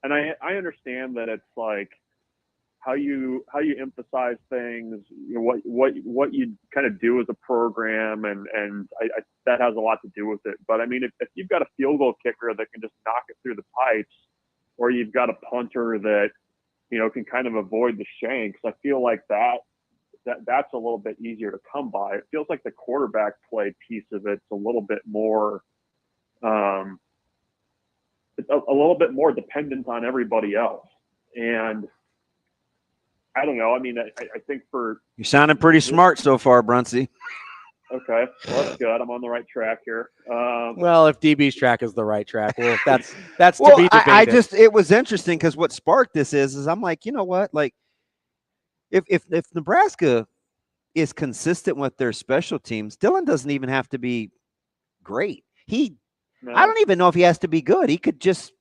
And I understand that it's like how you emphasize things, you know, what you kind of do as a program, and I that has a lot to do with it. But I mean, if you've got a field goal kicker that can just knock it through the pipes, or you've got a punter that, you know, can kind of avoid the shanks, I feel like that's a little bit easier to come by. It feels like the quarterback play piece of it's a little bit more, it's a little bit more dependent on everybody else. And I don't know. I mean, I think you sounded pretty smart so far, Bruntz. Okay, well, that's good. I'm on the right track here. Well, if DB's track is the right track, well, that's to be debated. It was interesting because what sparked this is I'm like, you know what, like if Nebraska is consistent with their special teams, Dylan doesn't even have to be great. I don't even know if he has to be good. He could just.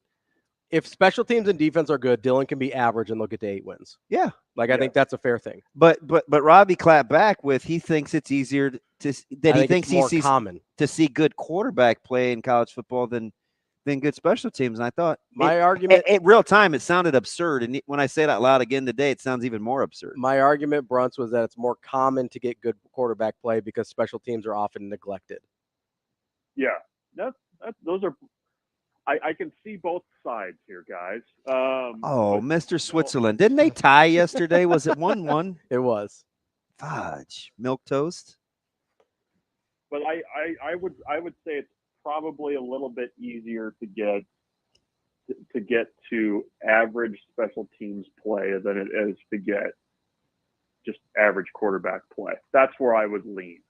If special teams and defense are good, Dylan can be average and they'll get to 8 wins. Yeah. I think that's a fair thing. But Ravi clapped back with he thinks it's easier he thinks he sees common to see good quarterback play in college football than good special teams. And I thought my argument at real time, it sounded absurd. And when I say it out loud again today, it sounds even more absurd. My argument, Bruntz, was that it's more common to get good quarterback play because special teams are often neglected. Yeah, those are. I can see both sides here, guys. Mr. Switzerland. Didn't they tie yesterday? Was it 1-1? It was. Fudge. Milk toast. But I would say it's probably a little bit easier to get to average special teams play than it is to get just average quarterback play. That's where I would lean.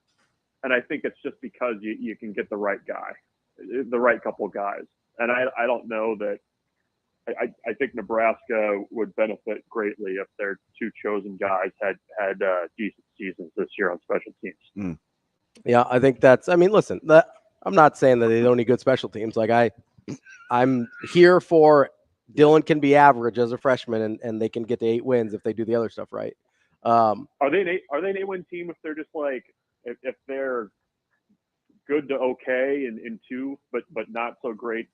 And I think it's just because you can get the right guy, the right couple of guys. And I don't know that I think Nebraska would benefit greatly if their two chosen guys had decent seasons this year on special teams. Mm. Yeah, I think listen, I'm not saying that they don't need good special teams. Like I'm here for Dylan can be average as a freshman and they can get to 8 wins if they do the other stuff right. Are they an 8-win team if they're just like if they're good to okay in 2, but not so great?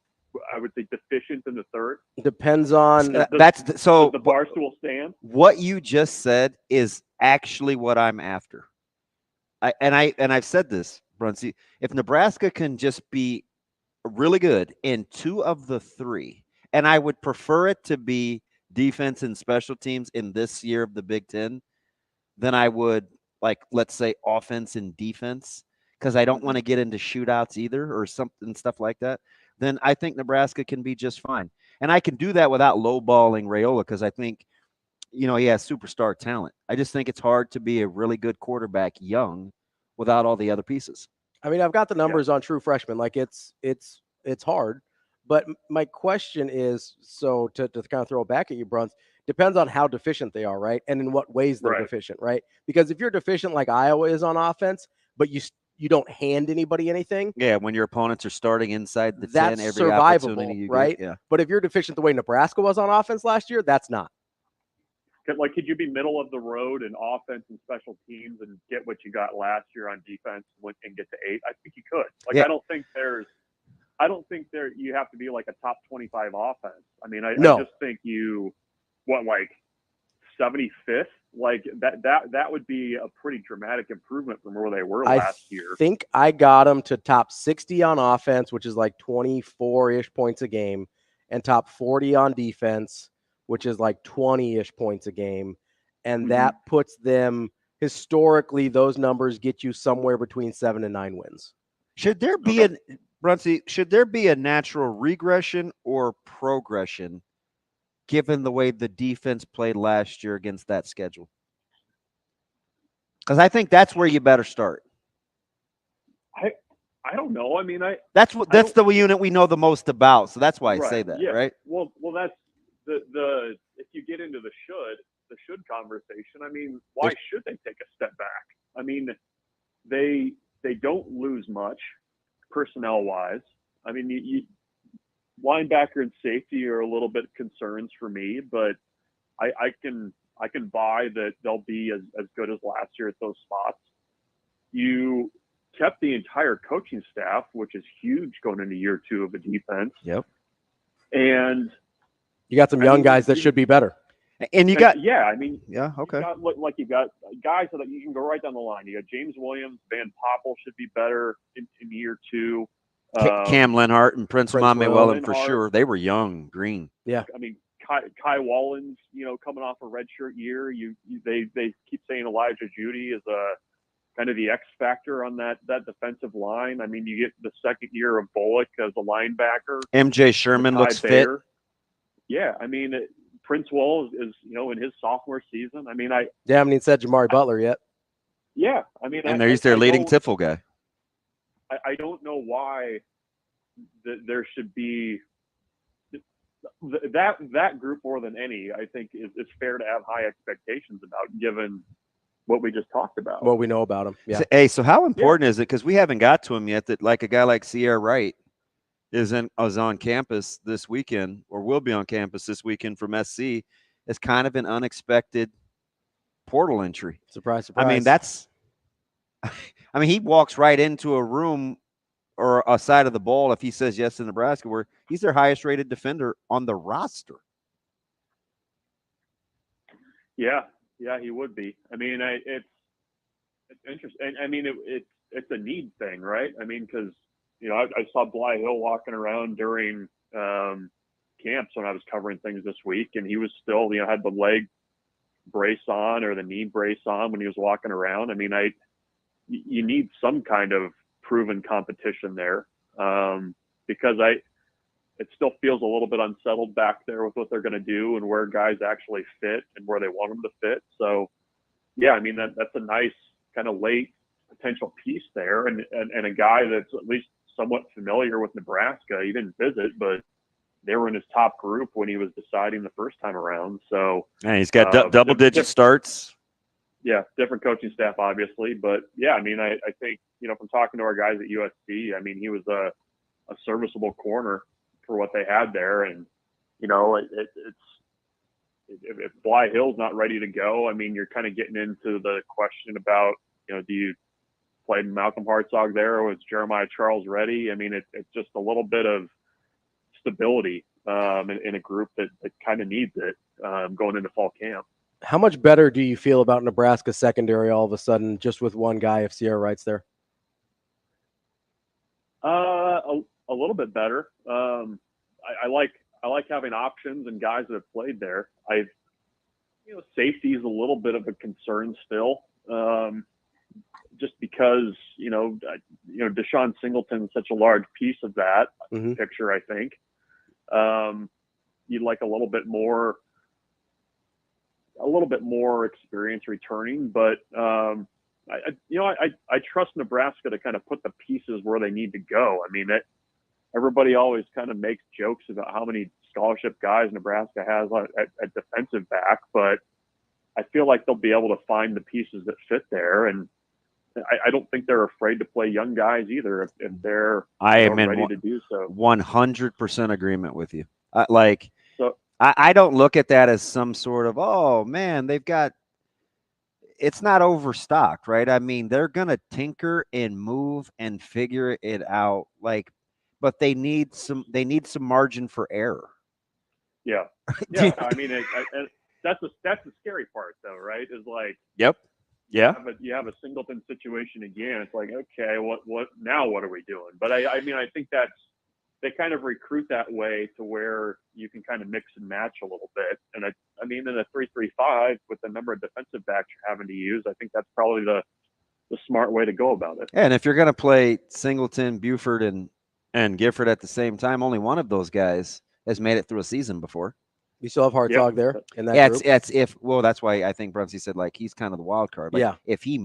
I would say deficient in the 3rd. Depends on does the Barstool stand. What you just said is actually what I'm after. I've said this, Bruntz. If Nebraska can just be really good in 2 of the 3, and I would prefer it to be defense and special teams in this year of the Big Ten, then I would let's say offense and defense, because I don't want to get into shootouts either or stuff like that. Then I think Nebraska can be just fine. And I can do that without lowballing Raiola because I think, he has superstar talent. I just think it's hard to be a really good quarterback young without all the other pieces. I mean, I've got the numbers on true freshmen. Like it's hard. But my question is, so to kind of throw it back at you, Bruntz, depends on how deficient they are, right? And in what ways they're deficient, right? Because if you're deficient like Iowa is on offense, but you don't hand anybody anything. Yeah, when your opponents are starting inside the 10 that's every survivable, opportunity you right? get. Yeah. But if you're deficient the way Nebraska was on offense last year, that's not. Could you be middle of the road in offense and special teams and get what you got last year on defense and get to 8? I think you could. I don't think you have to be like a top 25 offense. I mean, I just think 75th? Like that would be a pretty dramatic improvement from where they were last year. I think I got them to top 60 on offense, which is like 24-ish points a game, and top 40 on defense, which is like 20-ish points a game. And that puts them, historically, those numbers get you somewhere between 7 and 9 wins. Should there be should there be a natural regression or progression given the way the defense played last year against that schedule? Because I think that's where you better start. I don't know. I mean, that's the unit we know the most about. So that's why I say that, yeah. right? Well, that's the if you get into the should conversation. I mean, why should they take a step back? I mean, they don't lose much personnel wise. I mean, you linebacker and safety are a little bit concerns for me, but I can buy that they'll be as good as last year at those spots. You kept the entire coaching staff, which is huge going into year 2 of a defense. Yep. And you got some young guys that should be better. And you got okay. You've got guys that you can go right down the line. You got James Williams, Van Poppel should be better in year 2. Cam Lenhart and Prince Mamuela for sure. They were young, green. Yeah. I mean, Kai Wallens, coming off a redshirt year. They keep saying Elijah Judy is a kind of the X factor on that defensive line. I mean, you get the second year of Bullock as a linebacker. MJ Sherman looks fit. Yeah, I mean, Prince Wall is in his sophomore season. I mean, I haven't even said Jamari Butler yet. Yeah, I mean, and he's their leading Tiffle guy. I don't know why there should be that group more than any. I think is fair to have high expectations about, given what we just talked about. What we know about him. Yeah. So how important is it? Because we haven't got to him yet. That like a guy like Sierra Wright is on campus this weekend, or will be on campus this weekend from SC. Is kind of an unexpected portal entry. Surprise, surprise. I mean, he walks right into a room or a side of the ball if he says yes to Nebraska, where he's their highest rated defender on the roster. Yeah, he would be. I mean, it's interesting. I mean, it's a need thing, right? I mean, because I saw Bly Hill walking around during camps when I was covering things this week, and he was still had the leg brace on or the knee brace on when he was walking around. I mean, you need some kind of proven competition there, because it still feels a little bit unsettled back there with what they're going to do and where guys actually fit and where they want them to fit. So, yeah, I mean, that's a nice kind of late potential piece there, and a guy that's at least somewhat familiar with Nebraska. He didn't visit, but they were in his top group when he was deciding the first time around. So, and he's got double-digit starts. Yeah, different coaching staff, obviously, but yeah, I mean, I think from talking to our guys at USC, I mean, he was a serviceable corner for what they had there, and if Bly Hill's not ready to go, I mean, you're kind of getting into the question about do you play Malcolm Hartzog there, or was Jeremiah Charles ready? I mean, it's just a little bit of stability in a group that kind of needs it going into fall camp. How much better do you feel about Nebraska secondary all of a sudden, just with one guy if Sierra Wright's there? A little bit better. I like having options and guys that have played there. Safety is a little bit of a concern still, just because Deshaun Singleton is such a large piece of that picture. I think you'd like a little bit more experience returning, but I trust Nebraska to kind of put the pieces where they need to go. I mean, everybody always kind of makes jokes about how many scholarship guys Nebraska has at defensive back, but I feel like they'll be able to find the pieces that fit there. And I don't think they're afraid to play young guys either if they're ready to do so. 100% agreement with you. I don't look at that as some sort of, oh man, it's not overstocked, right? I mean, they're going to tinker and move and figure it out, but they need some margin for error. Yeah. Yeah. I mean, that's the scary part though, right? Is yep. Yeah. You have a Singleton situation again. It's like, okay, what now? What are we doing? But I mean, I think they kind of recruit that way to where you can kind of mix and match a little bit. And I mean, in a 3-3-5 with the number of defensive backs you're having to use, I think that's probably the smart way to go about it. Yeah, and if you're going to play Singleton, Buford, and Gifford at the same time, only one of those guys has made it through a season before. You still have Hartzog there in that Yeah, group? that's why I think Bruntz said like he's kind of the wild card. Like, yeah. If he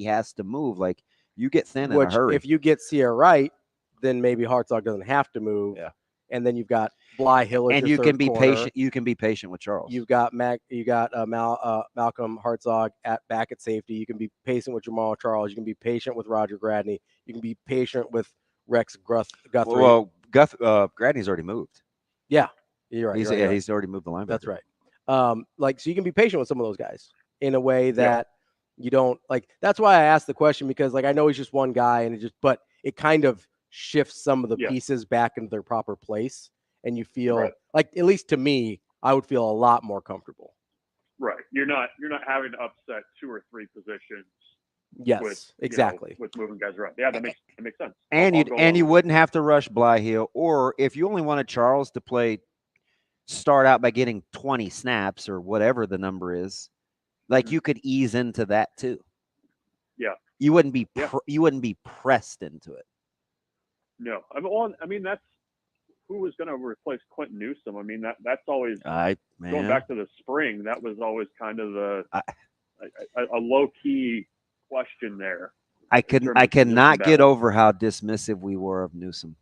has to move, like you get thin in a hurry. If you get Sierra right, then maybe Hartzog doesn't have to move. Yeah. And then you've got Bly Hill as and your you can be corner. patient. You can be patient with Charles. You've got Malcolm Hartzog back at safety. You can be patient with Jamal Charles. You can be patient with Roger Gradney. You can be patient with Rex Guthrie. Well, Gradney's already moved. Yeah, you're right. He's already moved the linebacker. That's right. So you can be patient with some of those guys in a way that you don't like. That's why I asked the question, because like I know he's just one guy, and but it kind of shifts some of the pieces back into their proper place, and you feel like, at least to me, I would feel a lot more comfortable. Right. You're not having to upset 2 or 3 positions. Yes, exactly. With moving guys around. Yeah, that makes sense. And you wouldn't have to rush Bly Hill, or if you only wanted Charles to start out by getting 20 snaps or whatever the number is, like you could ease into that too. Yeah. You wouldn't be pressed into it. No. I mean that's who was going to replace Quentin Newsome. I mean that's always going back to the spring. That was always kind of a low key question there. I cannot get over how dismissive we were of Newsome.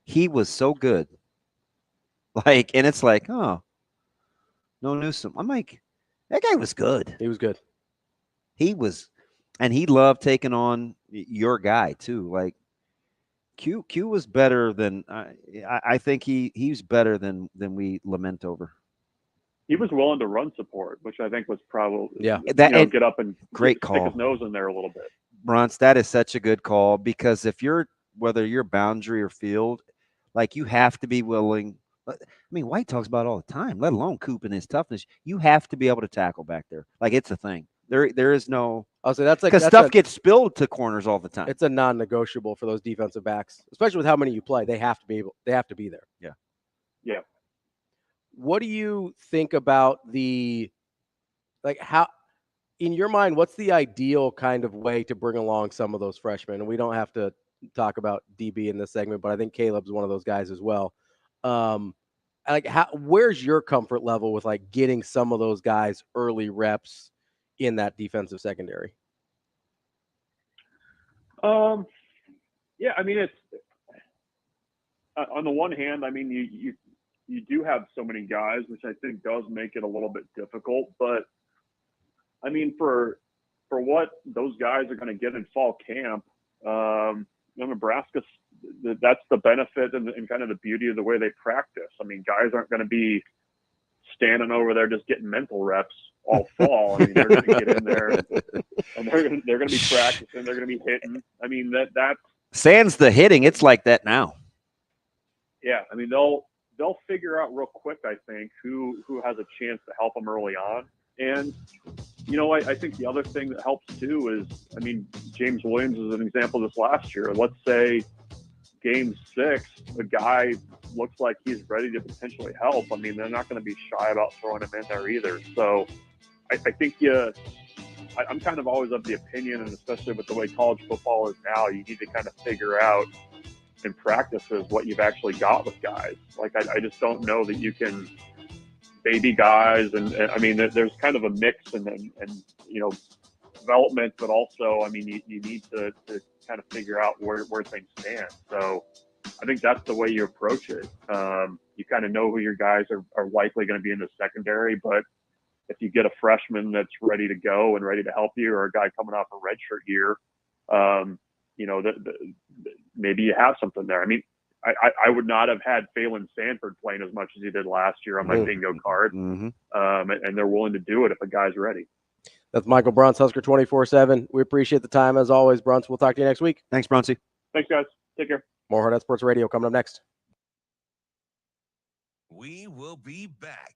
He was so good. And it's like, oh, no Newsome. I'm like, that guy was good. He was good. He was, and he loved taking on your guy too. Like Q was better than I think he's better than we lament over. He was willing to run support, which I think was probably get up and great stick call. his nose in there a little bit. Bruntz, that is such a good call, because whether you're boundary or field, like you have to be willing. I mean, White talks about it all the time, let alone Coop and his toughness. You have to be able to tackle back there. Like it's a thing. There is no. I'll say that's like because stuff gets spilled to corners all the time. It's a non-negotiable for those defensive backs, especially with how many you play. They have to be able. They have to be there. Yeah. What do you think about how, in your mind, what's the ideal kind of way to bring along some of those freshmen? And we don't have to talk about DB in this segment, but I think Caleb's one of those guys as well. Where's your comfort level with getting some of those guys early reps in that defensive secondary? Yeah, I mean, it's on the one hand, I mean, you do have so many guys, which I think does make it a little bit difficult. But I mean, for what those guys are going to get in fall camp, Nebraska, that's the benefit and kind of the beauty of the way they practice. I mean, guys aren't going to be standing over there just getting mental reps all fall. I mean, they're going to get in there and they're going to be practicing. They're going to be hitting. I mean, that's sans the hitting. It's like that now. Yeah, I mean, they'll figure out real quick, I think, who has a chance to help them early on. And, I think the other thing that helps too is, I mean, James Williams is an example this last year. Let's say game 6, the guy looks like he's ready to potentially help. I mean, they're not going to be shy about throwing him in there either. So I think I'm kind of always of the opinion, and especially with the way college football is now, you need to kind of figure out in practices what you've actually got with guys. Like, I just don't know that you can baby guys. And I mean, there's kind of a mix and development, but also, I mean, you need to kind of figure out where things stand. So I think that's the way you approach it. You kind of know who your guys are likely going to be in the secondary, but if you get a freshman that's ready to go and ready to help you, or a guy coming off a redshirt year, maybe you have something there. I mean, I would not have had Phelan Sanford playing as much as he did last year on my bingo card. Mm-hmm. And they're willing to do it if a guy's ready. That's Michael Bruntz, Husker 24/7. We appreciate the time as always, Bruntz. We'll talk to you next week. Thanks, Bruntzy. Thanks, guys. Take care. More Hurrdat Sports Radio coming up next. We will be back.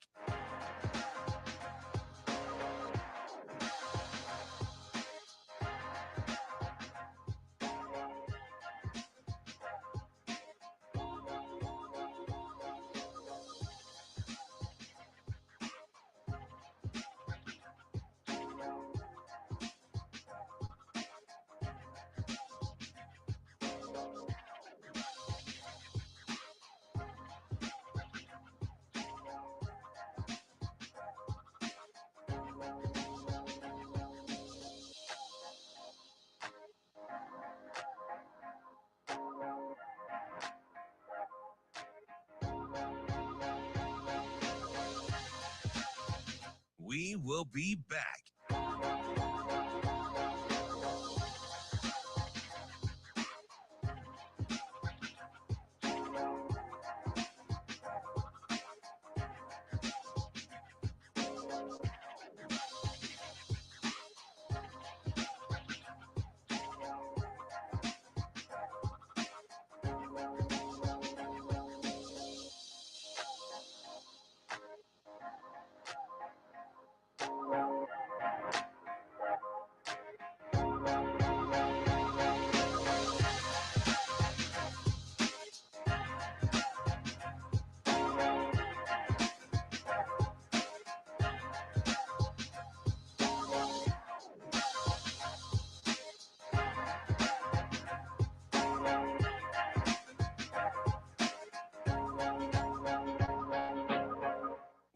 We will be back.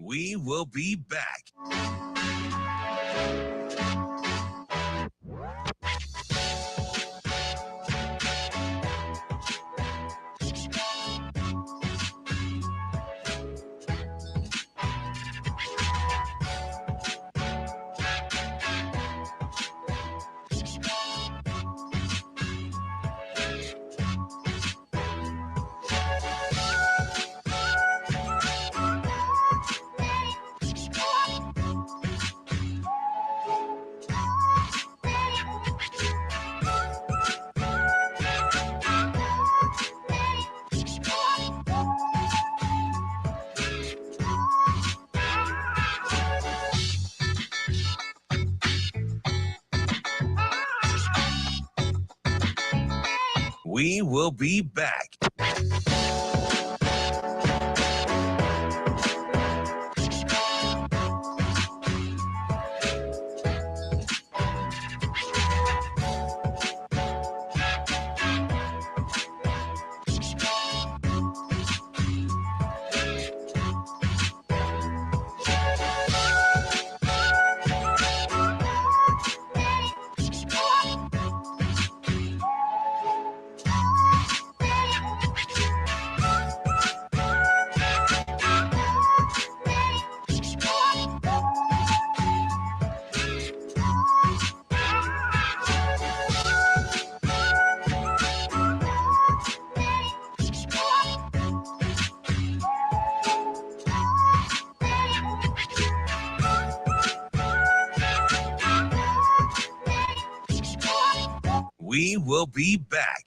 We will be back. We will be back. We will be back.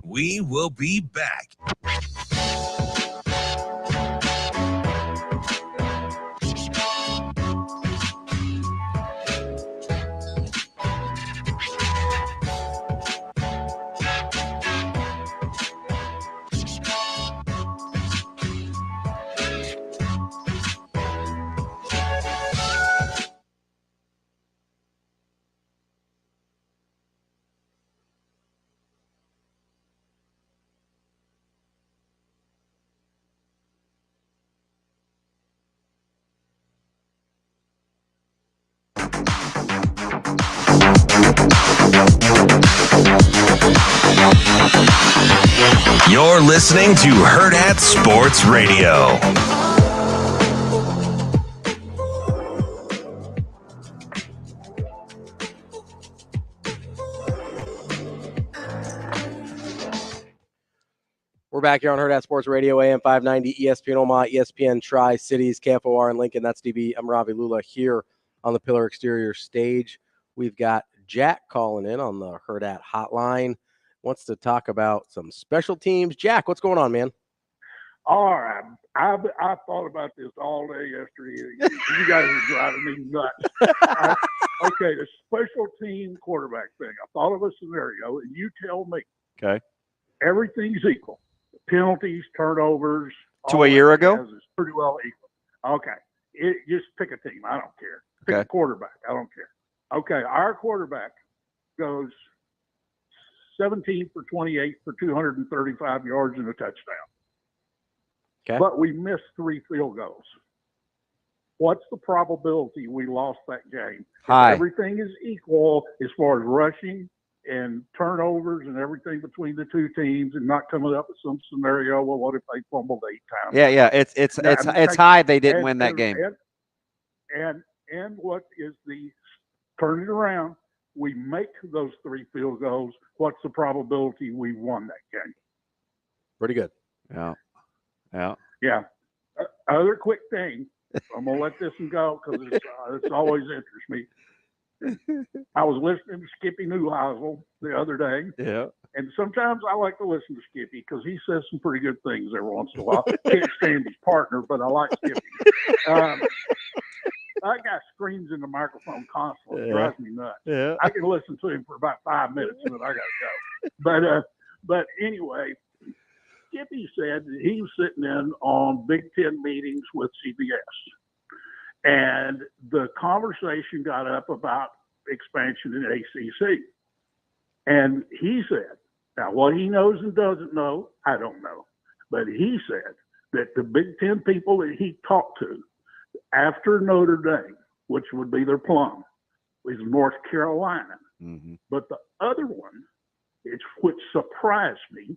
We will be back. You're listening to Hurrdat Sports Radio. We're back here on Hurrdat Sports Radio, AM 590, ESPN Omaha, ESPN Tri-Cities, KFOR in Lincoln. That's DB. I'm Ravi Lulla here on the Pillar Exterior stage. We've got Jack calling in on the Hurrdat hotline. Wants to talk about some special teams. Jack, what's going on, man? All right. I thought about this all day yesterday. You guys are driving me nuts. Okay, the special team quarterback thing. I thought of a scenario, and you tell me. Okay. Everything's equal. Penalties, turnovers. To a year ago? Is pretty well equal. Okay. Just pick a team. I don't care. Pick a quarterback. I don't care. Okay, our quarterback goes 17 for 28 for 235 yards and a touchdown. Okay. But we missed 3 field goals. What's the probability we lost that game? High. If everything is equal as far as rushing and turnovers and everything between the two teams, and not coming up with some scenario. Well, what if they fumbled 8 times? Yeah. It's high. They didn't win that game. And what is the turn it around? We make those 3 field goals. What's the probability we won that game? Pretty good. Yeah. Yeah. Other quick thing. I'm gonna let this one go because it's always interests me. I was listening to Skippy Newhousel the other day. Yeah. And sometimes I like to listen to Skippy because he says some pretty good things every once in a while. Can't stand his partner, but I like Skippy. That guy screams in the microphone constantly. It drives me nuts. Yeah. I can listen to him for about 5 minutes and then I gotta go. But anyway, Skippy said that he was sitting in on Big Ten meetings with CBS. And the conversation got up about expansion in ACC. And he said, now what he knows and doesn't know, I don't know. But he said that the Big Ten people that he talked to after Notre Dame, which would be their plum, was North Carolina. Mm-hmm. But the other one, which surprised me,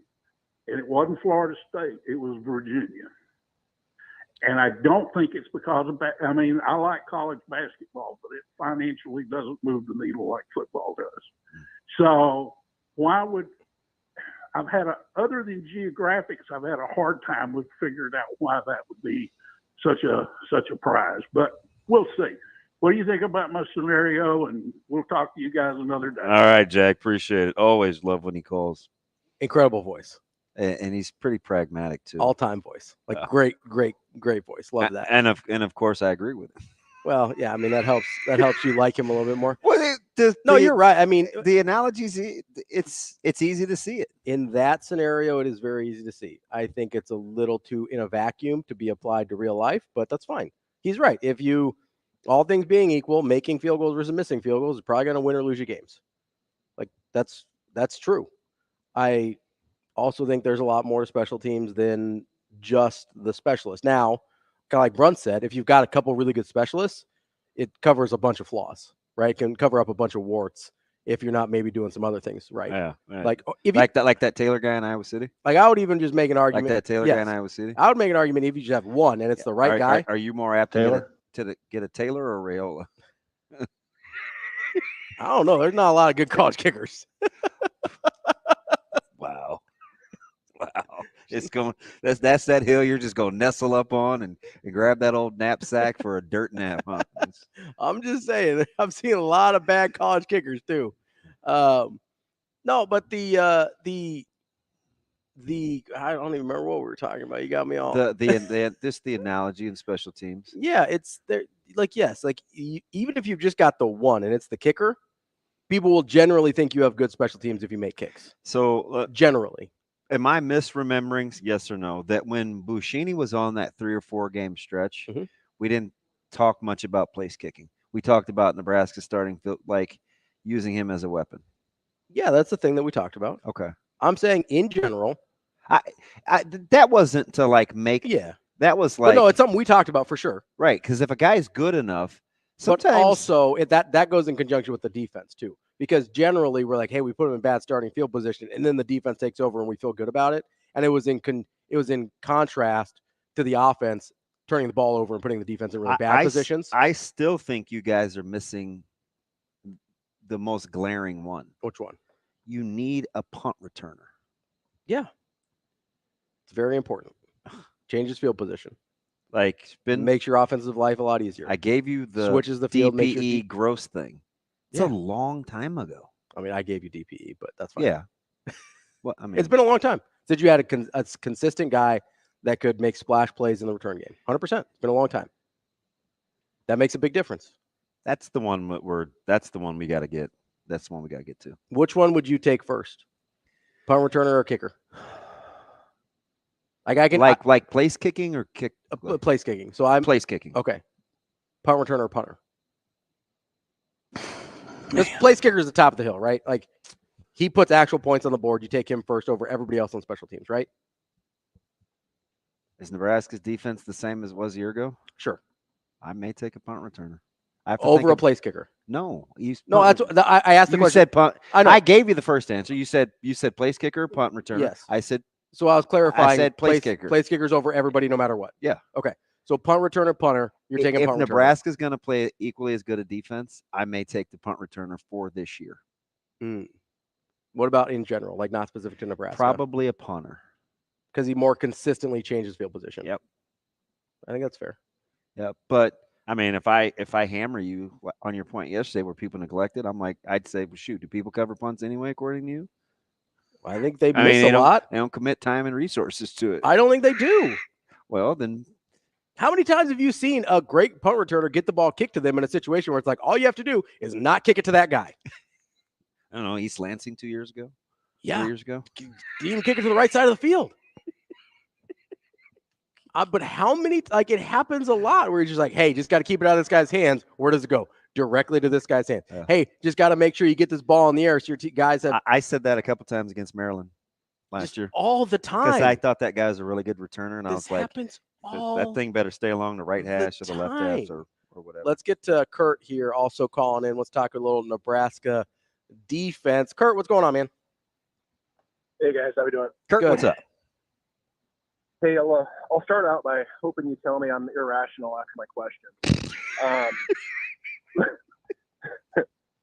and it wasn't Florida State, it was Virginia. And I don't think it's because of that. I mean, I like college basketball, but it financially doesn't move the needle like football does. So why would other than geographics, I've had a hard time with figuring out why that would be such a prize. But we'll see. What do you think about my scenario? And we'll talk to you guys another day. All right, Jack. Appreciate it. Always love when he calls. Incredible voice. And he's pretty pragmatic too. All-time voice. Like great voice. Love that. And of course I agree with him. Well, yeah, I mean that helps you like him a little bit more. Well, you're right. I mean, the analogies, it's easy to see it. In that scenario, it is very easy to see. I think it's a little too in a vacuum to be applied to real life, but that's fine. He's right. If you, all things being equal, making field goals versus missing field goals is probably going to win or lose your games. Like that's true. I also think there's a lot more to special teams than just the specialist. Now, kind of like Bruntz said, if you've got a couple really good specialists, it covers a bunch of flaws, right? It can cover up a bunch of warts if you're not maybe doing some other things right. Yeah. Right. Like that Taylor guy in Iowa City. Like I would even just make an argument. Like that Taylor guy in Iowa City. I would make an argument if you just have one and it's the right guy. Are you more apt to get a Taylor or a Raiola? I don't know. There's not a lot of good college kickers. Wow. It's going. That's that hill you're just going to nestle up on and grab that old knapsack for a dirt nap, huh? I'm just saying. I've seen a lot of bad college kickers too. No, but the I don't even remember what we were talking about. You got me all. The analogy in special teams. Yeah, it's there. Like yes, like even if you've just got the one and it's the kicker, people will generally think you have good special teams if you make kicks. So generally. Am I misremembering, yes or no, that when Buschini was on that 3 or 4 game stretch, we didn't talk much about place kicking. We talked about Nebraska starting like using him as a weapon. Yeah, that's the thing that we talked about. Okay. I'm saying in general. That wasn't to like make. Yeah. That was like. But no, it's something we talked about for sure. Right. Because if a guy's good enough, sometimes. But also, that goes in conjunction with the defense too. Because generally we're like, hey, we put him in bad starting field position, and then the defense takes over and we feel good about it. And it was in contrast to the offense turning the ball over and putting the defense in really bad positions. I still think you guys are missing the most glaring one. Which one? You need a punt returner. Yeah. It's very important. Changes field position. Like makes your offensive life a lot easier. I gave you the switches the field, DPE gross thing. It's a long time ago. I mean, I gave you DPE, but that's fine. Yeah. Well, I mean, it's been a long time since you had a consistent guy that could make splash plays in the return game. 100%. It's been a long time. That makes a big difference. That's the one we got to get. That's the one we got to get to. Which one would you take first? Punt returner or kicker? Like I can like place kicking or kick place kicking. So I'm place kicking. Okay. Punt returner or punter? This place kicker is the top of the hill, right? Like he puts actual points on the board. You take him first over everybody else on special teams, right? Is Nebraska's defense the same as it was a year ago? Sure. I may take a punt returner. I have to Over a think place kicker. No. That's I asked the you question. Said punt. I know. I gave you the first answer. You said place kicker, punt returner. Yes. I said. So I was clarifying. I said place kicker. Place kicker's over everybody, no matter what. Yeah. Okay. So punt returner, punter. You're taking if punt Nebraska's going to play equally as good a defense, I may take the punt returner for this year. What about in general, like not specific to Nebraska? Probably a punter because he more consistently changes field position. Yep. I think that's fair. Yeah, but I mean, if I hammer you on your point yesterday where people neglected, I'd say, well, shoot, do people cover punts anyway, according to you? I think they miss a lot. They don't commit time and resources to it. I don't think they do. Well, then. How many times have you seen a great punt returner get the ball kicked to them in a situation where it's like, all you have to do is not kick it to that guy? I don't know, East Lansing 2 years ago? Yeah. 3 years ago? Didn't even kick it to the right side of the field. But how many, it happens a lot where you're just like, hey, just got to keep it out of this guy's hands. Where does it go? Directly to this guy's hand. Yeah. Hey, just got to make sure you get this ball in the air so your guys have. I said that a couple times against Maryland last year. All the time. Because I thought that guy was a really good returner, and I was like, happens that thing better stay along the right hash or the left hash or whatever. Let's get to Kurt here also calling in. Let's talk a little Nebraska defense. Kurt, what's going on, man? Hey, guys. How we doing? Kurt, Good. What's up? Hey, I'll start out by hoping you tell me I'm irrational after my question.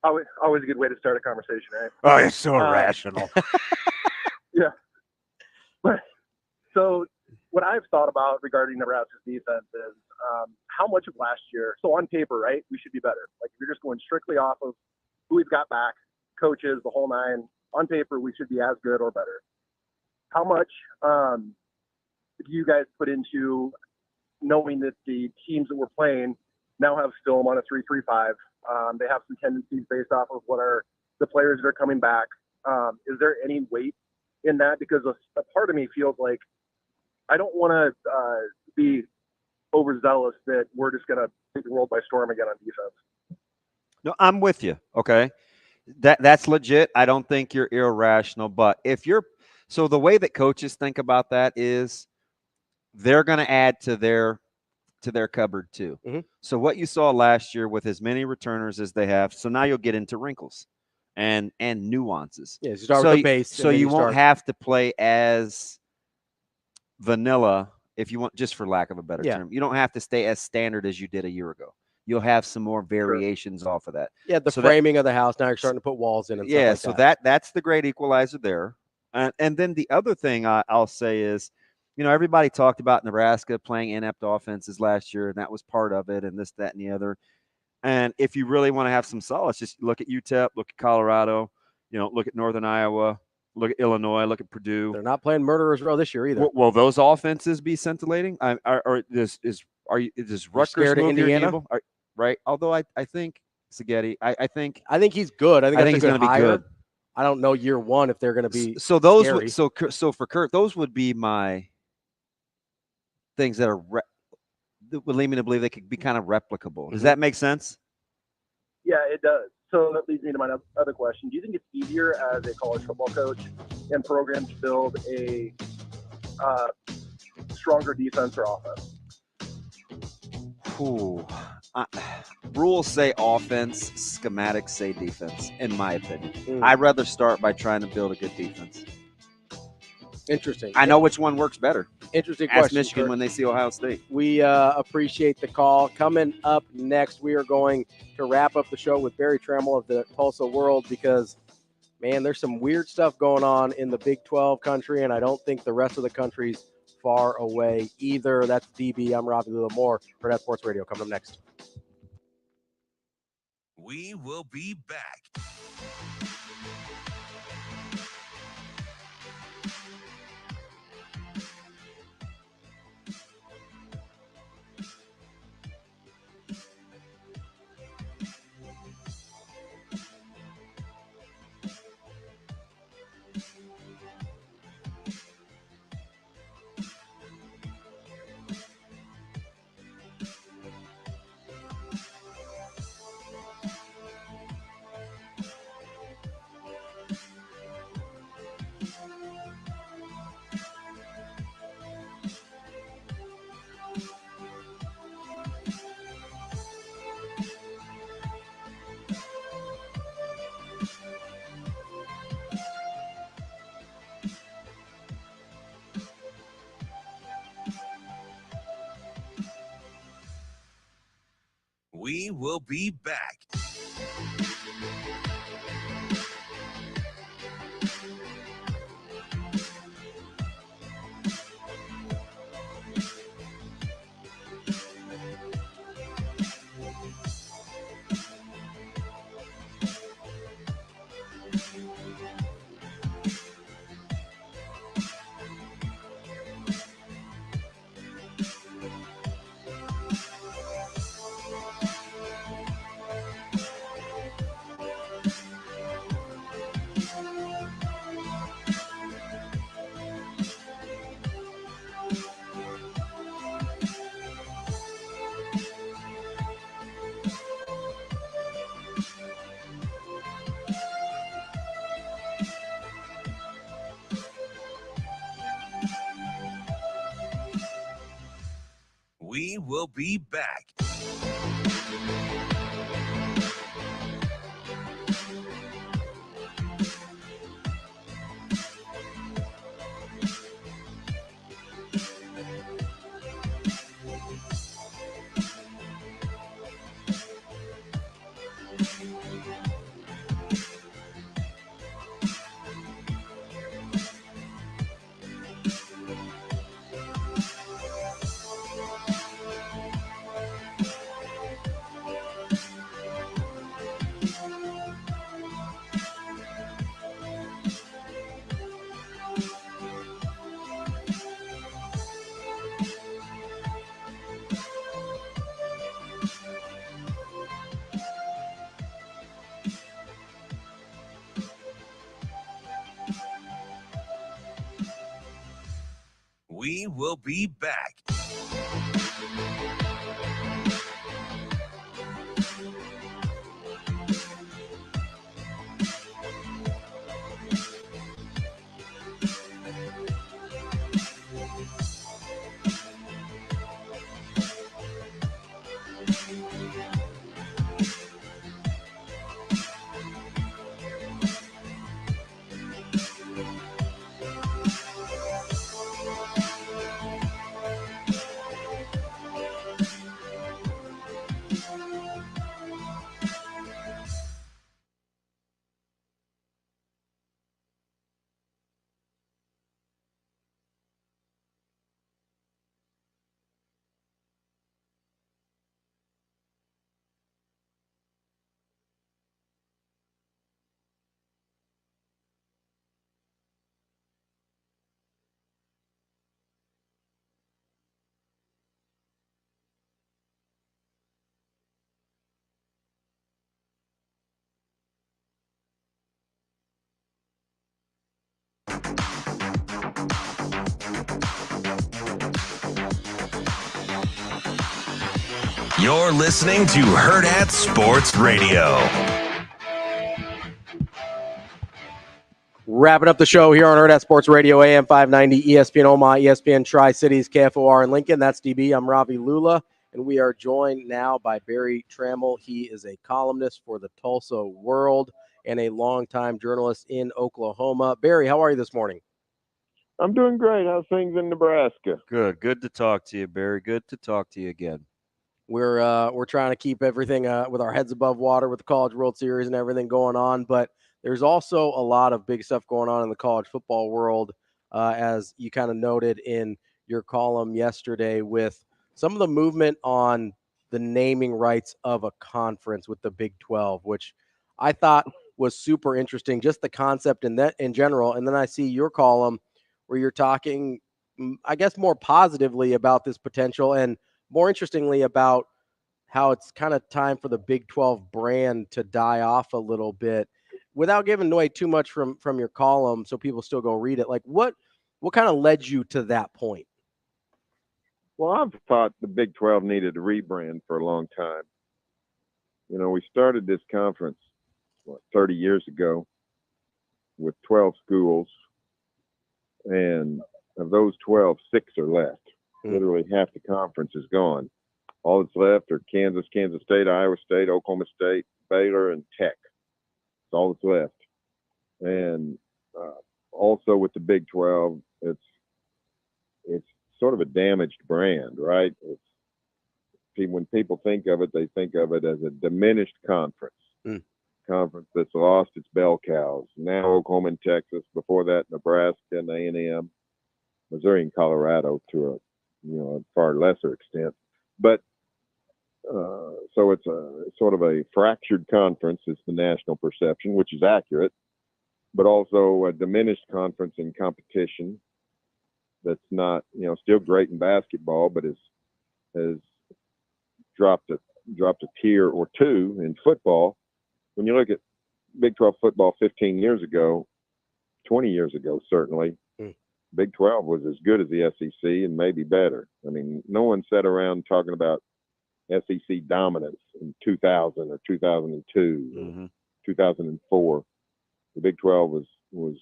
Always a good way to start a conversation, right? Oh, it's so irrational. Yeah. So what I've thought about regarding Nebraska's defense is how much of last year, so on paper, right, we should be better. Like, if you're just going strictly off of who we've got back, coaches, the whole nine, on paper, we should be as good or better. How much do you guys put into knowing that the teams that we're playing now have film on a 3-3-5? They have some tendencies based off of what are the players that are coming back. Is there any weight in that? Because a part of me feels like I don't want to be overzealous that we're just going to take the world by storm again on defense. No, I'm with you. Okay. That's legit. I don't think you're irrational, but so the way that coaches think about that is they're going to add to their cupboard too. Mm-hmm. So what you saw last year with as many returners as they have, so now you'll get into wrinkles and nuances. Yeah, you start with the base. So you won't have to play as vanilla, if you want, just for lack of a better term. You don't have to stay as standard as you did a year ago. You'll have some more variations off of that. Yeah, the framing of the house. Now you're starting to put walls in. And yeah, stuff like so that's the great equalizer there. And then the other thing I'll say is, everybody talked about Nebraska playing inept offenses last year, and that was part of it, and this, that, and the other. And if you really want to have some solace, just look at UTEP, look at Colorado, look at Northern Iowa, look at Illinois, look at Purdue. They're not playing murderers row this year either. Will those offenses be scintillating? Is Rutgers move Indiana? Right? Although I think Spaghetti, I think he's good. I think he's going to be good. I don't know year one if they're going to be. So those so for Kurt, those would be my things that would lead me to believe they could be kind of replicable. Does that make sense? Yeah, it does. So that leads me to my other question. Do you think it's easier as a college football coach and program to build a stronger defense or offense? Rules say offense, schematics say defense, in my opinion. I'd rather start by trying to build a good defense. Interesting. I know which one works better. Interesting question. Ask Michigan when they see Ohio State. We appreciate the call. Coming up next, we are going to wrap up the show with Barry Tramel of the Tulsa World because, man, there's some weird stuff going on in the Big 12 country, and I don't think the rest of the country's far away either. That's DB. I'm Ravi. More Hurrdat Sports Radio coming up next. We will be back. We will be back. We will be back. We will be back. You're listening to Hurrdat Sports Radio. Wrapping up the show here on Hurrdat Sports Radio, AM 590, ESPN Omaha, ESPN Tri-Cities, KFOR in Lincoln. That's DB. I'm Ravi Lulla, and we are joined now by Barry Tramel. He is a columnist for the Tulsa World and a longtime journalist in Oklahoma. Barry, how are you this morning? I'm doing great. How's things in Nebraska? Good to talk to you, Barry. Good to talk to you again. We're trying to keep everything with our heads above water with the College World Series and everything going on, but there's also a lot of big stuff going on in the college football world, as you kind of noted in your column yesterday, with some of the movement on the naming rights of a conference with the Big 12, which I thought was super interesting, just the concept in that in general. And then I see your column where you're talking, I guess, more positively about this potential, and more interestingly about how it's kind of time for the Big 12 brand to die off a little bit. Without giving away too much from your column so people still go read it, like what kind of led you to that point? Well, I've thought the Big 12 needed a rebrand for a long time. You know, we started this conference 30 years ago with 12 schools, and of those 12, 6 are left. Literally half the conference is gone. All that's left are Kansas, Kansas State, Iowa State, Oklahoma State, Baylor, and Tech. That's all that's left. And also with the Big 12, it's sort of a damaged brand, right? when people think of it, they think of it as a diminished conference. Conference that's lost its bell cows. Now Oklahoma and Texas. Before that, Nebraska and A&M, Missouri and Colorado to a far lesser extent. But so it's a sort of a fractured conference is the national perception, which is accurate, but also a diminished conference in competition that's not, still great in basketball, but has dropped a tier or two in football. When you look at Big 12 football 15 years ago, 20 years ago, certainly, Big 12 was as good as the SEC and maybe better. I mean, no one sat around talking about SEC dominance in 2000 or 2002, 2004. The Big 12 was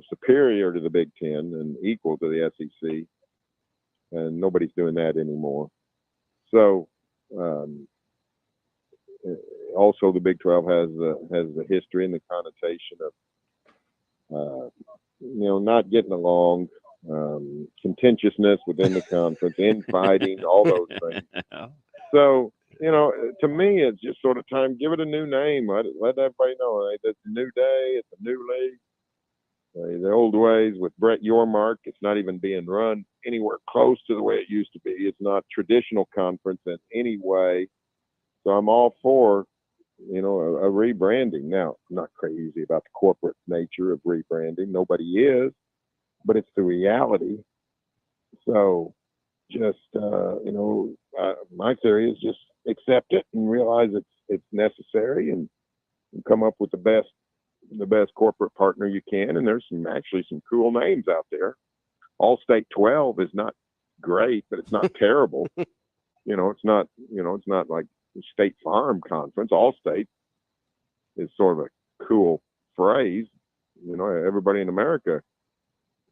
superior to the Big 10 and equal to the SEC, and nobody's doing that anymore. So, also the Big 12 has the history and the connotation of not getting along, contentiousness within the conference, infighting, all those things. So, to me, it's just sort of time. Give it a new name. Let everybody know it's a new day. It's a new league. The old ways with Brett Yormark, it's not even being run anywhere close to the way it used to be. It's not traditional conference in any way. So I'm all for, a rebranding. Now, I'm not crazy about the corporate nature of rebranding. Nobody is, but it's the reality. So just, my theory is just accept it and realize it's necessary and come up with the best corporate partner you can. And there's actually some cool names out there. All-State 12 is not great, but it's not terrible. It's not like State Farm Conference. All-State is sort of a cool phrase. Everybody in America,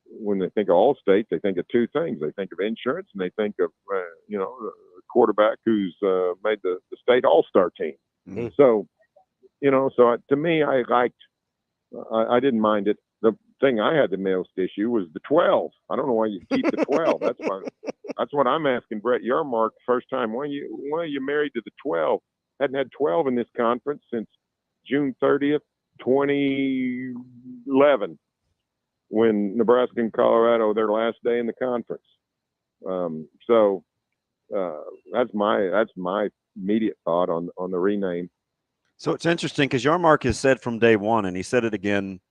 when they think of All-State, they think of two things. They think of insurance, and they think of a quarterback who's made the state All-Star team. So, to me, I didn't mind it. The thing I had the most issue was the 12. I don't know why you keep the 12. That's what I'm asking Brett Yormark first time. Why are you married to the 12? Hadn't had 12 in this conference since June 30th, 2011, when Nebraska and Colorado, their last day in the conference. That's my immediate thought on the rename. So it's interesting because Yormark has said from day one, and he said it again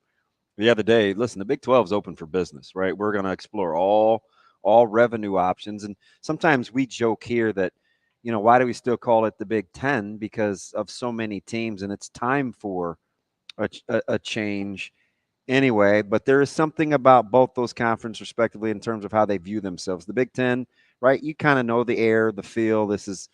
the other day, listen, the Big 12 is open for business, right? We're going to explore all revenue options. And sometimes we joke here that, why do we still call it the Big 10? Because of so many teams, and it's time for a change anyway. But there is something about both those conferences respectively in terms of how they view themselves. The Big 10, right? You kind of know the air, the feel. This is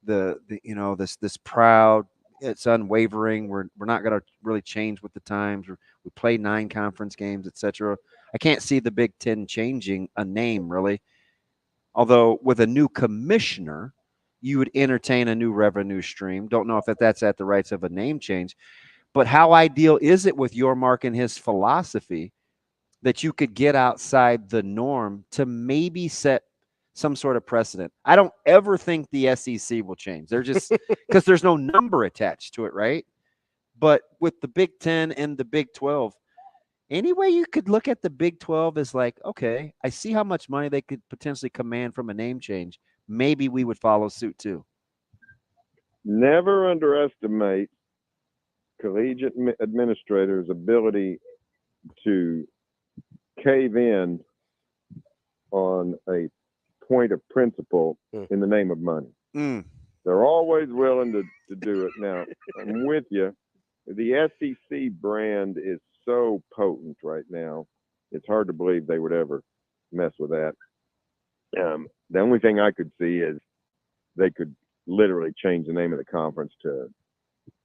this proud. It's unwavering. We're not going to really change with the times. We play 9 conference games, etc. I can't see the Big 10 changing a name, really. Although with a new commissioner, you would entertain a new revenue stream. Don't know if that's at the rights of a name change. But how ideal is it with Yormark and his philosophy that you could get outside the norm to maybe set some sort of precedent? I don't ever think the SEC will change. They're just because there's no number attached to it, right? But with the Big 10 and the Big 12, anyway, you could look at the Big 12 as like, okay, I see how much money they could potentially command from a name change. Maybe we would follow suit too. Never underestimate collegiate administrators' ability to cave in on a point of principle in the name of money. They're always willing to do it. Now, I'm with you. The SEC brand is so potent right now. It's hard to believe they would ever mess with that. The only thing I could see is they could literally change the name of the conference to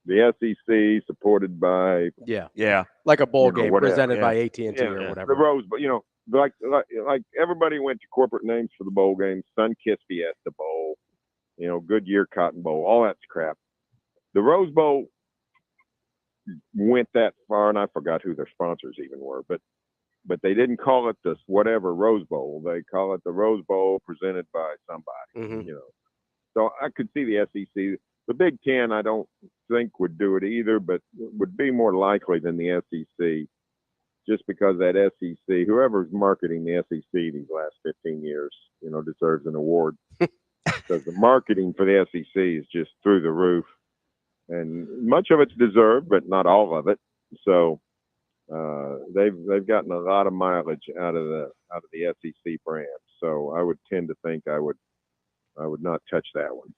the SEC, supported by like a bowl game whatever. presented by AT&T or whatever. The Rose, but like everybody went to corporate names for the bowl games. Sunkist Fiesta Bowl, Goodyear Cotton Bowl, all that's crap. The Rose Bowl went that far, and I forgot who their sponsors even were, but they didn't call it the whatever Rose Bowl. They call it the Rose Bowl presented by somebody, So I could see the SEC. The Big Ten, I don't think would do it either, but would be more likely than the SEC, just because that SEC, whoever's marketing the SEC these last 15 years, deserves an award. Because the marketing for the SEC is just through the roof, and much of it's deserved, but not all of it. So they've gotten a lot of mileage out of the SEC brand. So I would tend to think I would not touch that one.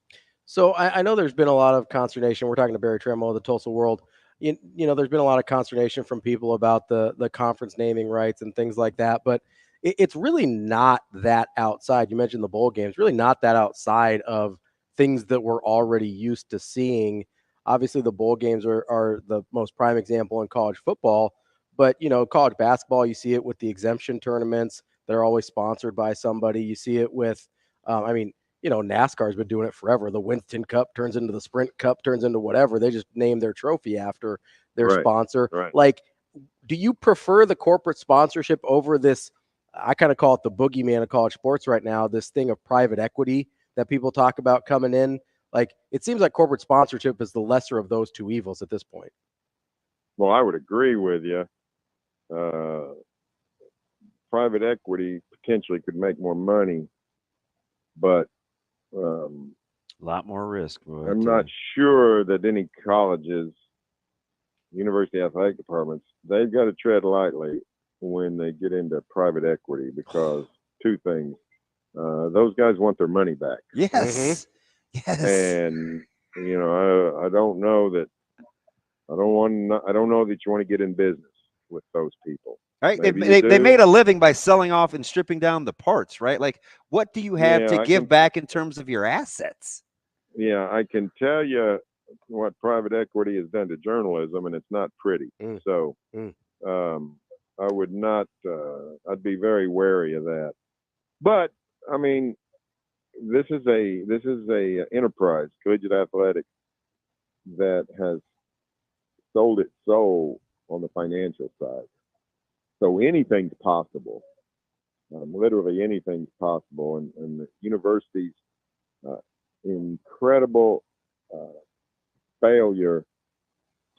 So I know there's been a lot of consternation. We're talking to Barry Tramel of the Tulsa World. There's been a lot of consternation from people about the conference naming rights and things like that. But it's really not that outside. You mentioned the bowl games, really not that outside of things that we're already used to seeing. Obviously, the bowl games are the most prime example in college football. But, college basketball, you see it with the exemption tournaments. They're always sponsored by somebody. You see it with, NASCAR's been doing it forever. The Winston Cup turns into the Sprint Cup, turns into whatever. They just name their trophy after their sponsor. Right. Like, do you prefer the corporate sponsorship over this? I kind of call it the boogeyman of college sports right now, this thing of private equity that people talk about coming in. Like, it seems like corporate sponsorship is the lesser of those two evils at this point. Well, I would agree with you. Private equity potentially could make more money, but a lot more risk. I'm not sure that any colleges, university athletic departments, they've got to tread lightly when they get into private equity, because two things. Those guys want their money back. Yes. Mm-hmm. Yes. And, I don't know that I don't know that you want to get in business with those people. Right? They made a living by selling off and stripping down the parts, right? Like, what do you have to give back in terms of your assets? Yeah, I can tell you what private equity has done to journalism, and it's not pretty. So I would not, I'd be very wary of that. But, I mean, this is a enterprise, collegiate athletics, that has sold its soul on the financial side. So anything's possible. Literally anything's possible. And the university's incredible failure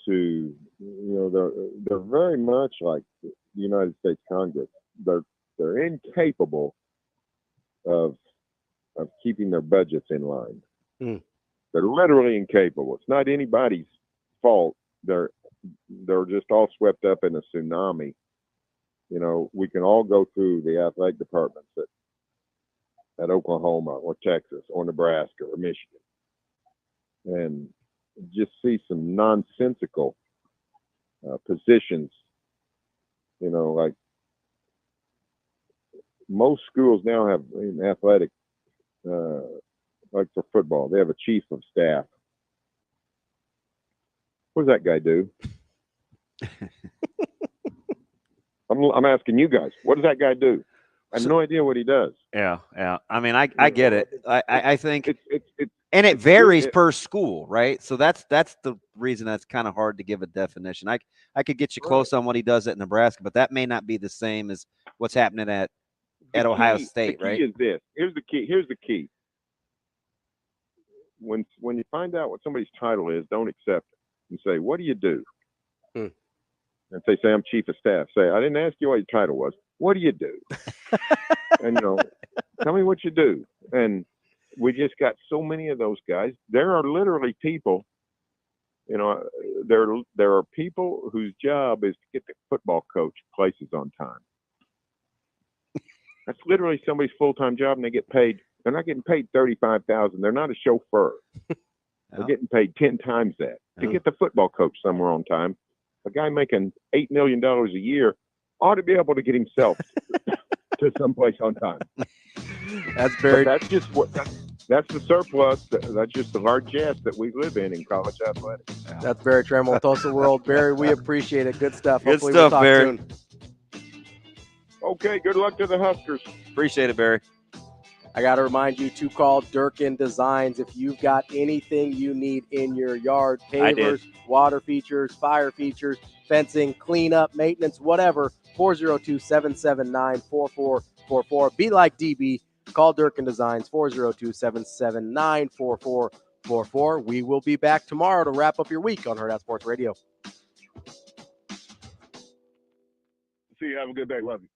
to, they're very much like the United States Congress. They're incapable of keeping their budgets in line. They're literally incapable. It's not anybody's fault. They're just all swept up in a tsunami. We can all go through the athletic departments at Oklahoma or Texas or Nebraska or Michigan and just see some nonsensical positions. Like most schools now have in athletic, like for football, they have a chief of staff. What does that guy do? I'm asking you guys, what does that guy do? I have no idea what he does. Yeah. I mean, I get it. I think and it varies per school, right? So that's the reason that's kind of hard to give a definition. I could get you close on what he does at Nebraska, but that may not be the same as what's happening at Ohio State, right? The key is this. Here's the key. When you find out what somebody's title is, don't accept it. And say, what do you do? And if they say, I'm chief of staff, say, I didn't ask you what your title was. What do you do? And, tell me what you do. And we just got so many of those guys. There are literally people, there are people whose job is to get the football coach places on time. That's literally somebody's full-time job, and they get paid. They're not getting paid $35,000. They're not a chauffeur. They're getting paid 10 times that to get the football coach somewhere on time. A guy making $8 million a year ought to be able to get himself to someplace on time. That's very. That's just that's the surplus. That's just the largesse that we live in college athletics. That's Barry Tramel, Tulsa World. Barry, we appreciate it. Good stuff. Good stuff, we'll Barry. Soon. Okay, good luck to the Huskers. Appreciate it, Barry. I got to remind you to call Durkin Designs if you've got anything you need in your yard. Pavers, water features, fire features, fencing, cleanup, maintenance, whatever. 402-779-4444. Be like DB. Call Durkin Designs 402-779-4444. We will be back tomorrow to wrap up your week on Hurrdat Sports Radio. See you. Have a good day. Love you.